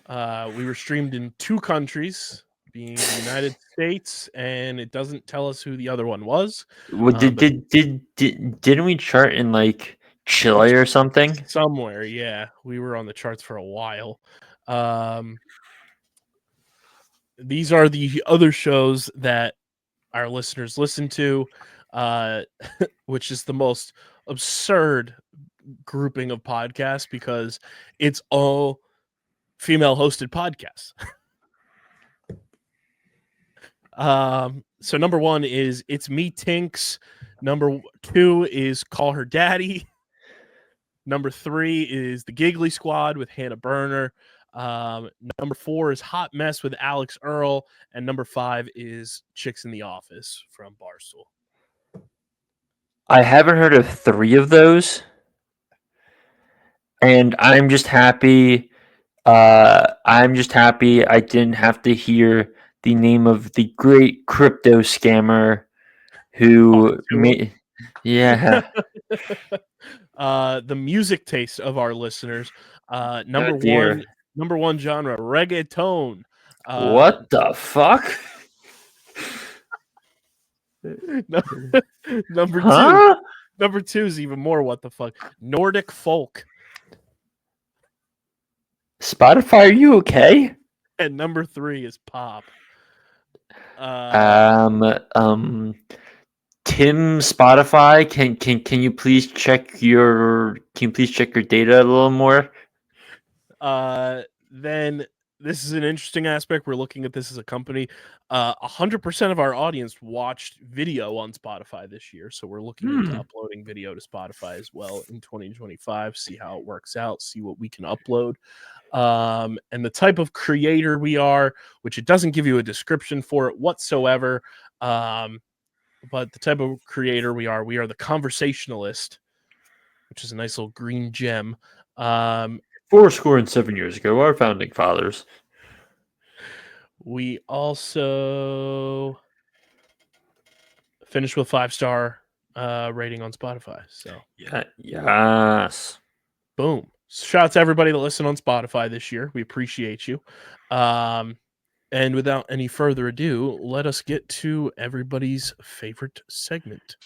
We were streamed in 2 countries, being the United States, and it doesn't tell us who the other one was. Well, didn't we chart in like Chile or something? Somewhere, yeah. We were on the charts for a while. These are the other shows that our listeners listen to, which is the most absurd grouping of podcasts because it's all female-hosted podcasts. So number 1 is It's Me Tinks. Number 2 is Call Her Daddy. Number 3 is The Giggly Squad with Hannah Berner. Number 4 is Hot Mess with Alex Earl. And number 5 is Chicks in the Office from Barstool. I haven't heard of 3 of those. And I'm just happy. I didn't have to hear the name of the great crypto scammer who made. Yeah. The music taste of our listeners. Number one genre, reggaeton. What the fuck? Number 2 is even more what the fuck. Nordic folk. Spotify, are you okay? And number 3 is pop. Tim Spotify, can you please check your data a little more? Then this is an interesting aspect. We're looking at this as a company. 100% of our audience watched video on Spotify this year, so we're looking into uploading video to Spotify as well in 2025. See how it works out. See what we can upload. And the type of creator we are, which it doesn't give you a description for it whatsoever. but the type of creator we are the conversationalist, which is a nice little green gem. 7 years ago, our founding fathers. We also finished with 5-star rating on Spotify. So Yeah, yes. boom. Shout out to everybody that listened on Spotify this year. We appreciate you. And without any further ado, let us get to everybody's favorite segment.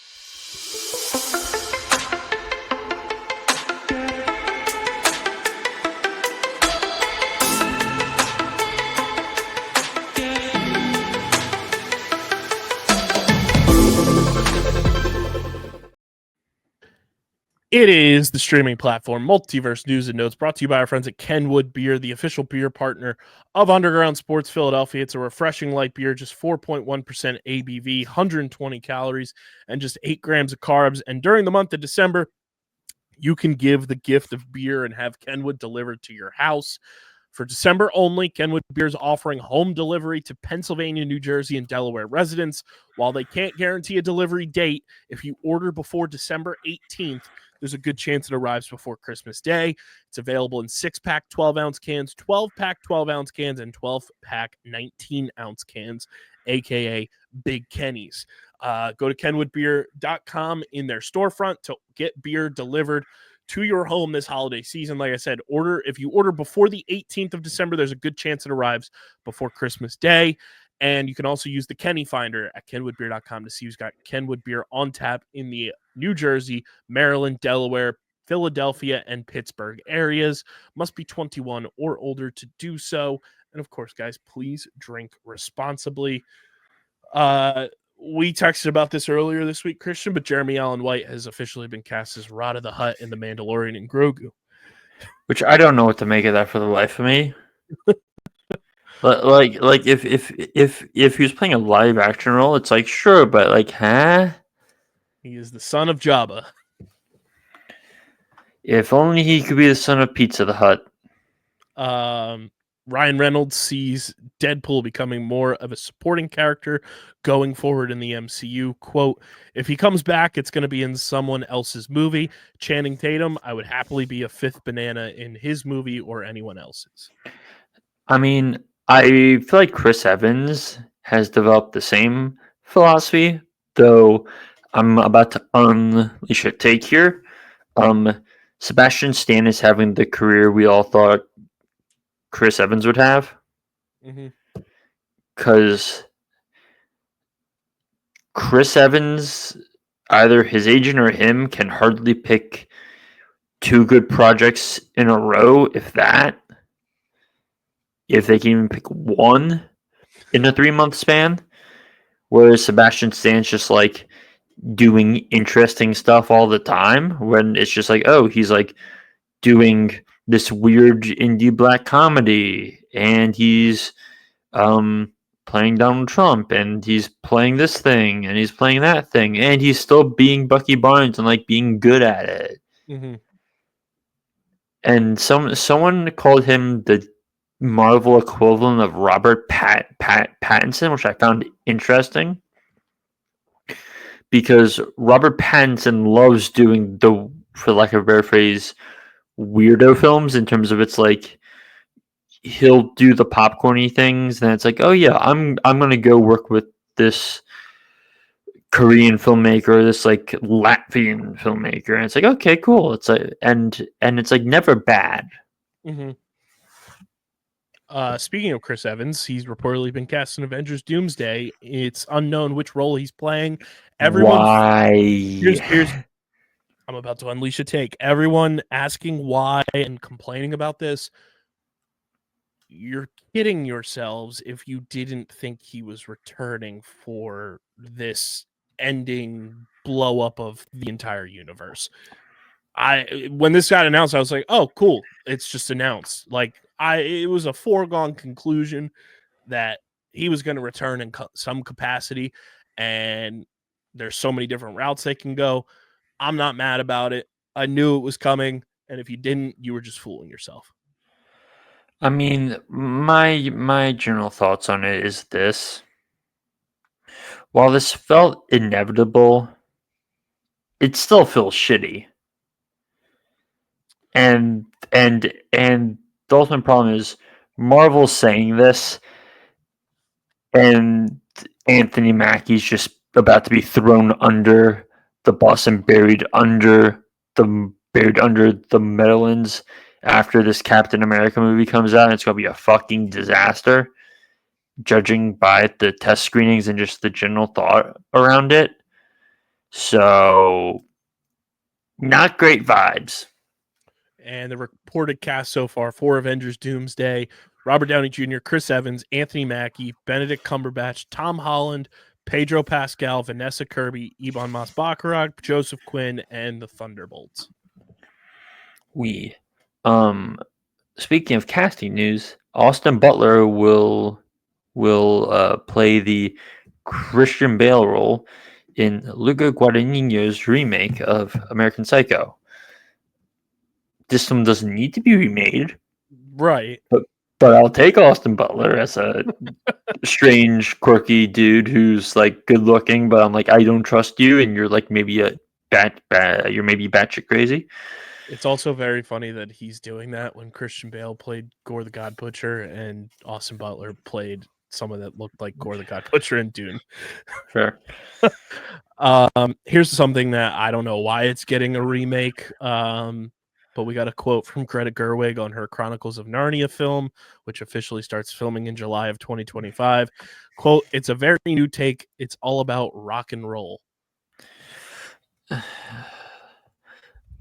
It is the Streaming Platform Multiverse News and Notes, brought to you by our friends at Kenwood Beer, the official beer partner of Underground Sports Philadelphia. It's a refreshing light beer, just 4.1% ABV, 120 calories, and just 8 grams of carbs. And during the month of December, you can give the gift of beer and have Kenwood delivered to your house. For December only, Kenwood Beer is offering home delivery to Pennsylvania, New Jersey, and Delaware residents. While they can't guarantee a delivery date, if you order before December 18th, there's a good chance it arrives before Christmas Day. It's available in 6-pack 12-ounce cans, 12-pack 12-ounce cans, and 12-pack 19-ounce cans, a.k.a. Big Kenny's. Go to kenwoodbeer.com in their storefront to get beer delivered to your home this holiday season. Like I said, if you order before the 18th of December, there's a good chance it arrives before Christmas Day. And you can also use the Kenny Finder at kenwoodbeer.com to see who's got Kenwood Beer on tap in the New Jersey, Maryland, Delaware, Philadelphia, and Pittsburgh areas. Must be 21 or older to do so. And of course, guys, please drink responsibly. We texted about this earlier this week, Christian, but Jeremy Allen White has officially been cast as Rod of the Hutt in The Mandalorian and Grogu. Which I don't know what to make of that for the life of me. Like if he was playing a live action role, it's like sure, but like, huh? He is the son of Jabba. If only he could be the son of Pizza the Hut. Ryan Reynolds sees Deadpool becoming more of a supporting character going forward in the MCU. Quote, if he comes back, it's going to be in someone else's movie. Channing Tatum, I would happily be a fifth banana in his movie or anyone else's. I mean, I feel like Chris Evans has developed the same philosophy, though I'm about to unleash a take here. Sebastian Stan is having the career we all thought Chris Evans would have. Because Chris Evans, either his agent or him, can hardly pick 2 good projects in a row, if that. If they can even pick 1 in a 3-month span. Whereas Sebastian Stan's just like doing interesting stuff all the time, when it's just like, oh, he's like doing this weird indie black comedy, and he's playing Donald Trump, and he's playing this thing, and he's playing that thing, and he's still being Bucky Barnes and like being good at it. And someone called him the Marvel equivalent of Robert Pattinson, which I found interesting, because Robert Pattinson loves doing the, for lack of a better phrase, weirdo films, in terms of it's like he'll do the popcorny things, and it's like, oh yeah, I'm gonna go work with this Korean filmmaker, this like Latvian filmmaker, and it's like, okay, cool. It's like, and it's like never bad. Speaking of Chris Evans, he's reportedly been cast in Avengers Doomsday. It's unknown which role he's playing. Why? Here's I'm about to unleash a take. Everyone asking why and complaining about this. You're kidding yourselves if you didn't think he was returning for this ending blow up of the entire universe. When this got announced, I was like, oh, cool. It's just announced. Like, it was a foregone conclusion that he was going to return in some capacity, and there's so many different routes they can go. I'm not mad about it. I knew it was coming, and if you didn't, you were just fooling yourself. I mean, my general thoughts on it is this. while this felt inevitable, it still feels shitty. And the ultimate problem is Marvel saying this, and Anthony Mackie's just about to be thrown under the bus and buried under the Meadowlands after this Captain America movie comes out, and it's gonna be a fucking disaster, judging by the test screenings and just the general thought around it. So, not great vibes. And the reported cast so far for Avengers Doomsday: Robert Downey Jr., Chris Evans, Anthony Mackie, Benedict Cumberbatch, Tom Holland, Pedro Pascal, Vanessa Kirby, Ebon Moss-Baccarat, Joseph Quinn, and the Thunderbolts. Speaking of casting news, Austin Butler will play the Christian Bale role in Luca Guadagnino's remake of American Psycho. This one doesn't need to be remade, Right. but I'll take Austin Butler as a strange, quirky dude who's like good looking, but I'm like, I don't trust you, and you're like maybe you're maybe batshit crazy. It's also very funny that he's doing that when Christian Bale played Gore the God Butcher and Austin Butler played someone that looked like Gore the God Butcher in Dune. Fair. Here's something that I don't know why it's getting a remake. But we got a quote from Greta Gerwig on her Chronicles of Narnia film, which officially starts filming in July of 2025. Quote, "It's a very new take. It's all about rock and roll."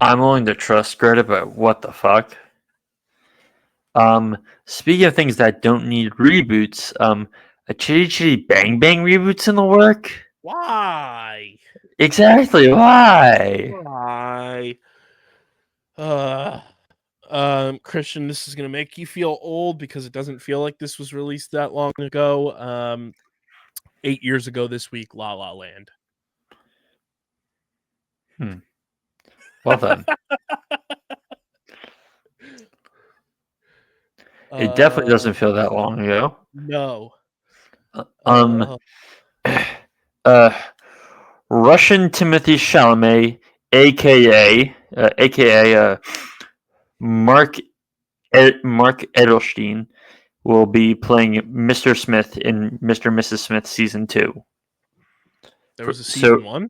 I'm willing to trust Greta, but what the fuck? Speaking of things that don't need reboots, a Chitty Chitty Bang Bang reboot's in the work. Why? Exactly, why? Why? Christian, this is gonna make you feel old because it doesn't feel like this was released that long ago. 8 years ago this week, La La Land. Well then. It definitely doesn't feel that long ago. No. Russian Timothy Chalamet, aka Mark Edelstein, will be playing Mr. Smith in Mr. and Mrs. Smith season 2. There was a season 1?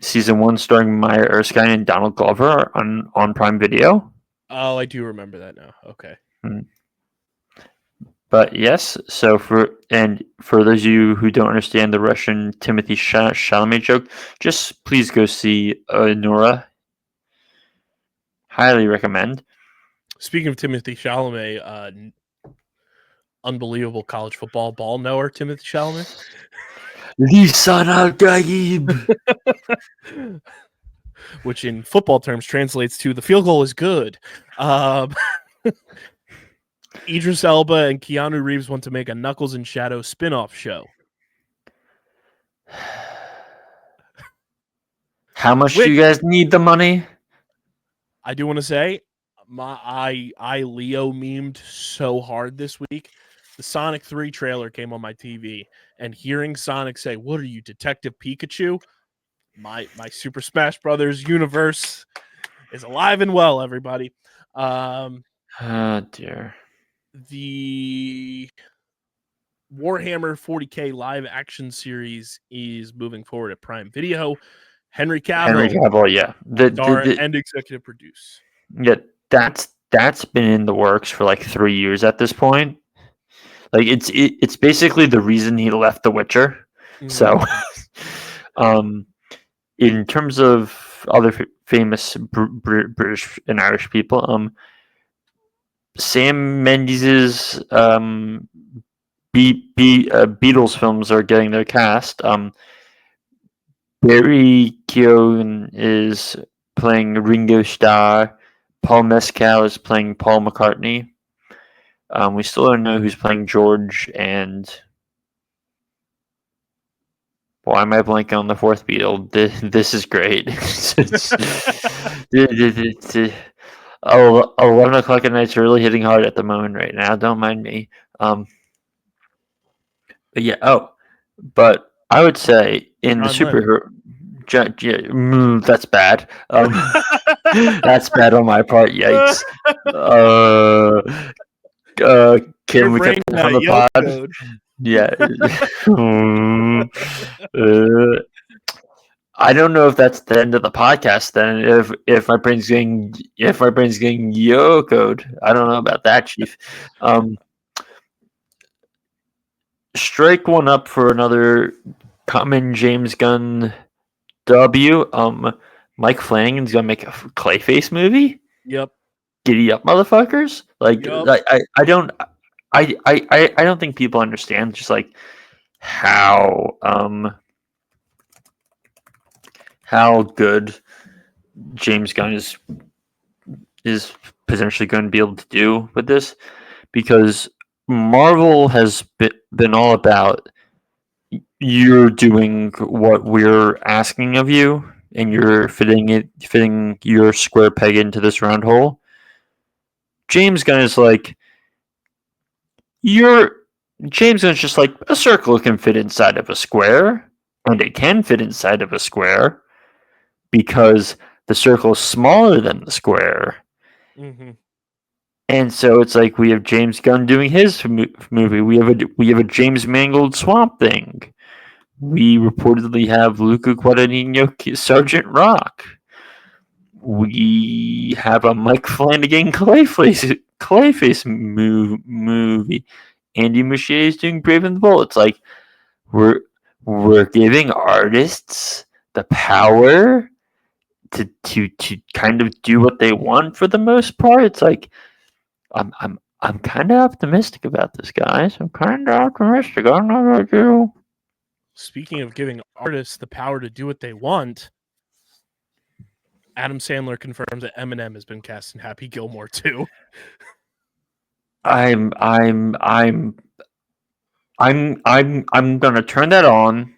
Season 1 starring Maya Erskine and Donald Glover on Prime Video. Oh, I do remember that now. Okay. But yes, so for those of you who don't understand the Russian Timothy Chalamet joke, just please go see Nora. Highly recommend. Speaking of Timothy Chalamet, unbelievable college football ball knower Timothy Chalamet. Lisan Al-Gaib. Which in football terms translates to the field goal is good. Idris Elba and Keanu Reeves want to make a Knuckles and Shadow spin-off show. How much do you guys need the money? I do want to say, I Leo memed so hard this week. The Sonic 3 trailer came on my TV, and hearing Sonic say, "What are you, Detective Pikachu?" My Super Smash Brothers universe is alive and well, everybody. Oh dear. The Warhammer 40K live action series is moving forward at Prime Video. Henry Cavill, yeah. star and executive produce. Yeah, that's been in the works for like 3 years at this point. Like it's basically the reason he left The Witcher. Mm-hmm. So, in terms of other famous British and Irish people, Sam Mendes' Beatles films are getting their cast. Barry Keoghan is playing Ringo Starr. Paul Mescal is playing Paul McCartney. We still don't know who's playing George, and why am I blanking on the fourth Beatle? This is great. 11 o'clock at night's really hitting hard at the moment right now. Don't mind me. But yeah. But I would say in the John Lennon. superhero, that's bad. That's bad on my part. Yikes. Uh, Your can we cut brain that from got the yolk pod? code. Yeah. Mm, uh, I don't know if that's the end of the podcast. Then, if my brain's getting yo code, I don't know about that, Chief. Strike one up for another common James Gunn W. Mike Flanagan's gonna make a Clayface movie. Yep. Giddy up, motherfuckers! Like, Yup. I don't think people understand just like how good James Gunn is potentially going to be able to do with this, because Marvel has been all about you're doing what we're asking of you, and you're fitting your square peg into this round hole. James Gunn is like, James Gunn's just like, a circle can fit inside of a square, and it can fit inside of a square because the circle is smaller than the square. Mm-hmm. And so it's like we have James Gunn doing his movie. We have a James Mangold Swamp Thing. We reportedly have Luca Guadagnino Sergeant Rock. We have a Mike Flanagan Clayface movie. Andy Muschietti is doing Brave and the Bold. It's like we're giving artists the power to kind of do what they want for the most part. It's like I'm kind of optimistic about this, guys. I'm kind of optimistic. I don't know about you. Speaking of giving artists the power to do what they want, Adam Sandler confirms that Eminem has been cast in Happy Gilmore 2. I'm gonna turn that on.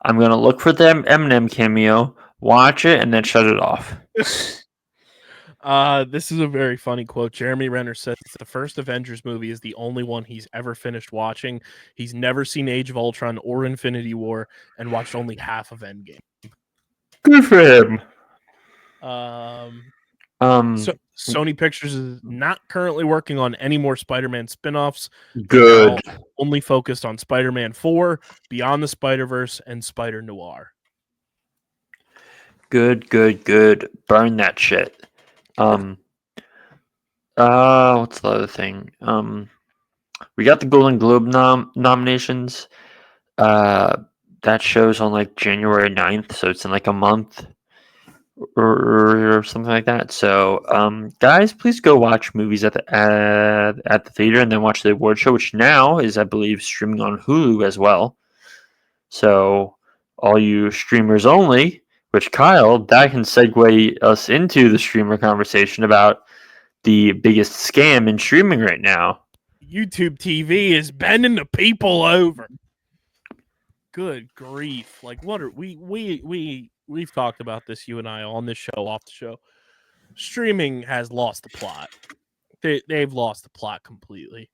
I'm gonna look for the Eminem cameo, watch it, and then shut it off. This is a very funny quote. Jeremy Renner says the first Avengers movie is the only one he's ever finished watching. He's never seen Age of Ultron or Infinity War and watched only half of Endgame. Good for him. So Sony Pictures is not currently working on any more Spider-Man spin-offs. Good. Only focused on Spider-Man 4, Beyond the Spider-Verse, and Spider-Noir. Good. Burn that shit. What's the other thing? We got the Golden Globe nominations. That show's on like January 9th, so it's in like a month or something like that. So, guys, please go watch movies at the theater, and then watch the award show, which now is, I believe, streaming on Hulu as well. So, all you streamers only. Which, Kyle, that can segue us into the streamer conversation about the biggest scam in streaming right now. YouTube TV is bending the people over. Good grief! Like, what are we've talked about this, you and I, on this show, off the show. Streaming has lost the plot. They've lost the plot completely,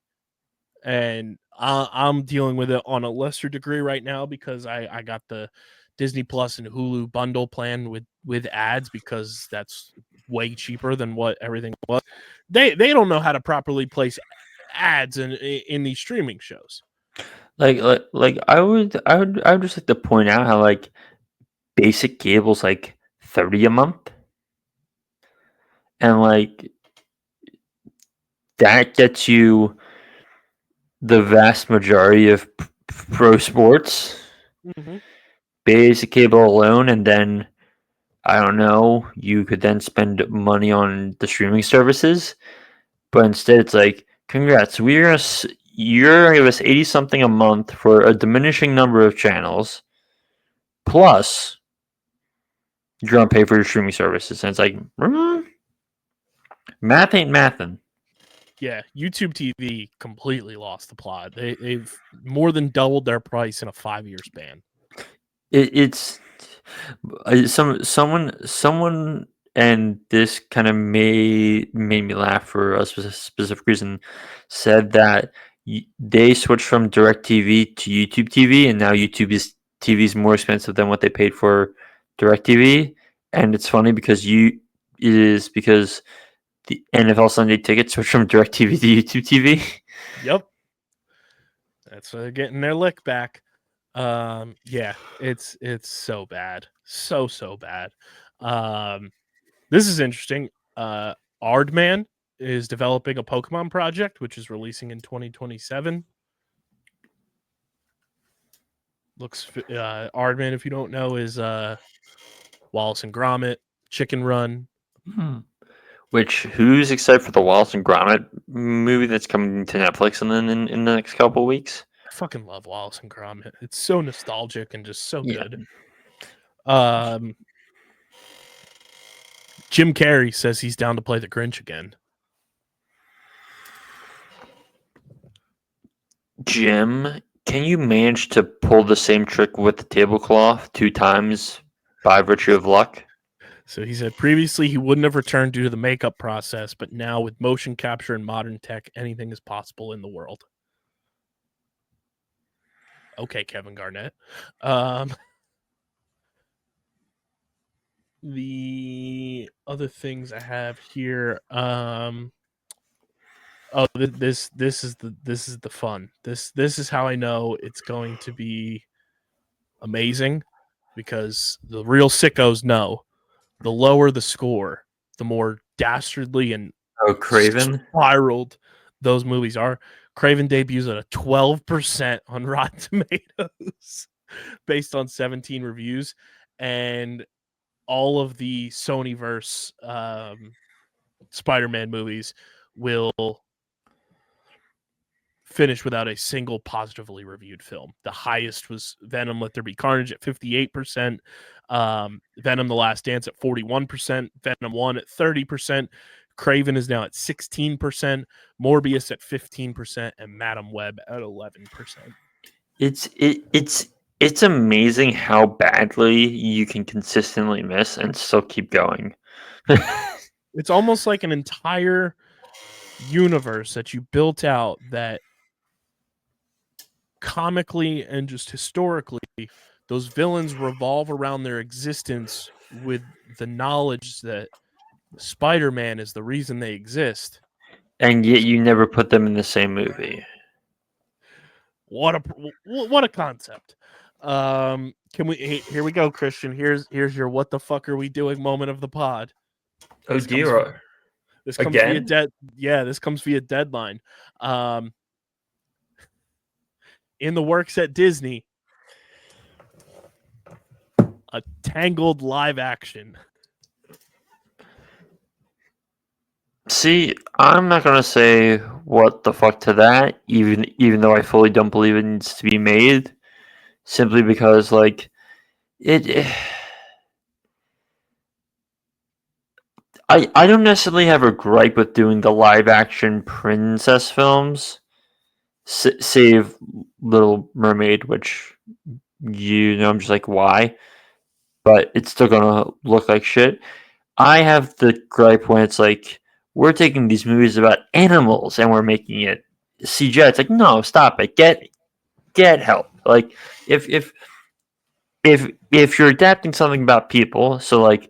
and I'm dealing with it on a lesser degree right now because I got the Disney Plus and Hulu bundle plan with ads because that's way cheaper than what everything was. They don't know how to properly place ads in these streaming shows. Like I would just like to point out how like basic cable's like $30 a month, and like that gets you the vast majority of pro sports. Mm-hmm. Basic cable alone, and then I don't know, you could then spend money on the streaming services, but instead it's like, congrats, you're gonna give us 80 something a month for a diminishing number of channels, plus you're gonna pay for your streaming services, and it's like, math ain't mathin'. Yeah, YouTube TV completely lost the plot. They've more than doubled their price in a 5-year span. It's someone, and this kind of made me laugh for a specific reason, said that they switched from DirecTV to YouTube TV, and now YouTube TV is more expensive than what they paid for DirecTV. And it's funny because because the NFL Sunday Ticket switched from DirecTV to YouTube TV. Yep. That's why they're getting their lick back. Yeah, it's so bad. So bad. This is interesting. Aardman is developing a Pokemon project, which is releasing in 2027. Aardman, if you don't know, is Wallace and Gromit, Chicken Run. Which, who's excited for the Wallace and Gromit movie that's coming to Netflix in the next couple of weeks? I fucking love Wallace and Gromit. It's so nostalgic and just so Yeah. good. Jim Carrey says he's down to play the Grinch again. Jim, can you manage to pull the same trick with the tablecloth 2 times by virtue of luck? So he said previously he wouldn't have returned due to the makeup process, but now with motion capture and modern tech, anything is possible in the world. Okay, Kevin Garnett. The other things I have here. This is the fun. This is how I know it's going to be amazing, because the real sickos know the lower the score, the more dastardly and Craven spiraled those movies are. Craven debuts at a 12% on Rotten Tomatoes based on 17 reviews, and all of the Sony-verse Spider-Man movies will finish without a single positively reviewed film. The highest was Venom Let There Be Carnage at 58%, Venom The Last Dance at 41%, Venom 1 at 30%, Craven is now at 16%, Morbius at 15%, and Madam Web at 11%. It's amazing how badly you can consistently miss and still keep going. It's almost like an entire universe that you built out that comically and just historically, those villains revolve around their existence with the knowledge that Spider-Man is the reason they exist. And yet you never put them in the same movie. What a concept. Can we here we go, Christian. Here's your what the fuck are we doing moment of the pod. Oh dear. This comes via deadline. In the works at Disney, a Tangled live action. See, I'm not gonna say what the fuck to that, even though I fully don't believe it needs to be made, simply because like I don't necessarily have a gripe with doing the live action princess films, save Little Mermaid, which I'm just like, why? But it's still gonna look like shit. I have the gripe when it's like, we're taking these movies about animals and we're making it CGI. It's like, no, stop it. Get help. Like, if you're adapting something about people, so like,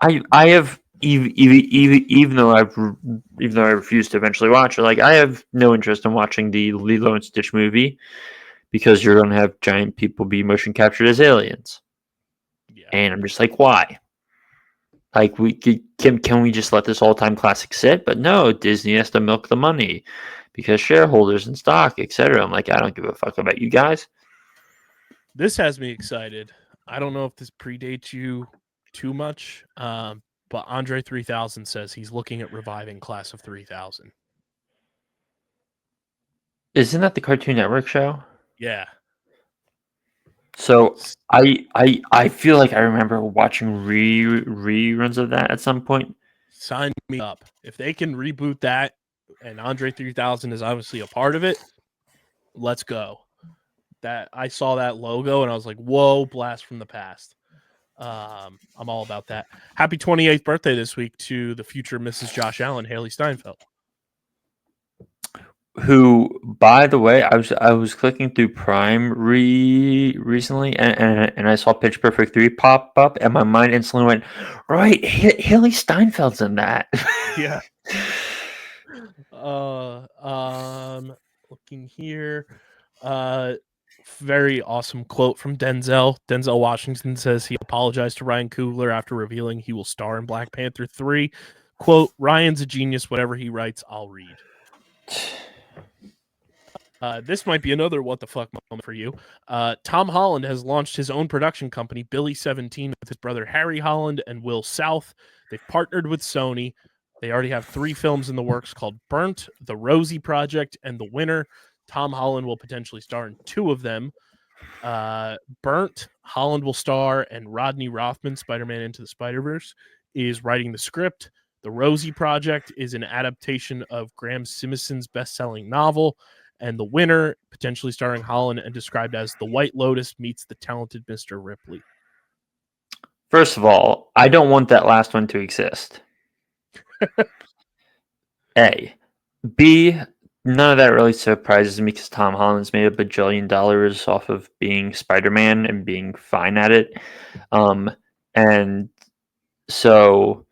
I have even though I refuse to eventually watch it, like I have no interest in watching the Lilo and Stitch movie because you're going to have giant people be motion captured as aliens. Yeah. And I'm just like, why? Like can we just let this all-time classic sit? But no, Disney has to milk the money because shareholders and stock, etc. I'm like, I don't give a fuck about you guys. This has me excited. I don't know if this predates you too much, but Andre 3000 says he's looking at reviving Class of 3000. Isn't that the Cartoon Network show? Yeah. So I feel like I remember watching reruns of that at some point. Sign me up. If they can reboot that, and Andre 3000 is obviously a part of it, let's go. That I saw that logo and I was like, whoa, blast from the past. I'm all about that. Happy 28th birthday this week to the future Mrs. Josh Allen, Haley Steinfeld. who, by the way, I was clicking through Prime recently, and I saw Pitch Perfect 3 pop up, and my mind instantly went, right, Haley Steinfeld's in that. Yeah. Looking here. Very awesome quote from Denzel. Denzel Washington says he apologized to Ryan Coogler after revealing he will star in Black Panther 3. Quote, Ryan's a genius. Whatever he writes, I'll read. This might be another what the fuck moment for you. Tom Holland has launched his own production company, Billy 17, with his brother Harry Holland and Will South. They've partnered with Sony. They already have 3 films in the works called Burnt, The Rosie Project, and The Winner. Tom Holland will potentially star in 2 of them. Burnt, Holland will star, and Rodney Rothman, Spider-Man Into the Spider-Verse, is writing the script. The Rosie Project is an adaptation of Graham Simmonson's best-selling novel. And The Winner, potentially starring Holland and described as The White Lotus meets the talented Mr. Ripley. First of all, I don't want that last one to exist. A. B. None of that really surprises me because Tom Holland's made $1 bajillion off of being Spider-Man and being fine at it. And so,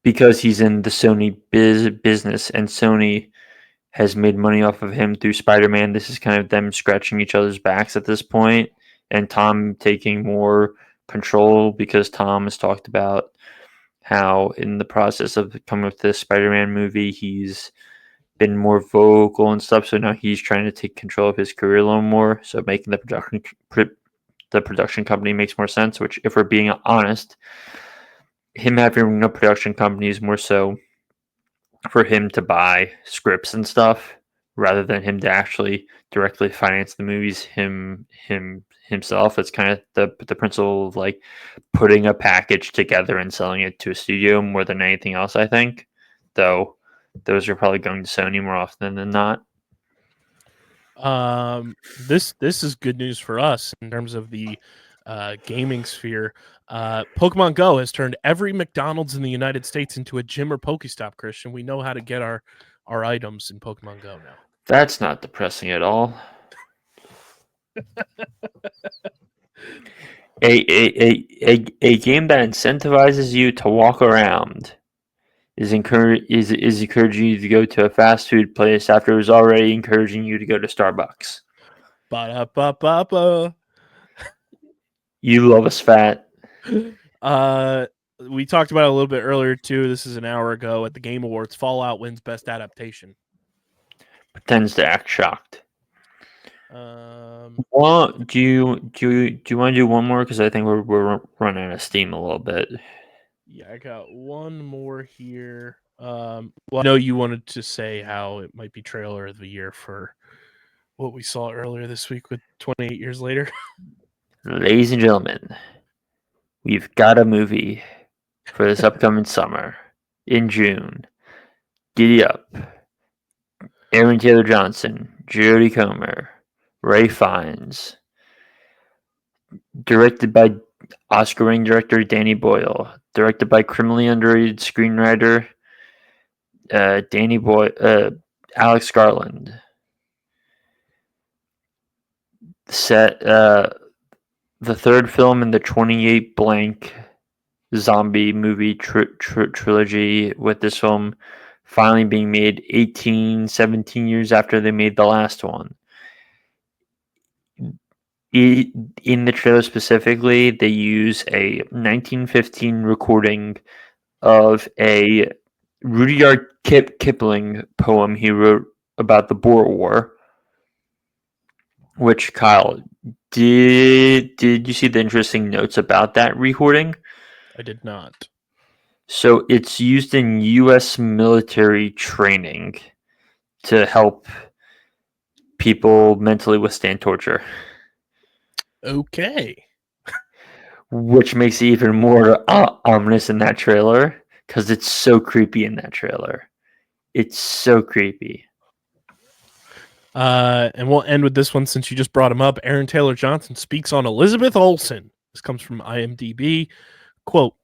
because he's in the Sony business and Sony has made money off of him through Spider-Man, this is kind of them scratching each other's backs at this point, and Tom taking more control because Tom has talked about how in the process of coming up with this Spider-Man movie, he's been more vocal and stuff, so now he's trying to take control of his career a little more, so making the production company makes more sense, which, if we're being honest, him having a production company is more so for him to buy scripts and stuff rather than him to actually directly finance the movies himself. It's kind of the principle of like putting a package together and selling it to a studio more than anything else, I think. Though those are probably going to Sony more often than not. This is good news for us in terms of the gaming sphere. Pokemon Go has turned every McDonald's in the United States into a gym or Pokestop, Christian. We know how to get our items in Pokemon Go now. That's not depressing at all. A game that incentivizes you to walk around is encouraging you to go to a fast food place after it was already encouraging you to go to Starbucks. Ba-da-ba-ba-ba. You love us fat. We talked about it a little bit earlier too. This is an hour ago at the Game Awards. Fallout wins Best Adaptation. Pretends to act shocked. What do you want to do one more? Because I think we're running out of steam a little bit. Yeah, I got one more here. Well, I know you wanted to say how it might be trailer of the year for what we saw earlier this week with 28 Years Later. Ladies and gentlemen, we've got a movie for this upcoming summer in June. Giddy up. Aaron Taylor Johnson, Jodie Comer, Ray Fiennes. Directed by Oscar-winning director Danny Boyle. Directed by criminally underrated screenwriter Alex Garland. Set the third film in the 28 blank zombie movie trilogy, with this film finally being made 17 years after they made the last one. In the trailer specifically, they use a 1915 recording of a Rudyard Kipling poem he wrote about the Boer War. Which, Kyle, did you see the interesting notes about that recording? I did not. So it's used in U.S. military training to help people mentally withstand torture. Okay. Which makes it even more ominous in that trailer, because it's so creepy in that trailer. It's so creepy. And we'll end with this one since you just brought him up. Aaron Taylor Johnson speaks on Elizabeth Olsen. This comes from IMDb. Quote,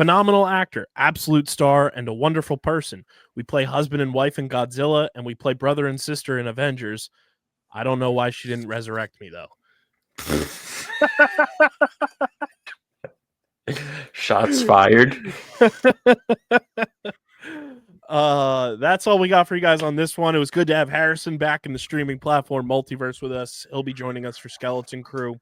Phenomenal actor, absolute star, and a wonderful person. We play husband and wife in Godzilla, and we play brother and sister in Avengers. I don't know why she didn't resurrect me, though. Shots fired. That's all we got for you guys on this one. It was good to have Harrison back in the streaming platform Multiverse with us. He'll be joining us for Skeleton Crew,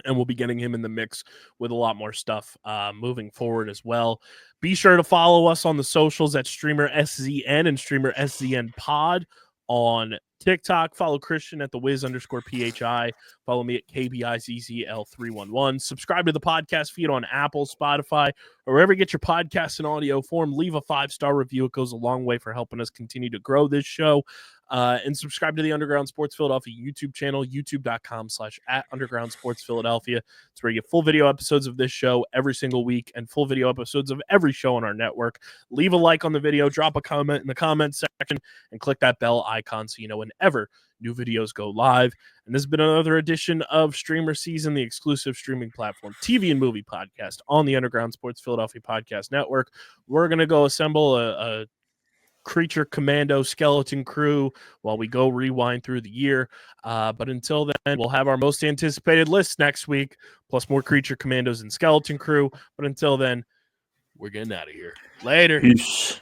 and we'll be getting him in the mix with a lot more stuff moving forward as well. Be sure to follow us on the socials at StreamerSZN and StreamerSZN Pod on TikTok. Follow Christian at the Wiz_PHI. Follow me at KBIZZL311. Subscribe to the podcast feed on Apple, Spotify, or wherever you get your podcasts in audio form. Leave a 5-star review. It goes a long way for helping us continue to grow this show. And subscribe to the Underground Sports Philadelphia YouTube channel, youtube.com/@Underground Sports Philadelphia. It's where you get full video episodes of this show every single week and full video episodes of every show on our network. Leave a like on the video, drop a comment in the comment section, and click that bell icon so you know whenever new videos go live. And this has been another edition of Streamer Season, the exclusive streaming platform TV and movie podcast on the Underground Sports Philadelphia Podcast Network. We're going to go assemble a creature commando skeleton crew while we go rewind through the year. But until then, we'll have our most anticipated list next week, plus more creature commandos and skeleton crew. But until then, we're getting out of here. Later. Peace.